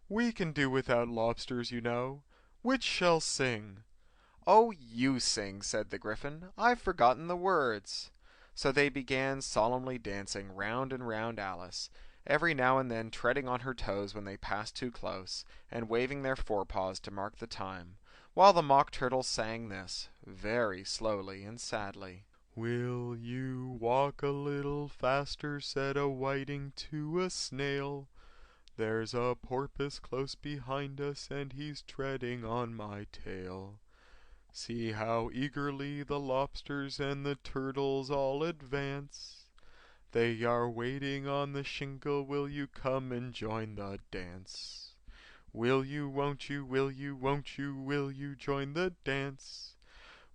"We can do without lobsters, you know. Which shall sing?" "Oh, you sing," said the Gryphon. "I've forgotten the words." So they began solemnly dancing round and round Alice, every now and then treading on her toes when they passed too close, and waving their forepaws to mark the time, while the Mock Turtle sang this, very slowly and sadly. "Will you walk a little faster?" said a whiting to a snail. "There's a porpoise close behind us, and he's treading on my tail. See how eagerly the lobsters and the turtles all advance. They are waiting on the shingle. Will you come and join the dance? Will you, won't you, will you, won't you, will you join the dance?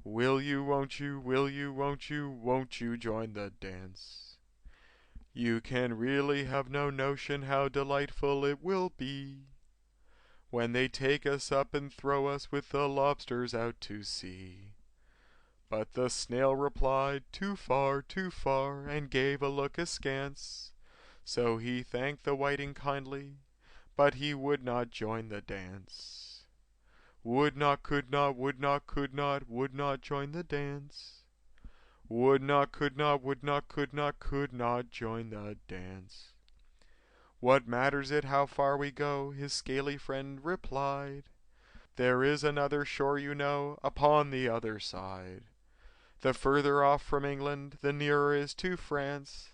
Will you, won't you, will you, won't you join the dance? You can really have no notion how delightful it will be when they take us up and throw us with the lobsters out to sea." But the snail replied, "Too far, too far," and gave a look askance. So he thanked the whiting kindly, but he would not join the dance. Would not, could not, would not, could not join the dance. Would not, could not, would not, could not join the dance. "What matters it how far we go?" his scaly friend replied. "There is another shore, you know, upon the other side. The further off from England, the nearer is to France.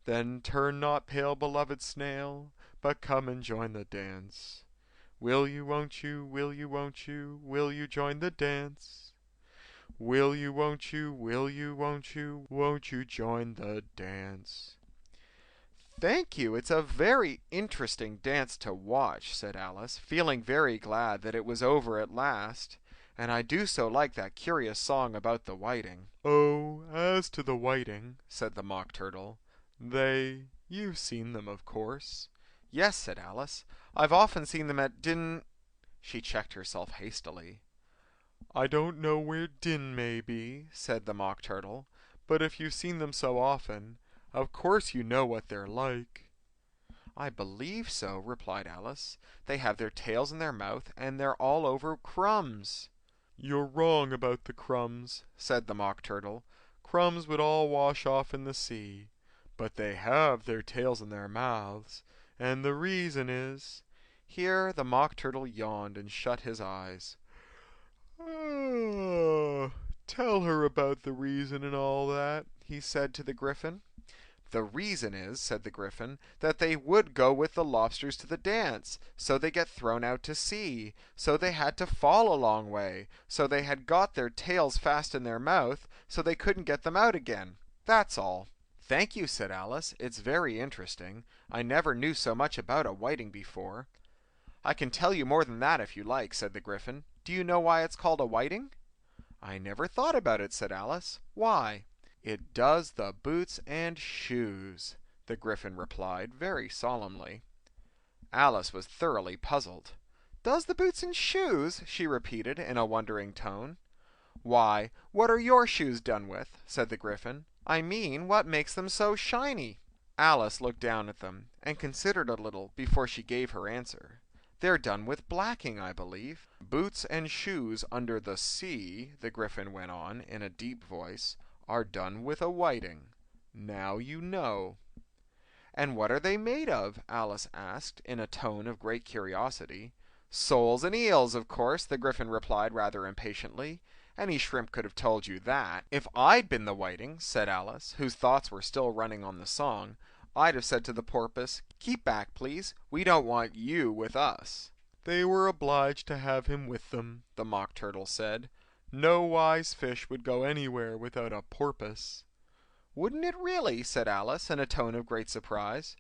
Then turn not pale, beloved snail, but come and join the dance. Will you, won't you, will you, won't you join the dance? Will you, won't you, won't you join the dance?" "Thank you, it's a very interesting dance to watch," said Alice, feeling very glad that it was over at last. "And I do so like that curious song about the whiting." "Oh, as to the whiting," said the Mock Turtle, you've seen them, of course." "Yes," said Alice, "I've often seen them at Din—" She checked herself hastily. "I don't know where Din may be," said the Mock Turtle, "but if you've seen them so often, of course you know what they're like." "I believe so," replied Alice. "They have their tails in their mouth, and they're all over crumbs." "You're wrong about the crumbs," said the Mock Turtle. "Crumbs would all wash off in the sea. But they have their tails in their mouths, and the reason is—" Here the Mock Turtle yawned and shut his eyes. "Oh, tell her about the reason and all that," he said to the Gryphon. "The reason is," said the Gryphon, "that they would go with the lobsters to the dance, so they get thrown out to sea, so they had to fall a long way, so they had got their tails fast in their mouth, so they couldn't get them out again. That's all." "Thank you," said Alice. "It's very interesting. I never knew so much about a whiting before." "I can tell you more than that if you like," said the Gryphon. "Do you know why it's called a whiting?" "I never thought about it," said Alice. "Why?" "It does the boots and shoes," the Gryphon replied, very solemnly. Alice was thoroughly puzzled. "Does the boots and shoes?" she repeated in a wondering tone. "Why, what are your shoes done with?" said the Gryphon. "I mean, what makes them so shiny?" Alice looked down at them, and considered a little before she gave her answer. "They're done with blacking, I believe." "Boots and shoes under the sea," the Gryphon went on, in a deep voice, "are done with a whiting. Now you know." "And what are they made of?" Alice asked, in a tone of great curiosity. "Soles and eels, of course," the Gryphon replied rather impatiently. "Any shrimp could have told you that." "If I'd been the whiting," said Alice, whose thoughts were still running on the song, "I'd have said to the porpoise, 'Keep back, please. We don't want you with us.'" "They were obliged to have him with them," the Mock Turtle said. "No wise fish would go anywhere without a porpoise." "Wouldn't it really?" said Alice, in a tone of great surprise.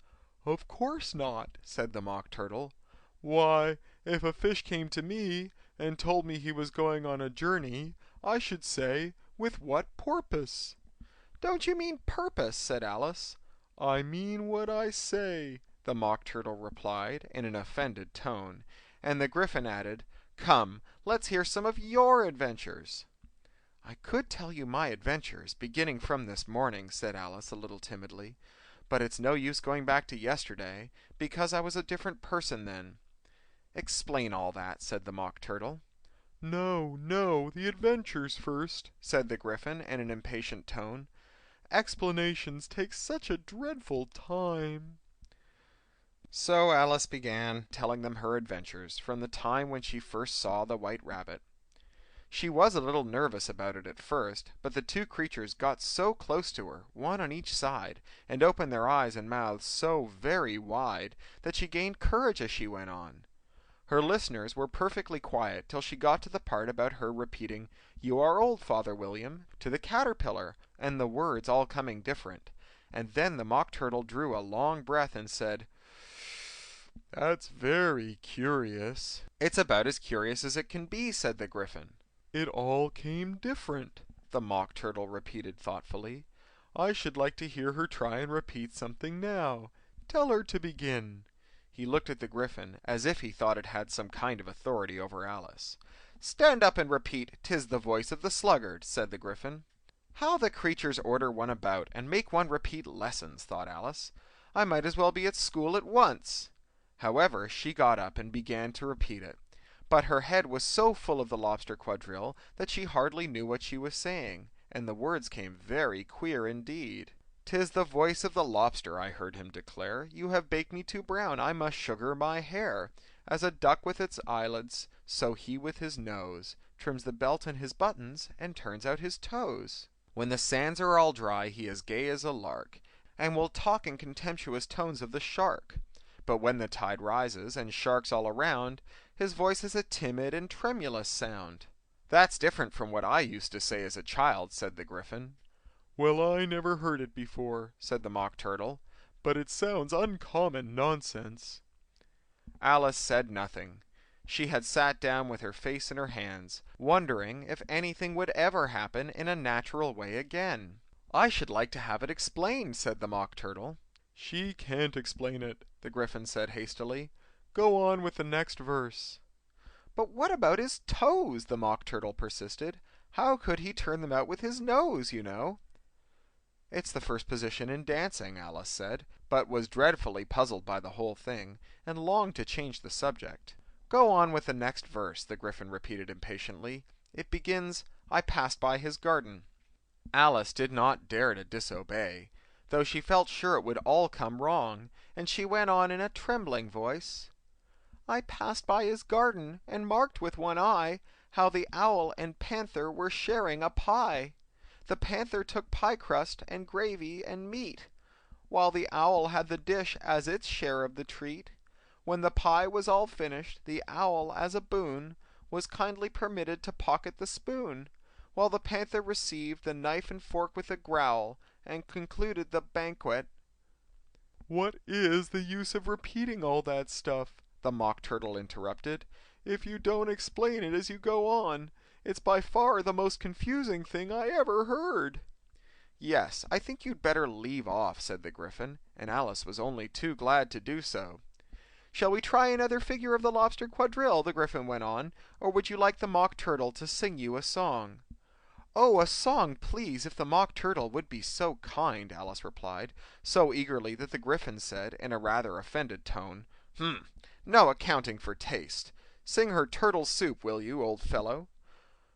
"Of course not," said the Mock Turtle. "Why, if a fish came to me and told me he was going on a journey, I should say, 'With what porpoise?'" "Don't you mean purpose?" said Alice. "I mean what I say," the Mock Turtle replied, in an offended tone, and the Gryphon added, "Come, let's hear some of your adventures." "I could tell you my adventures, beginning from this morning," said Alice a little timidly, "but it's no use going back to yesterday, because I was a different person then." "Explain all that," said the Mock Turtle. "No, no, the adventures first," said the Gryphon in an impatient tone. "Explanations take such a dreadful time." So Alice began telling them her adventures, from the time when she first saw the White Rabbit. She was a little nervous about it at first, but the two creatures got so close to her, one on each side, and opened their eyes and mouths so very wide, that she gained courage as she went on. Her listeners were perfectly quiet till she got to the part about her repeating, "You are old, Father William," to the caterpillar, and the words all coming different, and then the Mock Turtle drew a long breath and said, "That's very curious." "It's about as curious as it can be," said the Gryphon. "It all came different," the Mock Turtle repeated thoughtfully. "I should like to hear her try and repeat something now. Tell her to begin." He looked at the Gryphon, as if he thought it had some kind of authority over Alice. "Stand up and repeat, 'Tis the voice of the sluggard,'" said the Gryphon. "How the creatures order one about, and make one repeat lessons," thought Alice. "I might as well be at school at once." However, she got up and began to repeat it, but her head was so full of the lobster quadrille that she hardly knew what she was saying, and the words came very queer indeed. "'Tis the voice of the lobster," I heard him declare. "You have baked me too brown, I must sugar my hair. As a duck with its eyelids, so he with his nose Trims the belt in his buttons, and turns out his toes. When the sands are all dry, he is gay as a lark, And will talk in contemptuous tones of the shark. But when the tide rises, and sharks all around, His voice is a timid and tremulous sound." "That's different from what I used to say as a child," said the Gryphon. "Well, I never heard it before," said the Mock Turtle, "but it sounds uncommon nonsense." Alice said nothing. She had sat down with her face in her hands, wondering if anything would ever happen in a natural way again. "I should like to have it explained," said the Mock Turtle. "She can't explain it," the Gryphon said hastily. "Go on with the next verse." "But what about his toes?" the Mock Turtle persisted. "How could he turn them out with his nose, you know?" "It's the first position in dancing," Alice said, but was dreadfully puzzled by the whole thing, and longed to change the subject. "Go on with the next verse," the Gryphon repeated impatiently. "It begins, 'I passed by his garden.'" Alice did not dare to disobey, though she felt sure it would all come wrong, and she went on in a trembling voice, I passed by his garden, and marked with one eye how the owl and panther were sharing a pie. The panther took pie crust and gravy and meat, while the owl had the dish as its share of the treat. When the pie was all finished, the owl, as a boon, was kindly permitted to pocket the spoon, while the panther received the knife and fork with a growl, and concluded the banquet. "What is the use of repeating all that stuff?" the Mock Turtle interrupted. "If you don't explain it as you go on, it's by far the most confusing thing I ever heard." "Yes, I think you'd better leave off," said the Gryphon, and Alice was only too glad to do so. "Shall we try another figure of the lobster quadrille?" the Gryphon went on, "or would you like the Mock Turtle to sing you a song?" "Oh, a song, please, if the Mock Turtle would be so kind," Alice replied, so eagerly that the Gryphon said, in a rather offended tone, "No accounting for taste. Sing her Turtle Soup, will you, old fellow?"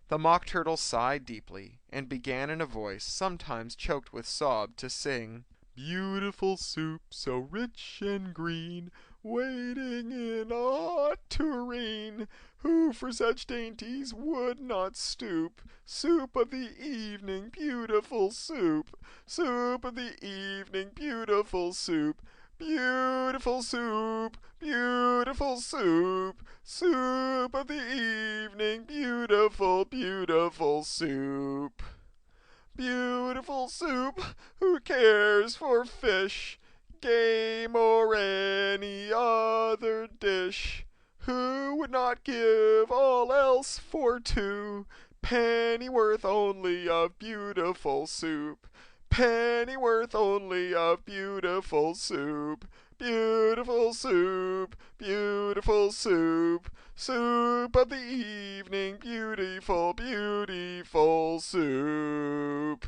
The Mock Turtle sighed deeply, and began in a voice sometimes choked with sob to sing: "Beautiful soup, so rich and green, waiting in a hot tureen. Who for such dainties would not stoop? Soup of the evening, beautiful soup. Soup of the evening, beautiful soup. Beautiful soup, beautiful soup. Soup of the evening, beautiful, beautiful soup. Beautiful soup, who cares for fish, game, or any other dish? Who would not give all else for two? Pennyworth only of beautiful soup. Pennyworth only of beautiful soup. Beautiful soup, beautiful soup. Soup of the evening, beautiful, beautiful soup."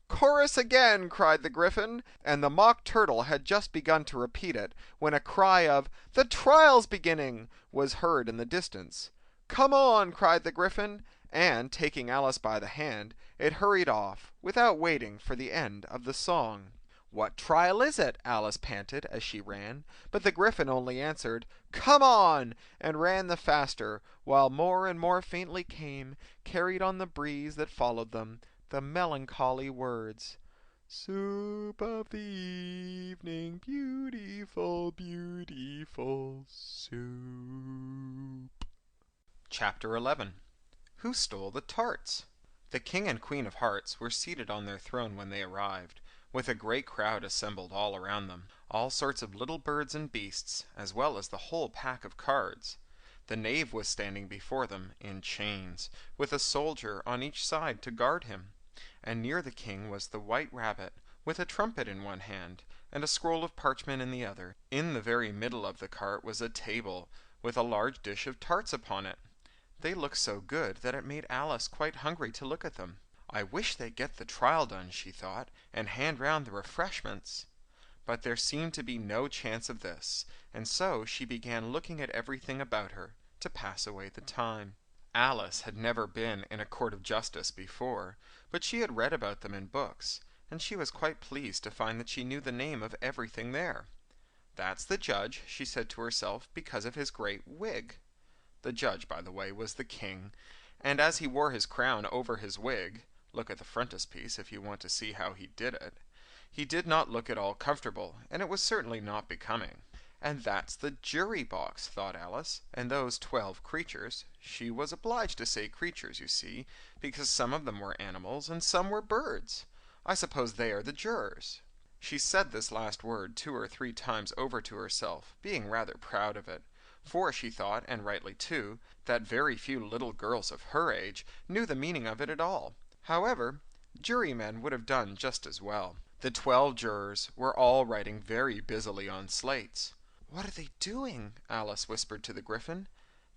"Chorus again!" cried the Gryphon, and the Mock Turtle had just begun to repeat it, when a cry of "The trial's beginning!" was heard in the distance. "Come on!" cried the Gryphon, and, taking Alice by the hand, it hurried off, without waiting for the end of the song. "What trial is it?" Alice panted as she ran, but the Gryphon only answered, "Come on!" and ran the faster, while more and more faintly came, carried on the breeze that followed them, the melancholy words: "Soup of the evening, beautiful, beautiful soup." Chapter 11. Who Stole the Tarts? The King and Queen of Hearts were seated on their throne when they arrived, with a great crowd assembled all around them, all sorts of little birds and beasts, as well as the whole pack of cards. The knave was standing before them, in chains, with a soldier on each side to guard him, and near the king was the White Rabbit, with a trumpet in one hand, and a scroll of parchment in the other. In the very middle of the cart was a table, with a large dish of tarts upon it. They looked so good that it made Alice quite hungry to look at them. "I wish they'd get the trial done," she thought, "and hand round the refreshments." But there seemed to be no chance of this, and so she began looking at everything about her, to pass away the time. Alice had never been in a court of justice before, but she had read about them in books, and she was quite pleased to find that she knew the name of everything there. "That's the judge," she said to herself, "because of his great wig." The judge, by the way, was the king, and as he wore his crown over his wig, look at the frontispiece if you want to see how he did it, he did not look at all comfortable, and it was certainly not becoming. "And that's the jury box," thought Alice, "and those 12 creatures," she was obliged to say creatures, you see, because some of them were animals and some were birds. "I suppose they are the jurors." She said this last word 2 or 3 times over to herself, being rather proud of it, for she thought, and rightly too, that very few little girls of her age knew the meaning of it at all. However, jurymen would have done just as well. The 12 jurors were all writing very busily on slates. "What are they doing?" Alice whispered to the Gryphon.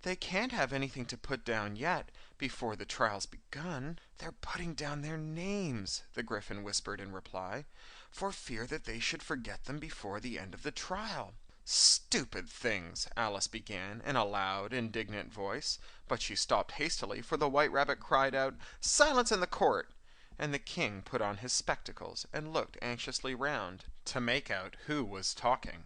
"They can't have anything to put down yet, before the trial's begun." "They're putting down their names," the Gryphon whispered in reply, "for fear that they should forget them before the end of the trial." "Stupid things!" Alice began in a loud, indignant voice, but she stopped hastily, for the White Rabbit cried out, "Silence in the court!" and the king put on his spectacles and looked anxiously round, to make out who was talking.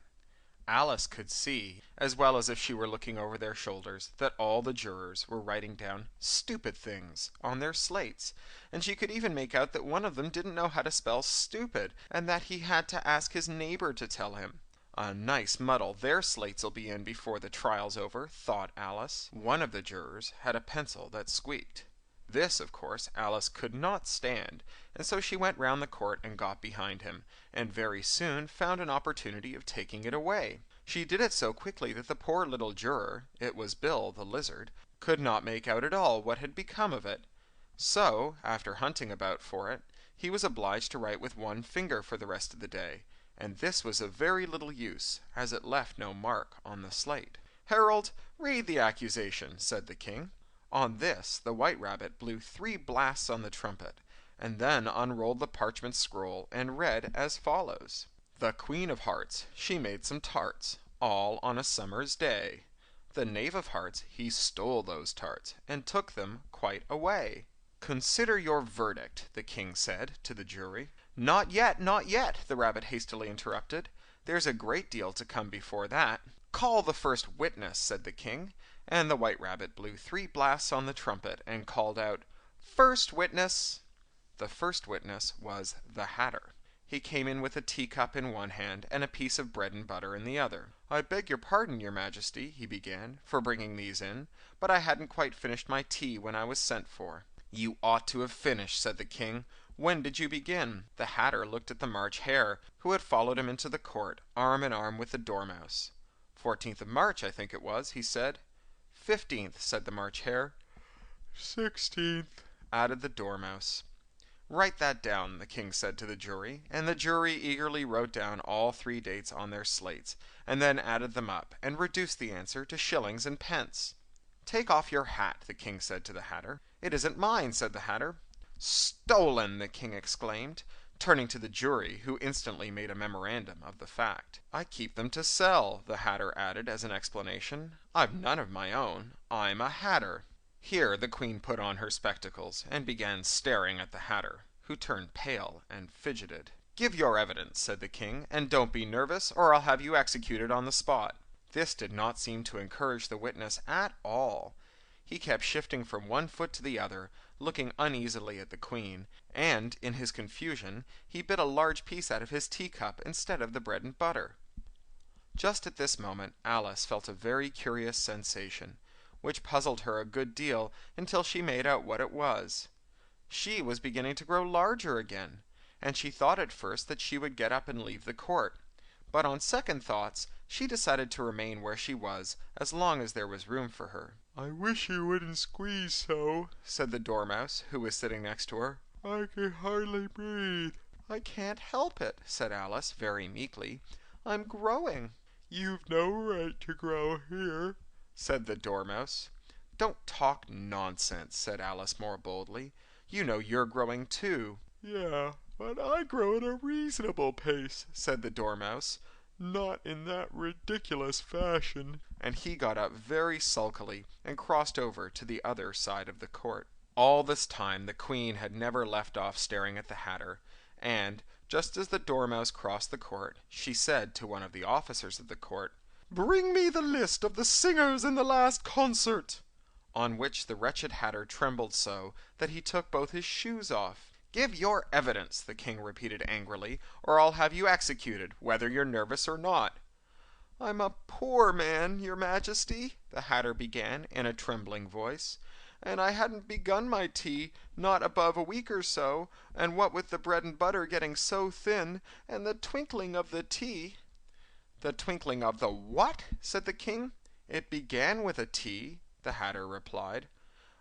Alice could see, as well as if she were looking over their shoulders, that all the jurors were writing down stupid things on their slates, and she could even make out that one of them didn't know how to spell stupid, and that he had to ask his neighbor to tell him. A nice muddle their slates'll be in before the trial's over, thought Alice. One of the jurors had a pencil that squeaked. This, of course, Alice could not stand, and so she went round the court and got behind him, and very soon found an opportunity of taking it away. She did it so quickly that the poor little juror, it was Bill the lizard, could not make out at all what had become of it. So, after hunting about for it, he was obliged to write with one finger for the rest of the day, and this was of very little use, as it left no mark on the slate. "Herald, read the accusation," said the king. On this the White Rabbit blew 3 blasts on the trumpet, and then unrolled the parchment scroll and read as follows: "The Queen of Hearts, she made some tarts, all on a summer's day. The Knave of Hearts, he stole those tarts, and took them quite away." "Consider your verdict," the king said to the jury. "Not yet, not yet," the rabbit hastily interrupted. "There's a great deal to come before that." "Call the first witness," said the king, and the White Rabbit blew 3 blasts on the trumpet and called out, "First witness." The first witness was the Hatter. He came in with a teacup in one hand and a piece of bread and butter in the other. "I beg your pardon, your majesty," he began, "for bringing these in, but I hadn't quite finished my tea when I was sent for." "You ought to have finished," said the king. "When did you begin?" The Hatter looked at the March Hare, who had followed him into the court, arm in arm with the Dormouse. 14th of March, I think it was, he said. 15th, said the March Hare. 16th, added the Dormouse. "Write that down," the king said to the jury, and the jury eagerly wrote down all 3 dates on their slates, and then added them up, and reduced the answer to shillings and pence. "Take off your hat," the king said to the Hatter. "It isn't mine," said the Hatter. "Stolen!" the king exclaimed, turning to the jury, who instantly made a memorandum of the fact. "I keep them to sell," the Hatter added as an explanation. "I've none of my own. I'm a Hatter." Here the queen put on her spectacles and began staring at the Hatter, who turned pale and fidgeted. "Give your evidence," said the king, "and don't be nervous, or I'll have you executed on the spot." This did not seem to encourage the witness at all. He kept shifting from one foot to the other, looking uneasily at the queen, and, in his confusion, he bit a large piece out of his teacup instead of the bread and butter. Just at this moment Alice felt a very curious sensation, which puzzled her a good deal until she made out what it was. She was beginning to grow larger again, and she thought at first that she would get up and leave the court. But on second thoughts, she decided to remain where she was as long as there was room for her. "I wish you wouldn't squeeze so," said the Dormouse, who was sitting next to her. "I can hardly breathe." "I can't help it," said Alice, very meekly. "I'm growing." "You've no right to grow here," said the Dormouse. "Don't talk nonsense," said Alice more boldly. "You know you're growing too." "Yeah, but I grow at a reasonable pace," said the Dormouse. "Not in that ridiculous fashion." And he got up very sulkily and crossed over to the other side of the court. All this time the queen had never left off staring at the Hatter, and, just as the Dormouse crossed the court, she said to one of the officers of the court, "Bring me the list of the singers in the last concert." On which the wretched Hatter trembled so that he took both his shoes off. "Give your evidence," the king repeated angrily, "or I'll have you executed, whether you're nervous or not." "I'm a poor man, your majesty," the Hatter began in a trembling voice, "and I hadn't begun my tea, not above a week or so, and what with the bread and butter getting so thin, and the twinkling of the tea—" "The twinkling of the what?" said the king. "It began with a T," the Hatter replied.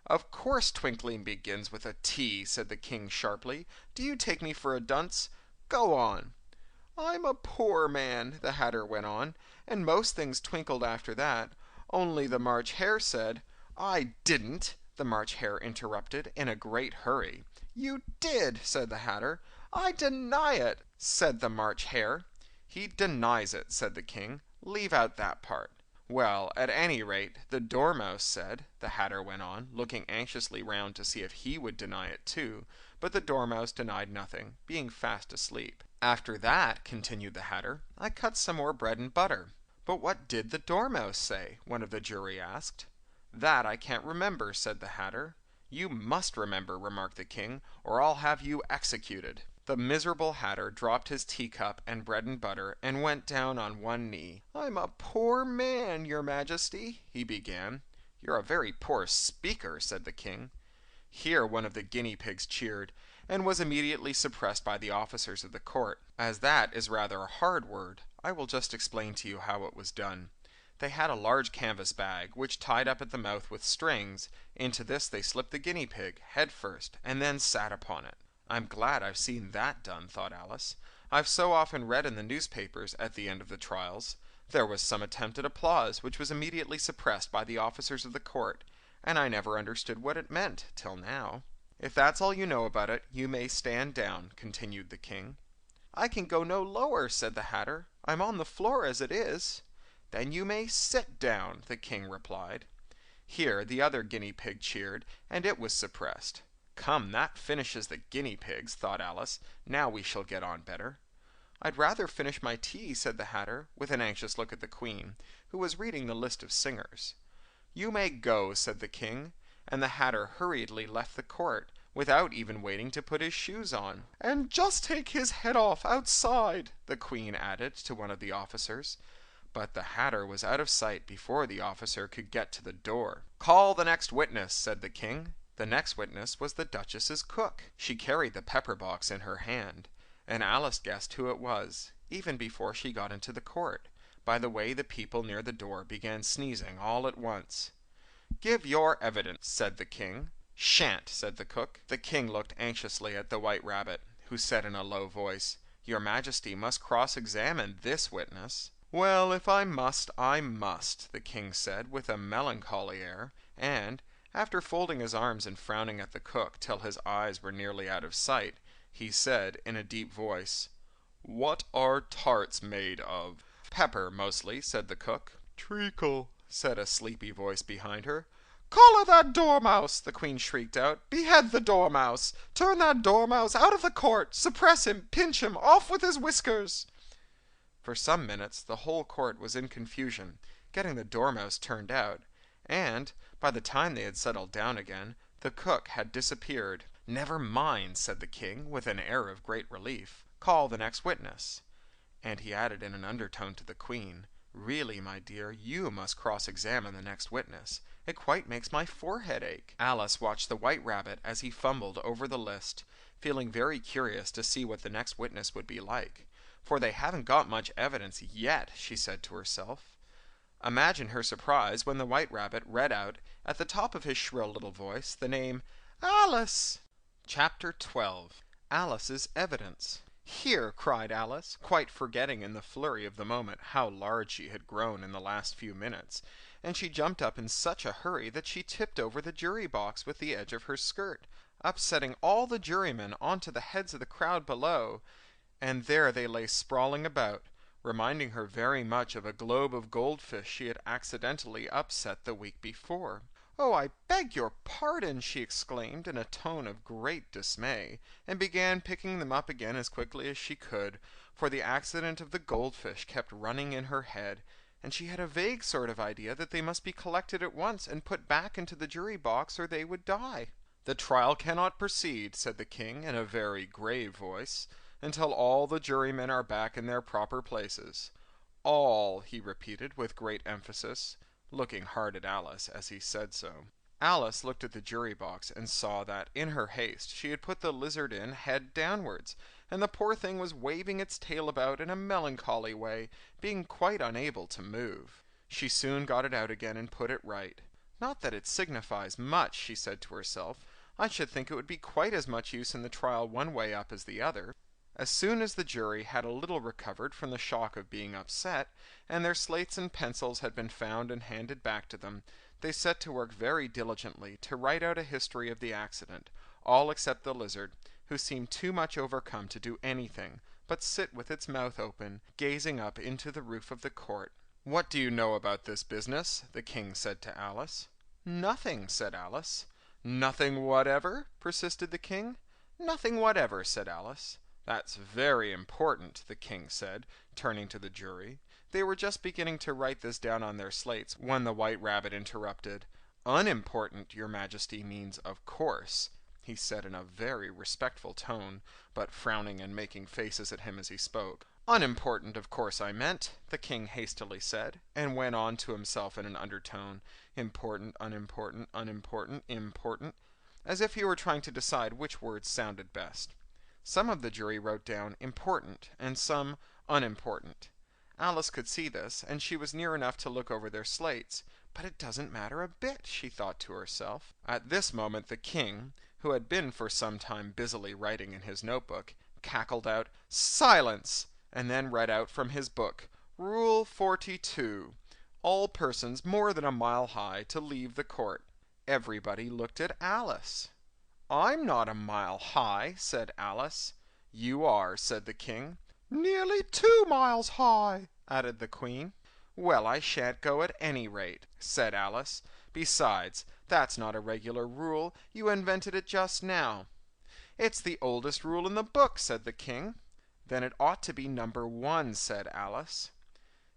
"Of course twinkling begins with a T," said the king sharply. "Do you take me for a dunce? Go on." "I'm a poor man," the Hatter went on, "and most things twinkled after that, only the March Hare said—" "I didn't," the March Hare interrupted in a great hurry. "You did," said the Hatter. "I deny it," said the March Hare. "He denies it," said the king. "Leave out that part." "Well, at any rate, the Dormouse said," the Hatter went on, looking anxiously round to see if he would deny it too, but the Dormouse denied nothing, being fast asleep. "After that," continued the Hatter, "I cut some more bread and butter. "But what did the Dormouse say?" one of the jury asked. "That I can't remember," said the Hatter. "You must remember," remarked the king, "or I'll have you executed." The miserable Hatter dropped his teacup and bread and butter, and went down on one knee. "I'm a poor man, your majesty," he began. "You're a very poor speaker," said the king. Here one of the guinea pigs cheered, and was immediately suppressed by the officers of the court. As that is rather a hard word, I will just explain to you how it was done. They had a large canvas bag, which tied up at the mouth with strings. Into this they slipped the guinea pig, head first, and then sat upon it. "I'm glad I've seen that done," thought Alice. "I've so often read in the newspapers, at the end of the trials, there was some attempt at applause, which was immediately suppressed by the officers of the court, and I never understood what it meant, till now." "If that's all you know about it, you may stand down," continued the king. "I can go no lower," said the Hatter. "I'm on the floor as it is." "Then you may sit down," the king replied. Here the other guinea pig cheered, and it was suppressed. "Come, that finishes the guinea pigs," thought Alice. "Now we shall get on better." "I'd rather finish my tea," said the Hatter, with an anxious look at the queen, who was reading the list of singers. "You may go," said the king, and the Hatter hurriedly left the court, without even waiting to put his shoes on. "And just take his head off outside," the queen added to one of the officers. But the Hatter was out of sight before the officer could get to the door. "Call the next witness," said the king. The next witness was the Duchess's cook. She carried the pepper box in her hand, and Alice guessed who it was, even before she got into the court, by the way the people near the door began sneezing all at once. "Give your evidence," said the king. "Shan't," said the cook. The king looked anxiously at the White Rabbit, who said in a low voice, "Your Majesty must cross-examine this witness." "Well, if I must, I must," the king said, with a melancholy air, and, after folding his arms and frowning at the cook till his eyes were nearly out of sight, he said, in a deep voice, "What are tarts made of?" "Pepper, mostly," said the cook. "Treacle," said a sleepy voice behind her. "Collar that dormouse!" the queen shrieked out. "Behead the dormouse! Turn that dormouse out of the court! Suppress him! Pinch him! Off with his whiskers!" For some minutes the whole court was in confusion, getting the dormouse turned out, and, by the time they had settled down again, the cook had disappeared. "Never mind," said the king, with an air of great relief. "Call the next witness." And he added in an undertone to the queen, "Really, my dear, you must cross-examine the next witness. It quite makes my forehead ache." Alice watched the White Rabbit as he fumbled over the list, feeling very curious to see what the next witness would be like. "For they haven't got much evidence yet," she said to herself. Imagine her surprise when the White Rabbit read out, at the top of his shrill little voice, the name Alice. Chapter 12. Alice's Evidence. "Here!" cried Alice, quite forgetting in the flurry of the moment how large she had grown in the last few minutes, and she jumped up in such a hurry that she tipped over the jury box with the edge of her skirt, upsetting all the jurymen onto the heads of the crowd below, and there they lay sprawling about, reminding her very much of a globe of goldfish she had accidentally upset the week before. "Oh, I beg your pardon!" she exclaimed in a tone of great dismay, and began picking them up again as quickly as she could, for the accident of the goldfish kept running in her head, and she had a vague sort of idea that they must be collected at once and put back into the jury box or they would die. "The trial cannot proceed," said the king in a very grave voice, "until all the jurymen are back in their proper places. All," he repeated with great emphasis, looking hard at Alice as he said so. Alice looked at the jury box and saw that, in her haste, she had put the lizard in head downwards, and the poor thing was waving its tail about in a melancholy way, being quite unable to move. She soon got it out again and put it right. "Not that it signifies much," she said to herself. "I should think it would be quite as much use in the trial one way up as the other." As soon as the jury had a little recovered from the shock of being upset, and their slates and pencils had been found and handed back to them, they set to work very diligently to write out a history of the accident, all except the lizard, who seemed too much overcome to do anything but sit with its mouth open, gazing up into the roof of the court. "What do you know about this business?" the king said to Alice. "Nothing," said Alice. "Nothing whatever?" persisted the king. "Nothing whatever," said Alice. "That's very important," the king said, turning to the jury. They were just beginning to write this down on their slates when the White Rabbit interrupted. "Unimportant, your Majesty, means of course," he said in a very respectful tone, but frowning and making faces at him as he spoke. "Unimportant, of course I meant," the king hastily said, and went on to himself in an undertone, "important, unimportant, unimportant, important," as if he were trying to decide which words sounded best. Some of the jury wrote down important, and some unimportant. Alice could see this, and she was near enough to look over their slates. But it doesn't matter a bit, she thought to herself. At this moment the king, who had been for some time busily writing in his notebook, cackled out, "Silence!" and then read out from his book, "Rule 42. All persons more than a mile high to leave the court." Everybody looked at Alice. "I'm not a mile high," said Alice. "You are," said the king. "Nearly 2 miles high," added the queen. "Well, I shan't go at any rate," said Alice. "Besides, that's not a regular rule. You invented it just now." "It's the oldest rule in the book," said the king. "Then it ought to be number 1, said Alice.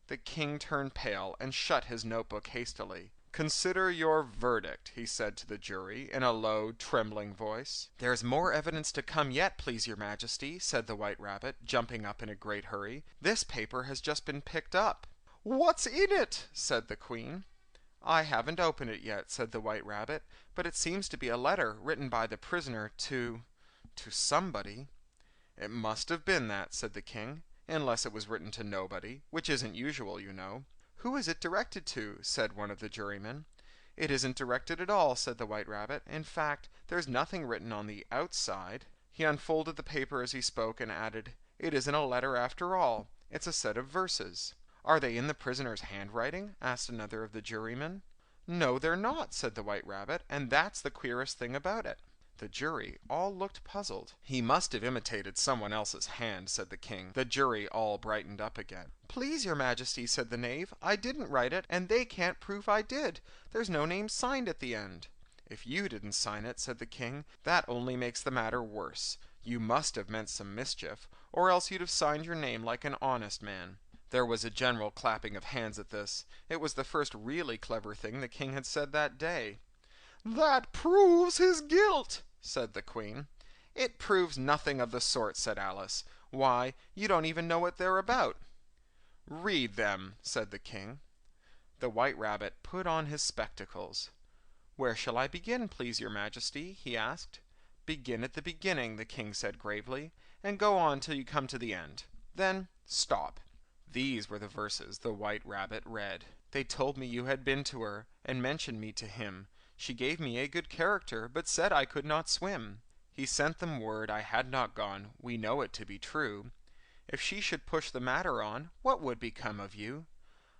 The king turned pale and shut his notebook hastily. "Consider your verdict," he said to the jury in a low, trembling voice. "There's more evidence to come yet, please your Majesty," said the White Rabbit, jumping up in a great hurry. "This paper has just been picked up." "What's in it?" said the queen. "I haven't opened it yet," said the White Rabbit, "but it seems to be a letter written by the prisoner to somebody." "It must have been that," said the king, "unless it was written to nobody, which isn't usual, you know." "Who is it directed to?" said one of the jurymen. "It isn't directed at all," said the White Rabbit. "In fact, there's nothing written on the outside." He unfolded the paper as he spoke and added, "It isn't a letter after all. It's a set of verses." "Are they in the prisoner's handwriting?" asked another of the jurymen. "No, they're not," said the White Rabbit, "and that's the queerest thing about it." The jury all looked puzzled. "He must have imitated someone else's hand," said the king. The jury all brightened up again. "Please your Majesty," said the knave, "I didn't write it, and they can't prove I did. There's no name signed at the end." "If you didn't sign it," said the king, "that only makes the matter worse. You must have meant some mischief, or else you'd have signed your name like an honest man." There was a general clapping of hands at this. It was the first really clever thing the king had said that day. "That proves his guilt," said the queen. "It proves nothing of the sort," said Alice. "Why, you don't even know what they're about." "Read them," said the king. The White Rabbit put on his spectacles. "Where shall I begin, please your Majesty?" he asked. "Begin at the beginning," the king said gravely, "and go on till you come to the end. Then stop." These were the verses the White Rabbit read. "They told me you had been to her, and mentioned me to him. She gave me a good character, but said I could not swim. He sent them word I had not gone, we know it to be true. If she should push the matter on, what would become of you?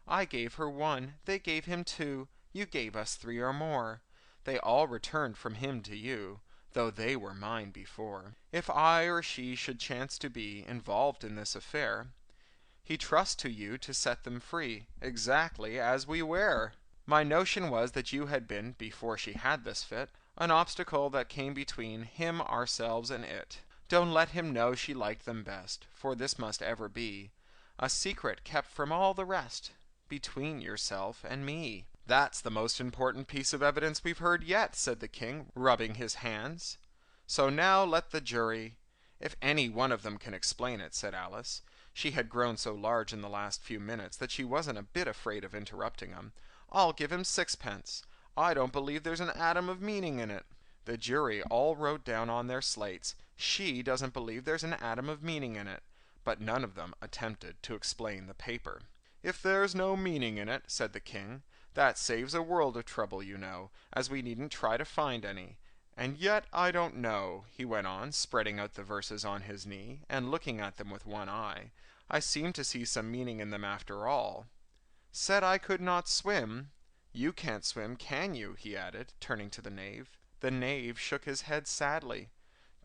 I gave her 1, they gave him 2, you gave us 3 or more. They all returned from him to you, though they were mine before. If I or she should chance to be involved in this affair, he trusts to you to set them free, exactly as we were. My notion was that you had been, before she had this fit, an obstacle that came between him, ourselves, and it. Don't let him know she liked them best, for this must ever be a secret kept from all the rest, between yourself and me." "That's the most important piece of evidence we've heard yet," said the king, rubbing his hands. "So now let the jury—" "If any one of them can explain it," said Alice. She had grown so large in the last few minutes that she wasn't a bit afraid of interrupting him. "I'll give him 6 pence. I don't believe there's an atom of meaning in it." The jury all wrote down on their slates, "She doesn't believe there's an atom of meaning in it," but none of them attempted to explain the paper. "If there's no meaning in it," said the king, "that saves a world of trouble, you know, as we needn't try to find any. And yet I don't know," he went on, spreading out the verses on his knee, and looking at them with one eye. "I seem to see some meaning in them after all. Said I could not swim. You can't swim, can you?" he added, turning to the knave. The knave shook his head sadly.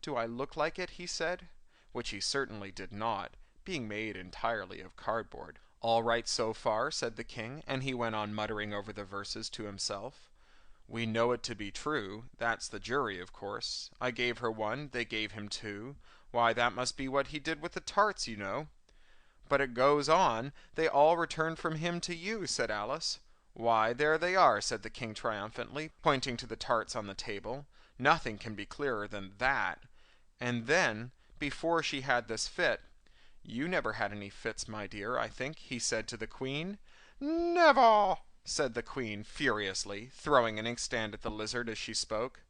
"Do I look like it?" he said, which he certainly did not, being made entirely of cardboard. "All right so far," said the king, and he went on muttering over the verses to himself. "We know it to be true. That's the jury, of course. I gave her 1, they gave him 2. Why, that must be what he did with the tarts, you know. "But it goes on, they all return from him to you," said Alice. "Why, there they are," said the king triumphantly, pointing to the tarts on the table. "Nothing can be clearer than that." And then, before she had this fit, "You never had any fits, my dear, I think," he said to the queen. "Never!" said the queen furiously, throwing an inkstand at the lizard as she spoke.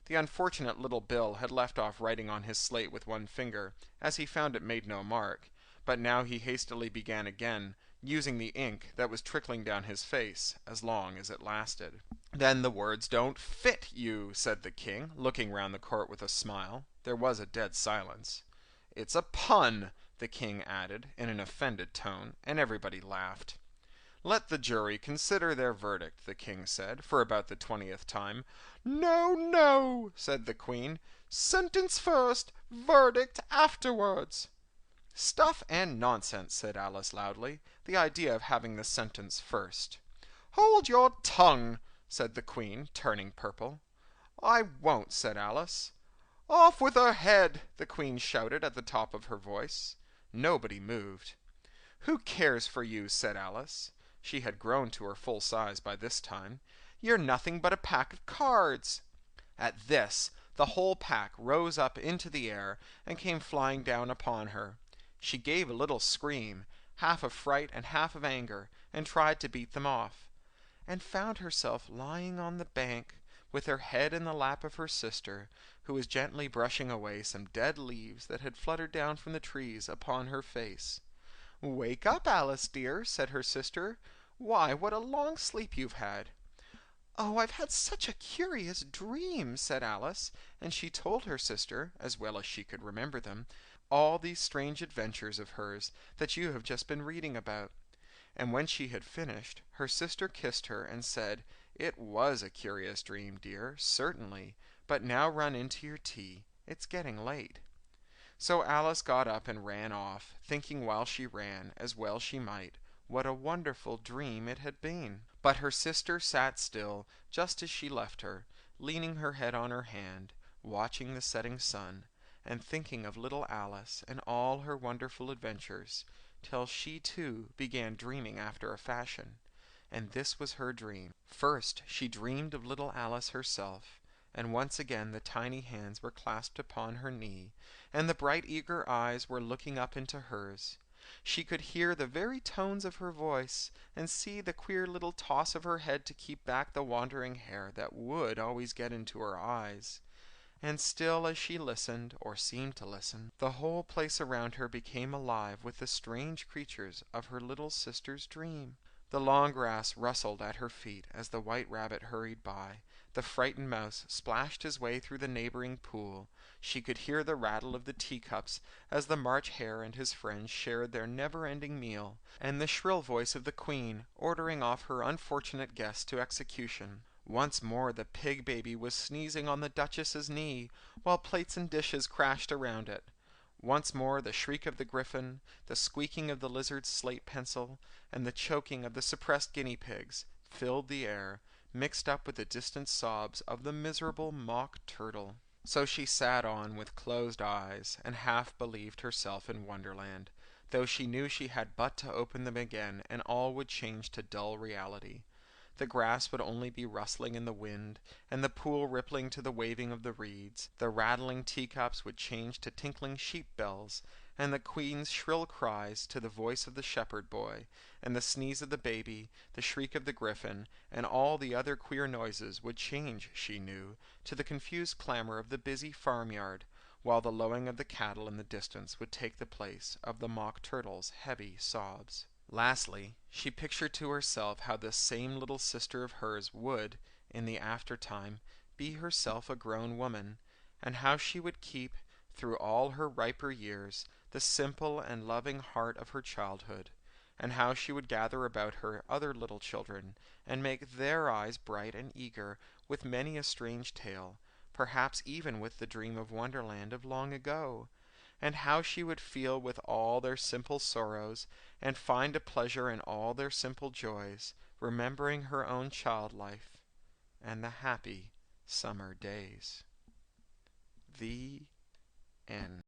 The unfortunate little Bill had left off writing on his slate with one finger, as he found it made no mark, but now he hastily began again, using the ink that was trickling down his face, as long as it lasted. "Then the words don't fit you," said the king, looking round the court with a smile. There was a dead silence. "It's a pun," the king added, in an offended tone, and everybody laughed. "Let the jury consider their verdict," the king said, for about the 20th time. "No, no," said the queen. "Sentence first, verdict afterwards." "Stuff and nonsense," said Alice loudly. "The idea of having the sentence first." "Hold your tongue," said the queen, turning purple. "I won't," said Alice. "Off with her head," the queen shouted at the top of her voice. Nobody moved. "Who cares for you?" said Alice. She had grown to her full size by this time. "You're nothing but a pack of cards." At this, the whole pack rose up into the air and came flying down upon her. She gave a little scream, half of fright and half of anger, and tried to beat them off, and found herself lying on the bank, with her head in the lap of her sister, who was gently brushing away some dead leaves that had fluttered down from the trees upon her face. "Wake up, Alice dear," said her sister. "Why, what a long sleep you've had." "Oh, I've had such a curious dream," said Alice, and she told her sister, as well as she could remember them, all these strange adventures of hers that you have just been reading about. And when she had finished, her sister kissed her and said, "It was a curious dream, dear, certainly, but now run into your tea. It's getting late." So Alice got up and ran off, thinking while she ran, as well she might, what a wonderful dream it had been. But her sister sat still, just as she left her, leaning her head on her hand, watching the setting sun, and thinking of little Alice and all her wonderful adventures, till she too began dreaming after a fashion. And this was her dream. First she dreamed of little Alice herself, and once again the tiny hands were clasped upon her knee, and the bright eager eyes were looking up into hers. She could hear the very tones of her voice, and see the queer little toss of her head to keep back the wandering hair that would always get into her eyes. And still as she listened, or seemed to listen, the whole place around her became alive with the strange creatures of her little sister's dream. The long grass rustled at her feet as the white rabbit hurried by. The frightened mouse splashed his way through the neighboring pool. She could hear the rattle of the teacups as the March Hare and his friends shared their never-ending meal, and the shrill voice of the queen ordering off her unfortunate guests to execution. Once more the pig baby was sneezing on the Duchess's knee, while plates and dishes crashed around it. Once more the shriek of the griffin, the squeaking of the lizard's slate pencil, and the choking of the suppressed guinea pigs filled the air, mixed up with the distant sobs of the miserable mock turtle. So she sat on with closed eyes, and half believed herself in Wonderland, though she knew she had but to open them again, and all would change to dull reality. The grass would only be rustling in the wind, and the pool rippling to the waving of the reeds. The rattling teacups would change to tinkling sheep bells, and the queen's shrill cries to the voice of the shepherd boy, and the sneeze of the baby, the shriek of the griffin, and all the other queer noises would change, she knew, to the confused clamor of the busy farmyard, while the lowing of the cattle in the distance would take the place of the mock turtle's heavy sobs. Lastly, she pictured to herself how this same little sister of hers would, in the after-time, be herself a grown woman, and how she would keep, through all her riper years, the simple and loving heart of her childhood, and how she would gather about her other little children, and make their eyes bright and eager with many a strange tale, perhaps even with the dream of Wonderland of long ago, and how she would feel with all their simple sorrows, and find a pleasure in all their simple joys, remembering her own child life and the happy summer days. The end.